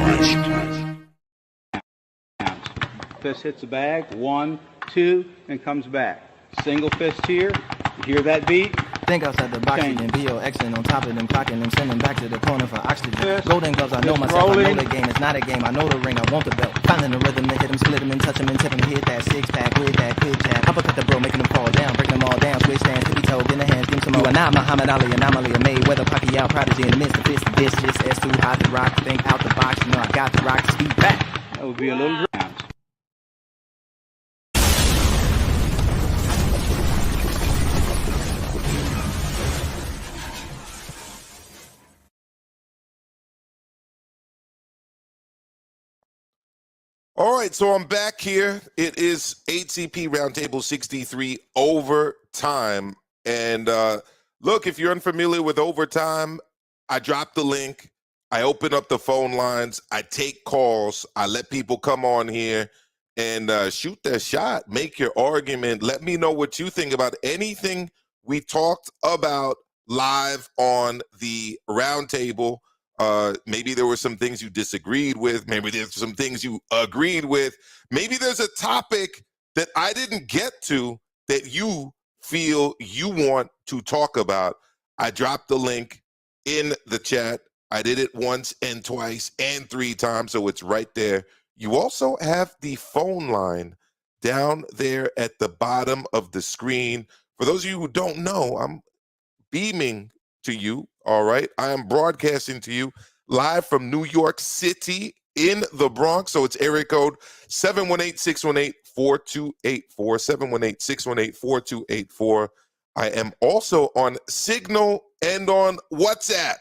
Fist hits the bag, 1, 2, and comes back. Single fist here. You hear that beat? Think outside the box and VO Xing on top of them, clocking them, sending back to the corner for oxygen. Yes. Golden gloves, I know myself, rolling. I know the game, it's not a game, I know the ring, I want the belt. Finding the rhythm to hit them, split them and touch them and tip them, hit that six-pack with that good jab. Uppercut the bro, making them fall down, breaking them all down, switch stands, tippy toe, in the hands, give them some more. You are not Muhammad Ali, anomaly, a Mayweather, Pacquiao, prodigy in the midst of fist of this, just S2, hot to rock, think out the box, you know I got the rock, speed back. That would be a little round. All right, so I'm back here. It is HCP Roundtable 63 overtime. And look, if you're unfamiliar with overtime, I drop the link. I open up the phone lines. I take calls. I let people come on here and shoot their shot. Make your argument. Let me know what you think about anything we talked about live on the roundtable. Maybe there were some things you disagreed with. Maybe there's some things you agreed with. Maybe there's a topic that I didn't get to that you feel you want to talk about. I dropped the link in the chat. I did it once and twice and 3 times, so it's right there. You also have the phone line down there at the bottom of the screen. For those of you who don't know, I'm beaming to you, all right? I am broadcasting to you live from New York City in the Bronx. So it's area code 718-618-4284, 718-618-4284. I am also on Signal and on WhatsApp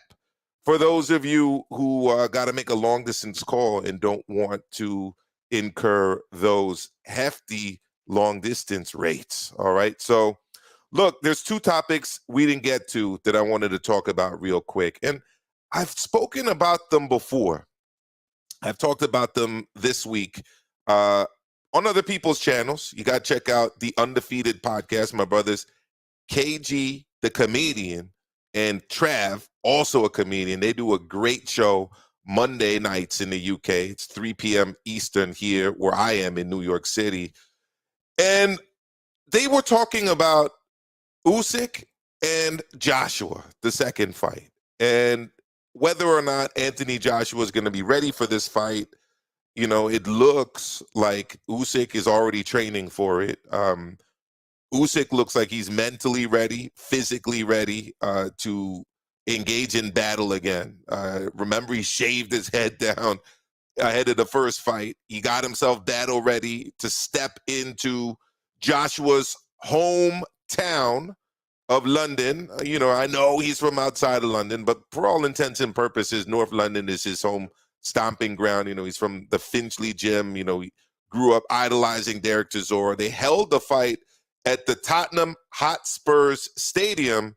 for those of you who got to make a long distance call and don't want to incur those hefty long distance rates, all right? So look, there's 2 topics we didn't get to that I wanted to talk about real quick. And I've spoken about them before. I've talked about them this week on other people's channels. You got to check out the Undefeated podcast. My brothers, KG, the comedian, and Trav, also a comedian. They do a great show Monday nights in the UK. It's 3 p.m. Eastern here where I am in New York City. And they were talking about Usyk and Joshua, the second fight, and whether or not Anthony Joshua is going to be ready for this fight. You know, it looks like Usyk is already training for it. Usyk looks like he's mentally ready, physically ready to engage in battle again. Remember, he shaved his head down ahead of the first fight. He got himself battle ready to step into Joshua's hometown of London. You know, I know he's from outside of London, but for all intents and purposes, North London is his home stomping ground. You know, he's from the Finchley gym. You know, he grew up idolizing Derek Chisora. They held the fight at the Tottenham Hotspurs Stadium,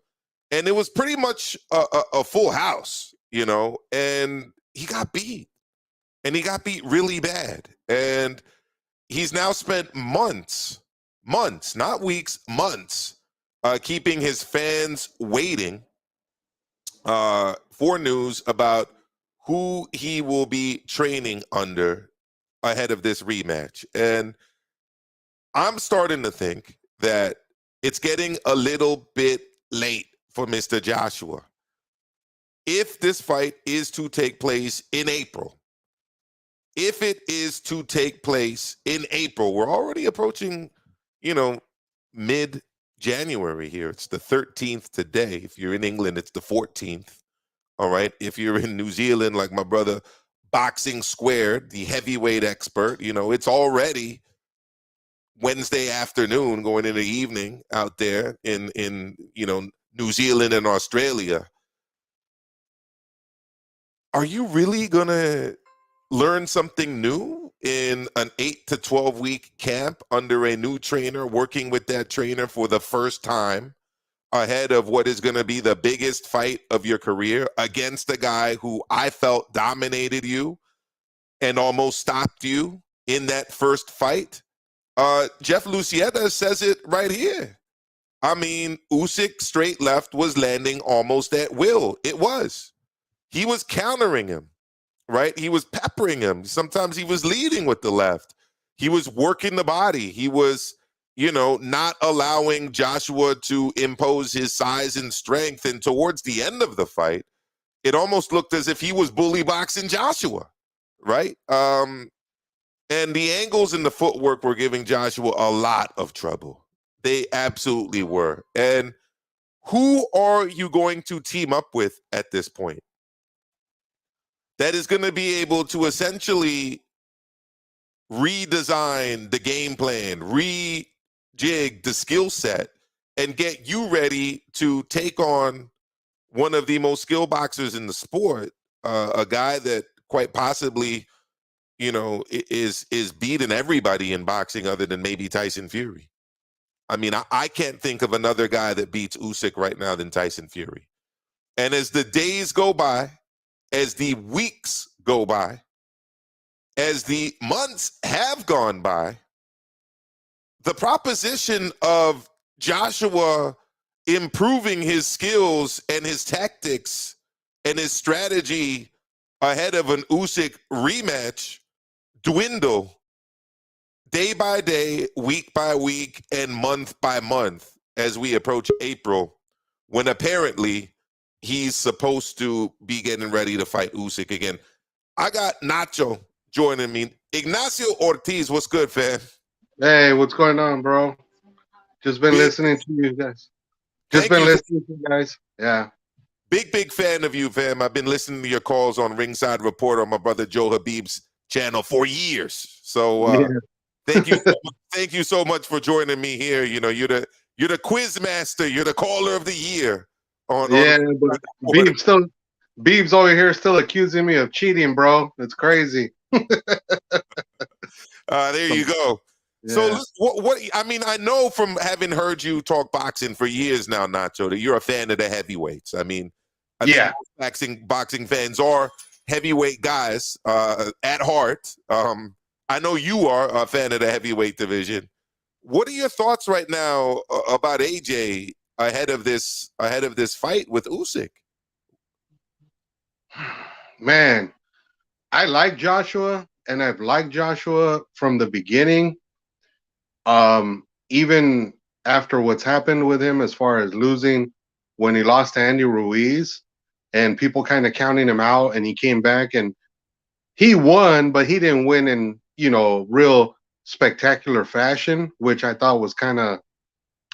and it was pretty much a full house, you know, and he got beat. And he got beat really bad. And he's now spent months, not weeks, months, keeping his fans waiting for news about who he will be training under ahead of this rematch. And I'm starting to think that it's getting a little bit late for Mr. Joshua. If this fight is to take place in April, we're already approaching, mid-January here. It's the 13th today. If you're in England, it's the 14th. All right. If you're in New Zealand, like my brother Boxing Squared, the heavyweight expert, it's already Wednesday afternoon going into the evening out there in New Zealand and Australia. Are you really going to learn something new in an 8 to 12 week camp under a new trainer, working with that trainer for the first time ahead of what is going to be the biggest fight of your career against a guy who I felt dominated you and almost stopped you in that first fight? Jeff Lucietta says it right here. I mean, Usyk straight left was landing almost at will. It was. He was countering him, right? He was peppering him. Sometimes he was leading with the left. He was working the body. He was, not allowing Joshua to impose his size and strength. And towards the end of the fight, it almost looked as if he was bully boxing Joshua, right? And the angles and the footwork were giving Joshua a lot of trouble. They absolutely were. And who are you going to team up with at this point that is going to be able to essentially redesign the game plan, rejig the skill set, and get you ready to take on one of the most skilled boxers in the sport, a guy that quite possibly, is beating everybody in boxing other than maybe Tyson Fury. I mean, I can't think of another guy that beats Usyk right now than Tyson Fury. And as the days go by, as the weeks go by, as the months have gone by, the proposition of Joshua improving his skills and his tactics and his strategy ahead of an Usyk rematch dwindle day by day, week by week, and month by month as we approach April, when apparently he's supposed to be getting ready to fight Usyk again. I got Nacho joining me. Ignacio Ortiz, what's good, fam? Hey, what's going on, bro? Just been listening to you guys. Listening to you guys. Yeah. Big fan of you, fam. I've been listening to your calls on Ringside Report on my brother Joe Habib's channel for years. So thank you so much for joining me here. You're the quiz master. You're the caller of the year. But Beeb's over here still accusing me of cheating, bro. It's crazy. There you go. Yeah. So what I mean, I know from having heard you talk boxing for years now, Nacho, that you're a fan of the heavyweights. I mean, I think boxing fans are heavyweight guys at heart. I know you are a fan of the heavyweight division. What are your thoughts right now about AJ ahead of this fight with Usyk? Man, I like Joshua, and I've liked Joshua from the beginning. Even after what's happened with him as far as losing when he lost to Andy Ruiz and people kind of counting him out, and he came back and he won, but he didn't win in, real spectacular fashion, which I thought was kind of,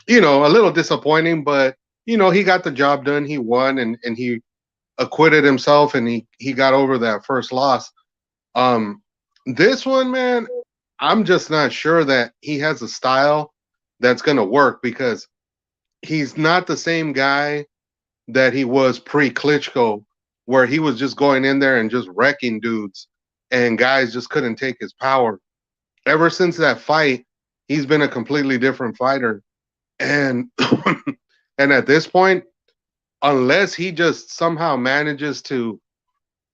a little disappointing, but he got the job done. He won and he acquitted himself, and he got over that first loss. This one, man, I'm just not sure that he has a style that's going to work, because he's not the same guy that he was pre-Klitschko, where he was just going in there and just wrecking dudes and guys just couldn't take his power. Ever since that fight, he's been a completely different fighter. And and at this point, unless he just somehow manages to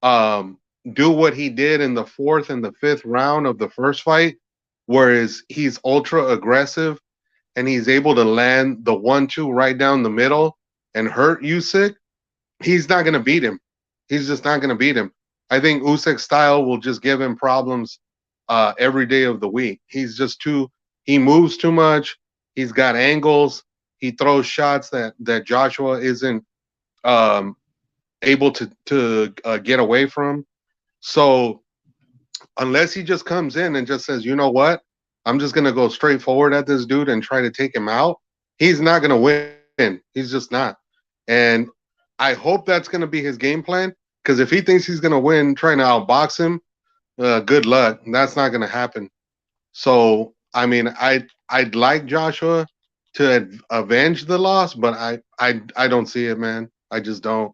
do what he did in the fourth and the fifth round of the first fight, whereas he's ultra aggressive and he's able to land the 1-2 right down the middle and hurt Usyk, he's not going to beat him. He's just not going to beat him. I think Usyk's style will just give him problems every day of the week. He's just he moves too much. He's got angles. He throws shots that Joshua isn't able to get away from. So unless he just comes in and just says, you know what, I'm just going to go straight forward at this dude and try to take him out, he's not going to win. He's just not. And I hope that's going to be his game plan, because if he thinks he's going to win trying to outbox him, good luck. That's not going to happen. So, I mean, I'd like Joshua to avenge the loss, but I don't see it, man. I just don't.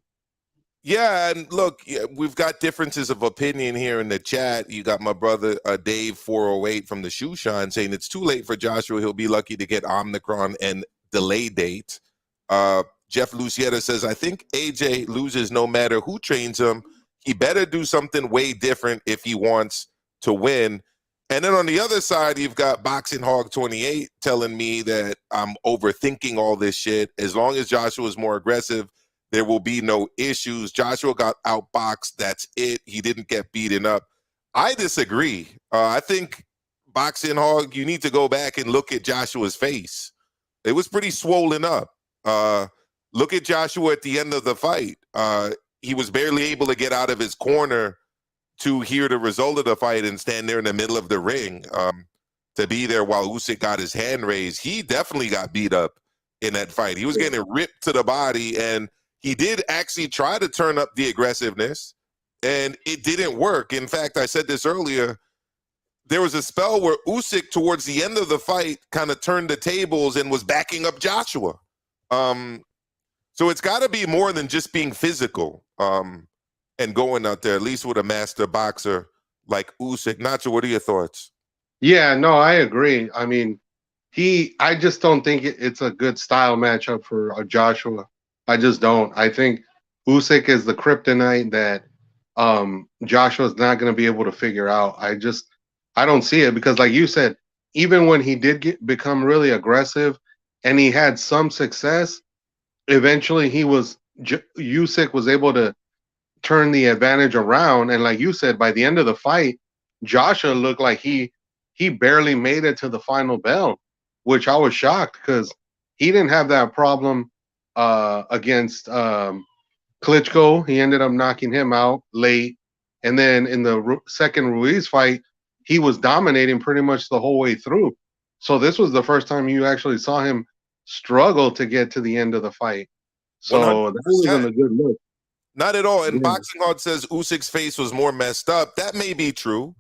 Yeah, and look, we've got differences of opinion here in the chat. You got my brother Dave 408 from the Shoe Shine saying it's too late for Joshua. He'll be lucky to get Omicron and delay date. Jeff Lucietta says, I think AJ loses no matter who trains him. He better do something way different if he wants to win. And then on the other side, you've got Boxing Hog 28 telling me that I'm overthinking all this shit. As long as Joshua is more aggressive, there will be no issues. Joshua got outboxed. That's it. He didn't get beaten up. I disagree. I think, Boxing Hog, you need to go back and look at Joshua's face. It was pretty swollen up. Look at Joshua at the end of the fight. He was barely able to get out of his corner to hear the result of the fight and stand there in the middle of the ring to be there while Usyk got his hand raised. He definitely got beat up in that fight. He was getting ripped to the body, and he did actually try to turn up the aggressiveness, and it didn't work. In fact, I said this earlier, there was a spell where Usyk, towards the end of the fight, kind of turned the tables and was backing up Joshua. So it's got to be more than just being physical and going out there, at least with a master boxer like Usyk. Nacho, what are your thoughts? Yeah, no, I agree. I mean, I just don't think it's a good style matchup for Joshua. I just don't. I think Usyk is the kryptonite that Joshua's not going to be able to figure out. I don't see it, because like you said, even when he did become really aggressive and he had some success, eventually Usyk was able to turn the advantage around. And like you said, by the end of the fight, Joshua looked like he barely made it to the final bell, which I was shocked, because he didn't have that problem against Klitschko. He ended up knocking him out late. And then in the second Ruiz fight, he was dominating pretty much the whole way through. So this was the first time you actually saw him struggle to get to the end of the fight. So 100%. that wasn't a good look. Not at all. And Boxing Hog says Usyk's face was more messed up. That may be true,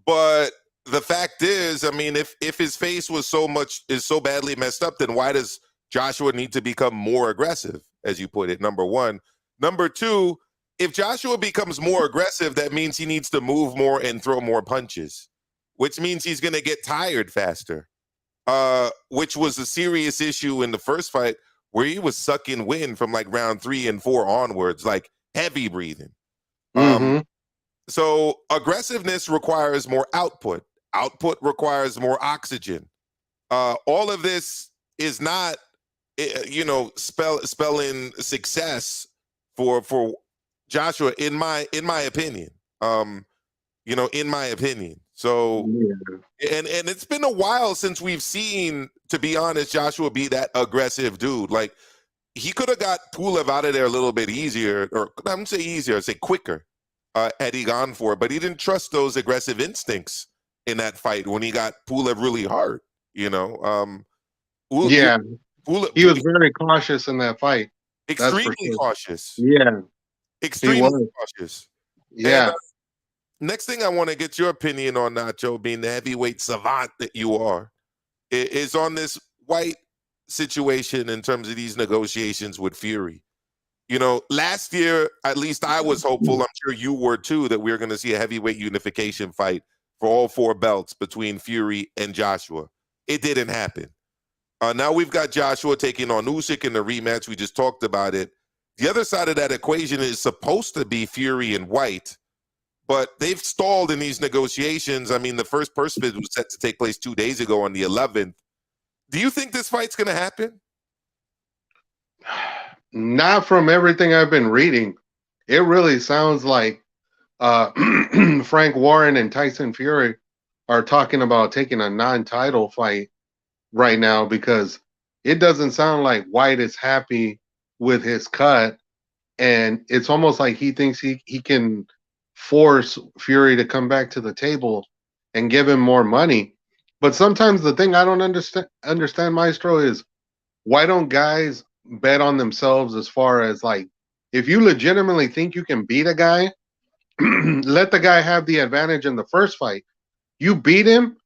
but the fact is, I mean, if his face is so badly messed up, then why does Joshua need to become more aggressive, as you put it? Number one. Number two, if Joshua becomes more aggressive, that means he needs to move more and throw more punches, which means he's going to get tired faster, which was a serious issue in the first fight, where he was sucking wind from like round 3 and 4 onwards, like heavy breathing. So aggressiveness requires more output. Output requires more oxygen. All of this is not, spelling success for Joshua, in my opinion. In my opinion. So, and it's been a while since we've seen, to be honest, Joshua be that aggressive dude. Like, he could have got Pulev out of there a little bit easier, or I wouldn't say easier, I'd say quicker, had he gone for it. But he didn't trust those aggressive instincts in that fight when he got Pulev really hard, He was very cautious in that fight. Extremely cautious. Yeah. Extremely cautious. Yeah. And, next thing I want to get your opinion on, Nacho, being the heavyweight savant that you are, is on this White situation in terms of these negotiations with Fury. Last year, at least I was hopeful, I'm sure you were too, that we were going to see a heavyweight unification fight for all 4 belts between Fury and Joshua. It didn't happen. Now we've got Joshua taking on Usyk in the rematch. We just talked about it. The other side of that equation is supposed to be Fury and White, but they've stalled in these negotiations. I mean, the first purse bid was set to take place 2 days ago on the 11th. Do you think this fight's going to happen? Not from everything I've been reading. It really sounds like Frank Warren and Tyson Fury are talking about taking a non-title fight right now, because it doesn't sound like White is happy with his cut, and it's almost like he thinks he can force Fury to come back to the table and give him more money. But sometimes the thing I don't understand, Maestro, is why don't guys bet on themselves, as far as like, if you legitimately think you can beat a guy, let the guy have the advantage in the first fight. You beat him,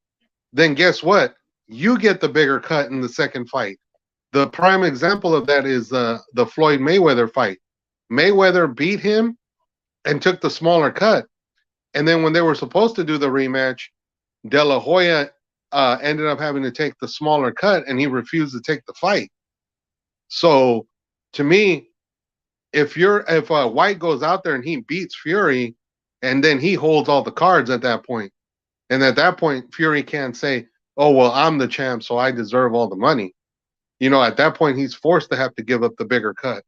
then guess what? You get the bigger cut in the second fight. The prime example of that is the Floyd Mayweather fight. Mayweather beat him and took the smaller cut. And then when they were supposed to do the rematch, De La Hoya ended up having to take the smaller cut, and he refused to take the fight. So to me, if White goes out there and he beats Fury, and then he holds all the cards at that point, and at that point Fury can't say, "Oh well, I'm the champ, so I deserve all the money." You know, at that point he's forced to have to give up the bigger cut.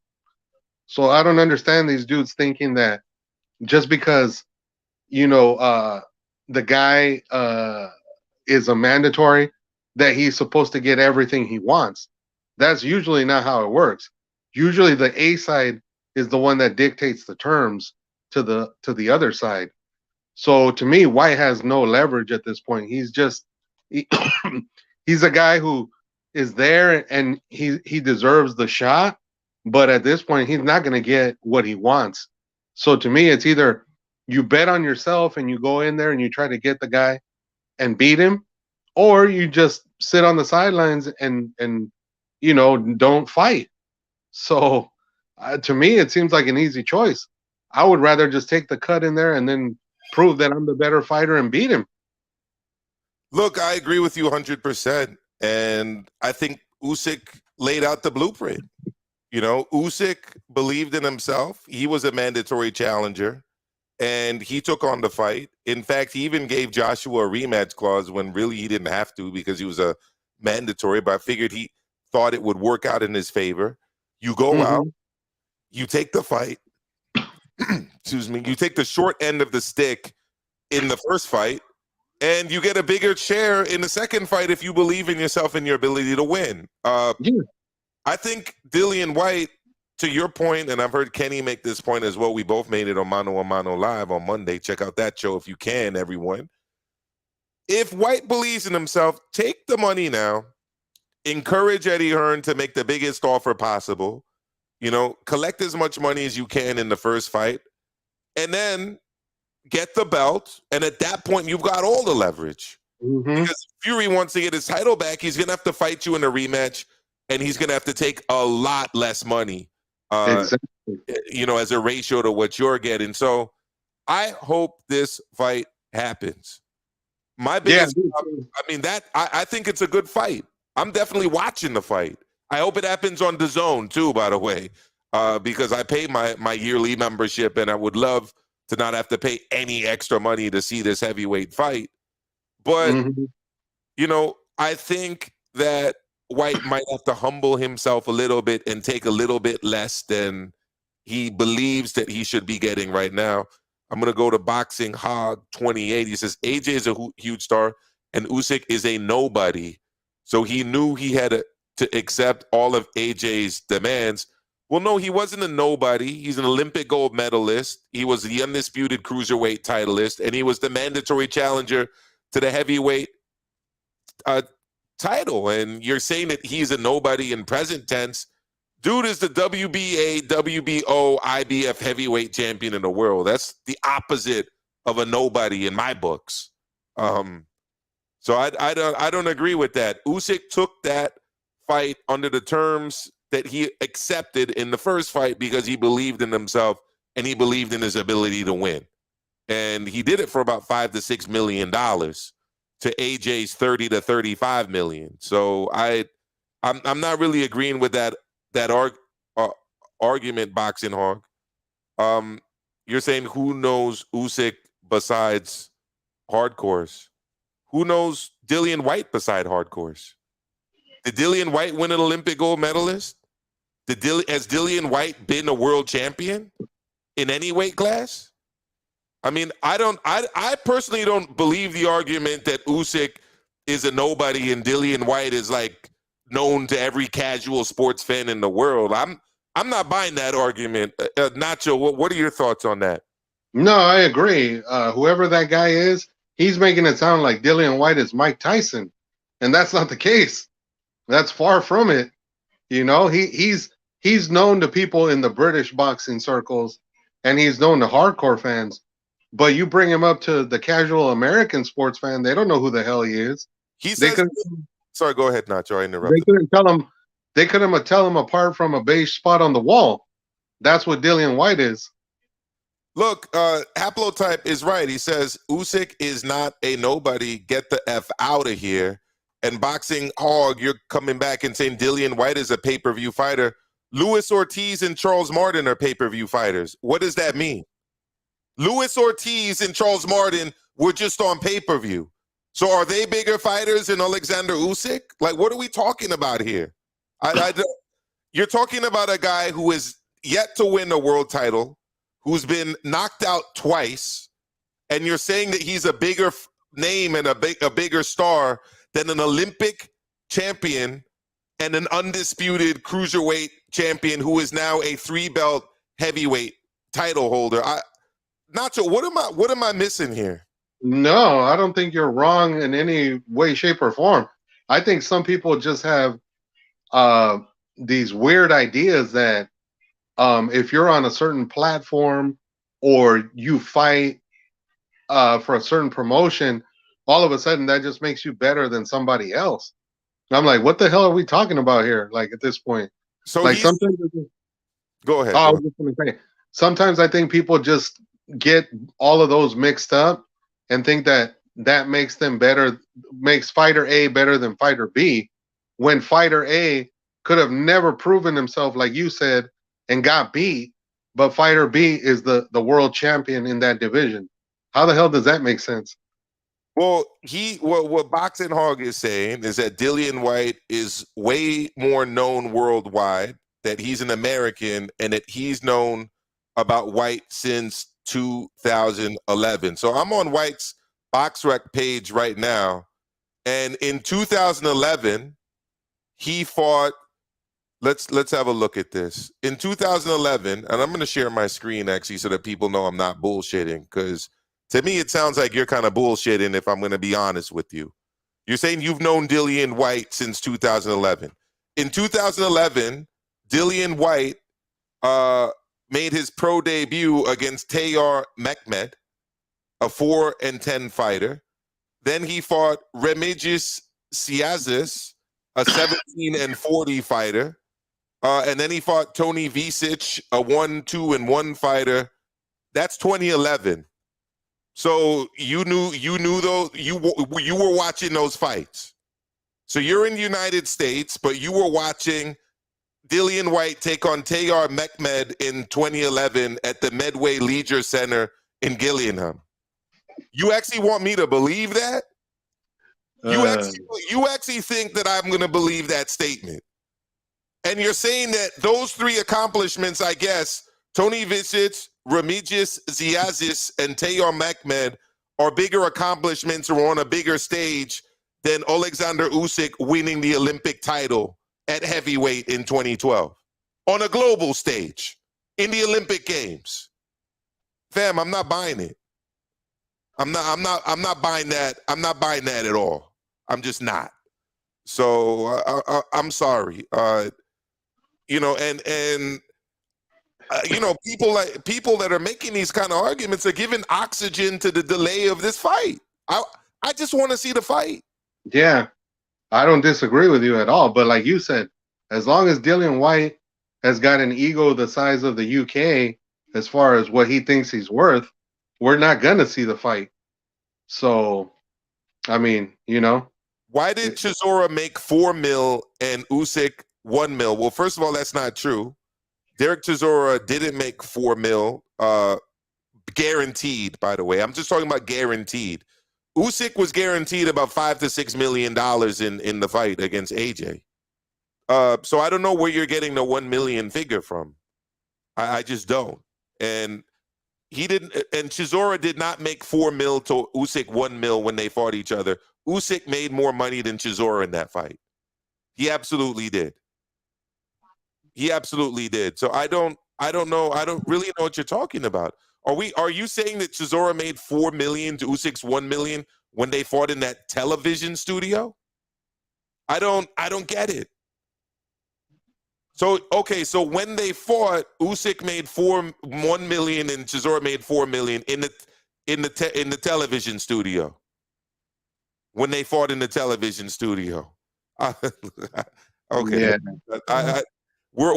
So I don't understand these dudes thinking that just because, you know, the guy is a mandatory, that he's supposed to get everything he wants. That's usually not how it works. Usually the A side is the one that dictates the terms to the other side. So to me, White has no leverage at this point. He's just he's a guy who is there, and he deserves the shot, but at this point he's not going to get what he wants. So to me, it's either you bet on yourself and you go in there and you try to get the guy and beat him, or you just sit on the sidelines and you know, don't fight. So to me, it seems like an easy choice. I would rather just take the cut in there and then prove that I'm the better fighter and beat him. Look, I agree with you 100%. And I think Usyk laid out the blueprint. You know, Usyk believed in himself. He was a mandatory challenger, and he took on the fight. In fact, he even gave Joshua a rematch clause when really he didn't have to, because he was a mandatory, but I figured he thought it would work out in his favor. You go out, you take the fight, excuse me, you take the short end of the stick in the first fight, and you get a bigger share in the second fight if you believe in yourself and your ability to win. I think Dillian White, to your point, and I've heard Kenny make this point as well, we both made it on Mano a Mano Live on Monday. Check out that show if you can, everyone. If White believes in himself, take the money now, encourage Eddie Hearn to make the biggest offer possible, you know, collect as much money as you can in the first fight, and then get the belt, and at that point, you've got all the leverage. Because if Fury wants to get his title back, he's going to have to fight you in a rematch, and he's going to have to take a lot less money, you know, as a ratio to what you're getting. So I hope this fight happens. My biggest, I mean, I think it's a good fight. I'm definitely watching the fight. I hope it happens on DAZN too, by the way, because I pay my yearly membership, and I would love to not have to pay any extra money to see this heavyweight fight. But, you know, I think that White might have to humble himself a little bit and take a little bit less than he believes that he should be getting right now. I'm going to go to Boxing Hog 28. He says, AJ is a huge star, and Usyk is a nobody. So he knew he had to accept all of AJ's demands. Well, no, he wasn't a nobody. He's an Olympic gold medalist. He was the undisputed cruiserweight titleist, and he was the mandatory challenger to the heavyweight title. And you're saying that he's a nobody in present tense. Dude is the WBA, WBO, IBF heavyweight champion in the world. That's the opposite of a nobody in my books. So I don't agree with that. Usyk took that fight under the terms that he accepted in the first fight because he believed in himself and he believed in his ability to win. And he did it for about $5 to $6 million to AJ's 30 to 35 million. So I'm not really agreeing with that argument, Boxing Hog. You're saying who knows Usyk besides hardcores? Who knows Dillian White beside hardcores? Did Dillian White win an Olympic gold medalist? Has Dillian White been a world champion in any weight class? I mean, I personally don't believe the argument that Usyk is a nobody and Dillian White is like known to every casual sports fan in the world. I'm not buying that argument. Nacho, what are your thoughts on that? No, I agree. Whoever that guy is, he's making it sound like Dillian White is Mike Tyson, and that's not the case. That's far from it. You know, he's known to people in the British boxing circles, and he's known to hardcore fans. But you bring him up to the casual American sports fan, they don't know who the hell he is. Sorry, go ahead, Nacho. I interrupted. They couldn't tell him. They couldn't tell him apart from a beige spot on the wall. That's what Dillian White is. Look, Haplotype is right. He says Usyk is not a nobody. Get the F out of here. And Boxing Hog, you're coming back and saying Dillian White is a pay-per-view fighter. Luis Ortiz and Charles Martin are pay-per-view fighters. What does that mean? Luis Ortiz and Charles Martin were just on pay-per-view. So are they bigger fighters than Alexander Usyk? Like, what are we talking about here? You're talking about a guy who is yet to win a world title, who's been knocked out twice, and you're saying that he's a bigger name and a bigger star than an Olympic champion and an undisputed cruiserweight champion who is now a 3-belt heavyweight title holder. Nacho, what am I missing here? No, I don't think you're wrong in any way, shape, or form. I think some people just have these weird ideas that if you're on a certain platform or you fight for a certain promotion, all of a sudden that just makes you better than somebody else. And I'm like, what the hell are we talking about here? Like at this point, so like sometimes. Go ahead. I was just going to say, sometimes I think people just get all of those mixed up and think that makes them better, makes fighter A better than fighter B, when fighter A could have never proven himself, like you said, and got beat, but fighter B is the world champion in that division. How the hell does that make sense? Well, what Boxing Hog is saying is that Dillian White is way more known worldwide, that he's an American, and that he's known about White since 2011. So I'm on White's BoxRec page right now, and in 2011, he fought. Let's have a look at this. In 2011, and I'm going to share my screen actually so that people know I'm not bullshitting, because to me it sounds like you're kind of bullshitting if I'm going to be honest with you. You're saying you've known Dillian White since 2011. In 2011, Dillian White made his pro debut against Tayyar Mehmed, a 4-10 fighter. Then he fought Remigijus Siazis, a 17-40 fighter. And then he fought Tony Visic, a 1-2-1 fighter. That's 2011. So you knew those, you were watching those fights. So you're in the United States, but you were watching Dillian White take on Tayyar Mehmed in 2011 at the Medway Leisure Center in Gillingham. You actually want me to believe that? You actually think that I'm going to believe that statement? And you're saying that those three accomplishments, I guess, Tony Visic, Remigijus Siazis, and Tayyar Mehmed, are bigger accomplishments or on a bigger stage than Alexander Usyk winning the Olympic title at heavyweight in 2012 on a global stage in the Olympic Games. Fam, I'm not buying it. I'm not buying that. I'm not buying that at all. I'm just not. So I'm sorry. You know, and you know, people that are making these kind of arguments are giving oxygen to the delay of this fight. I just want to see the fight. Yeah, I don't disagree with you at all. But like you said, as long as Dillian White has got an ego the size of the UK as far as what he thinks he's worth, we're not going to see the fight. So, I mean, you know. Why did Chisora make $4 million and Usyk $1 million? Well, first of all, that's not true. Derek Chisora didn't make $4 million, guaranteed, by the way. I'm just talking about guaranteed. Usyk was guaranteed about $5 to $6 million in the fight against AJ. So I don't know where you're getting the 1 million figure from. I just don't. And he didn't. And Chisora did not make 4 mil to Usyk 1 mil when they fought each other. Usyk made more money than Chisora in that fight. He absolutely did. He absolutely did. So I don't know. I don't really know what you're talking about. Are you saying that Chisora made 4 million to Usyk's 1 million when they fought in that television studio? I don't get it. So okay, so when they fought, Usyk made 1 million and Chisora made 4 million in the television studio. When they fought in the television studio. Okay. Yeah. We're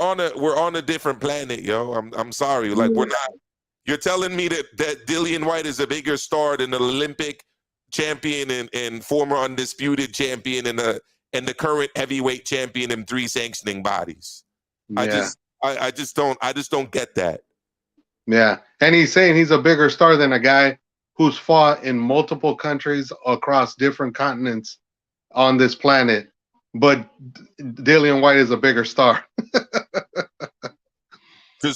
on a different planet, yo. I'm sorry. Like we're not. You're telling me that Dillian White is a bigger star than an Olympic champion and former undisputed champion and the current heavyweight champion in 3 sanctioning bodies. Yeah. I just don't get that. Yeah. And he's saying he's a bigger star than a guy who's fought in multiple countries across different continents on this planet. But Dillian White is a bigger star.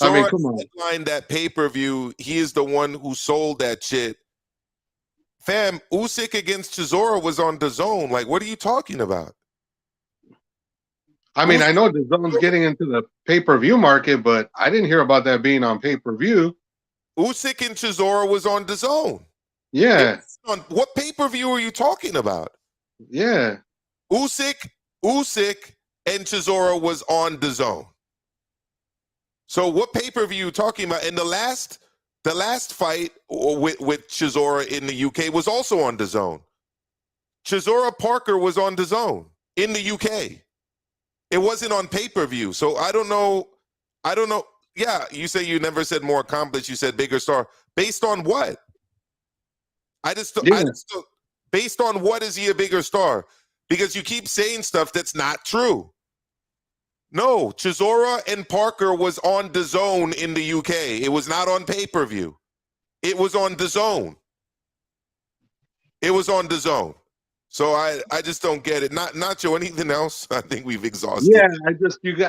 I mean, come on. Headline that pay-per-view, he is the one who sold that shit. Fam, Usyk against Chisora was on DAZN. Like, what are you talking about? I mean, I know DAZN's getting into the pay-per-view market, but I didn't hear about that being on pay-per-view. Usyk and Chisora was on DAZN. Yeah. On what pay-per-view are you talking about? Yeah. Usyk and Chisora was on DAZN. So what pay-per-view are you talking about? And the last fight with Chisora in the UK was also on DAZN. Chisora Parker was on DAZN in the UK. It wasn't on pay-per-view. So I don't know. Yeah, you say you never said more accomplished. You said bigger star. Based on what? Based on what is he a bigger star? Because you keep saying stuff that's not true. No, Chisora and Parker was on DAZN in the UK. It was not on pay-per-view. It was on DAZN. It was on DAZN. So I just don't get it. Nacho, anything else? I think we've exhausted. Yeah,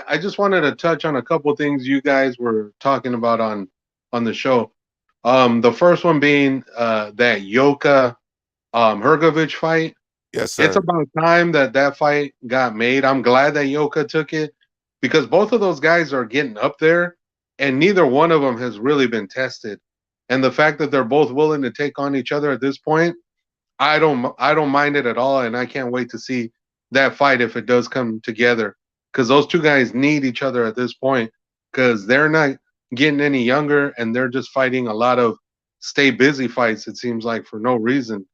I just wanted to touch on a couple things you guys were talking about on the show. The first one being that Yoka Hrgovic fight. Yes, sir. It's about time that fight got made. I'm glad that Yoka took it because both of those guys are getting up there and neither one of them has really been tested. And the fact that they're both willing to take on each other at this point, I don't mind it at all. And I can't wait to see that fight if it does come together because those two guys need each other at this point because they're not getting any younger and they're just fighting a lot of stay busy fights, it seems like, for no reason.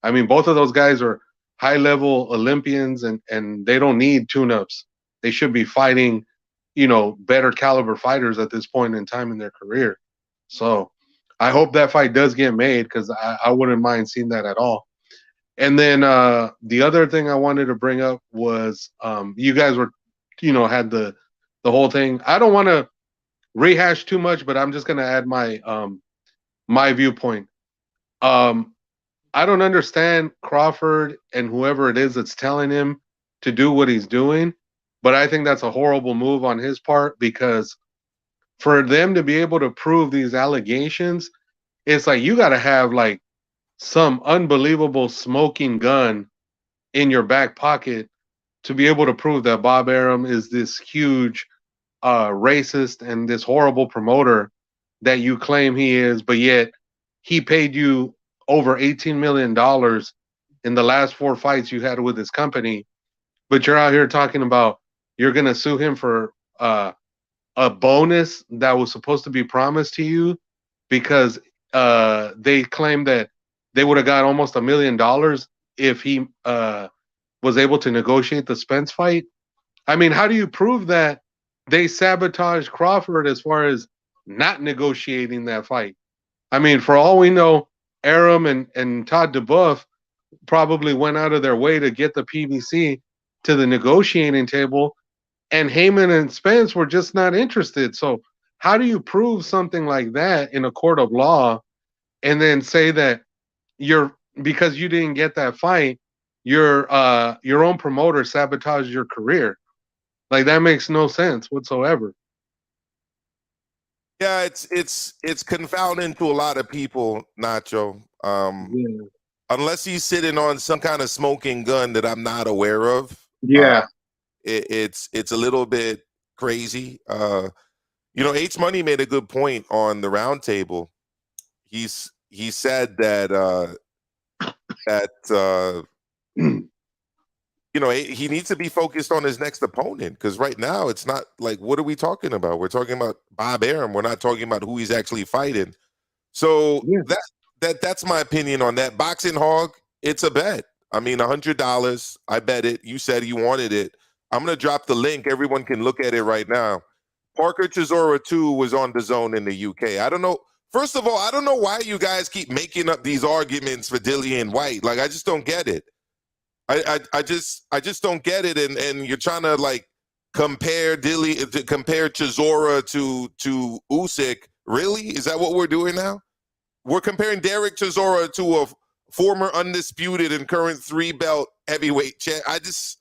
I mean, both of those guys are high-level Olympians, and they don't need tune-ups. They should be fighting, better caliber fighters at this point in time in their career. So I hope that fight does get made because I wouldn't mind seeing that at all. And then the other thing I wanted to bring up was you guys were, had the whole thing. I don't want to rehash too much, but I'm just going to add my viewpoint. I don't understand Crawford and whoever it is that's telling him to do what he's doing, but I think that's a horrible move on his part because for them to be able to prove these allegations, it's like you got to have like some unbelievable smoking gun in your back pocket to be able to prove that Bob Arum is this huge racist and this horrible promoter that you claim he is, but yet he paid you over $18 million in the last 4 fights you had with his company, but you're out here talking about you're going to sue him for a bonus that was supposed to be promised to you because they claim that they would have got almost $1 million if he was able to negotiate the Spence fight. I mean, how do you prove that they sabotaged Crawford as far as not negotiating that fight? I mean, for all we know, Arum and Todd DeBuff probably went out of their way to get the PBC to the negotiating table, and Heyman and Spence were just not interested. So how do you prove something like that in a court of law and then say that because you didn't get that fight, your own promoter sabotage your career. Like that makes no sense whatsoever. Yeah, it's confounding to a lot of people, Nacho. Yeah. Unless he's sitting on some kind of smoking gun that I'm not aware of. Yeah. It's a little bit crazy. You know, H Money made a good point on the roundtable. He said that you know, he needs to be focused on his next opponent, because right now it's not like, what are we talking about? We're talking about Bob Arum. We're not talking about who he's actually fighting. So that's my opinion on that. Boxing Hog, it's a bet. I mean, $100. I bet it. You said you wanted it. I'm gonna drop the link. Everyone can look at it right now. Parker Chisora 2 was on DAZN in the UK. I don't know. First of all, I don't know why you guys keep making up these arguments for Dillian White. Like, I just don't get it. I just don't get it. And you're trying to like compare Chisora to Usyk. Really? Is that what we're doing now? We're comparing Derek Chisora to a former undisputed and current 3-belt heavyweight champ. I just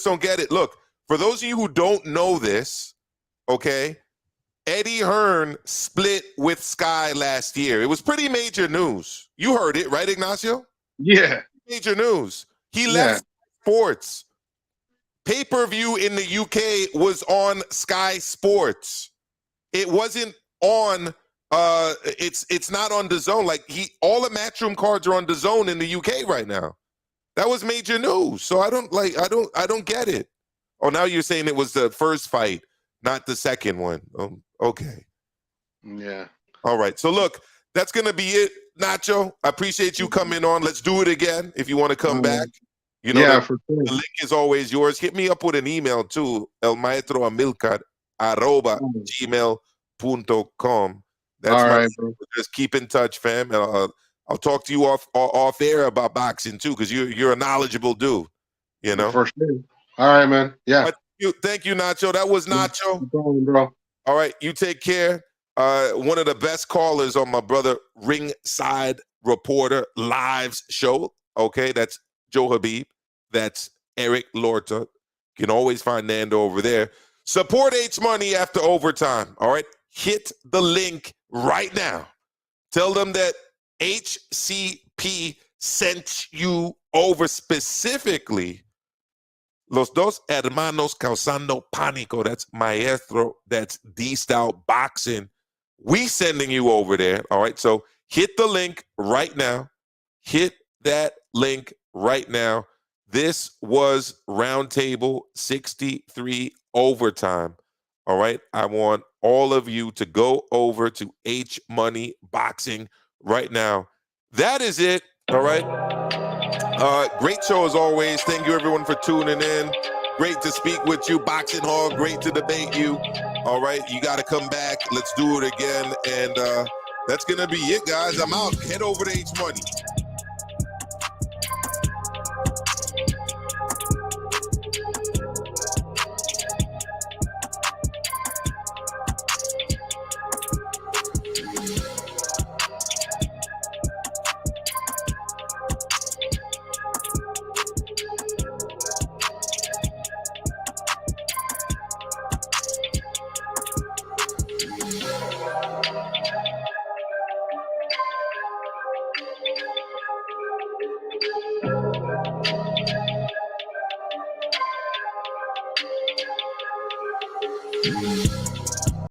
don't get it. Look, for those of you who don't know this, okay, Eddie Hearn split with Sky last year. It was pretty major news. You heard it, right, Ignacio? Yeah. Major news. He left sports. Pay-per-view in the UK was on Sky Sports. It wasn't on it's not on DAZN. Like, all the Matchroom cards are on DAZN in the UK right now. That was major news. So I don't get it. Oh, now you're saying it was the first fight, not the second one. Okay. Yeah. All right. So look, that's gonna be it, Nacho. I appreciate you coming on. Let's do it again if you want to come back. You know, for sure. The link is always yours. Hit me up with an email too, elmaestroamilcar @gmail.com. That's all my right, bro. Just keep in touch, fam. And I'll talk to you off air about boxing too, because you're a knowledgeable dude. You know, for sure. All right, man. Yeah. Thank you, Nacho. That was Nacho. No problem, bro. All right, you take care. One of the best callers on my brother Ringside Reporter Live's show. Okay, that's Joe HABEEB. That's Eric Lorta. You can always find Nando over there. Support H Money after overtime. All right, hit the link right now. Tell them that HCP sent you over specifically. Los dos hermanos causando pánico. That's Maestro. That's D-Style Boxing. We sending you over there. All right. So hit the link right now. Hit that link right now. This was Roundtable 63 Overtime. All right. I want all of you to go over to H Money Boxing right now. That is it. All right. Great show as always. Thank you everyone for tuning in. Great to speak with you, Boxing Hall. Great to debate you. All right, you got to come back. Let's do it again. And that's going to be it, guys. I'm out. Head over to H Money. Mm-hmm.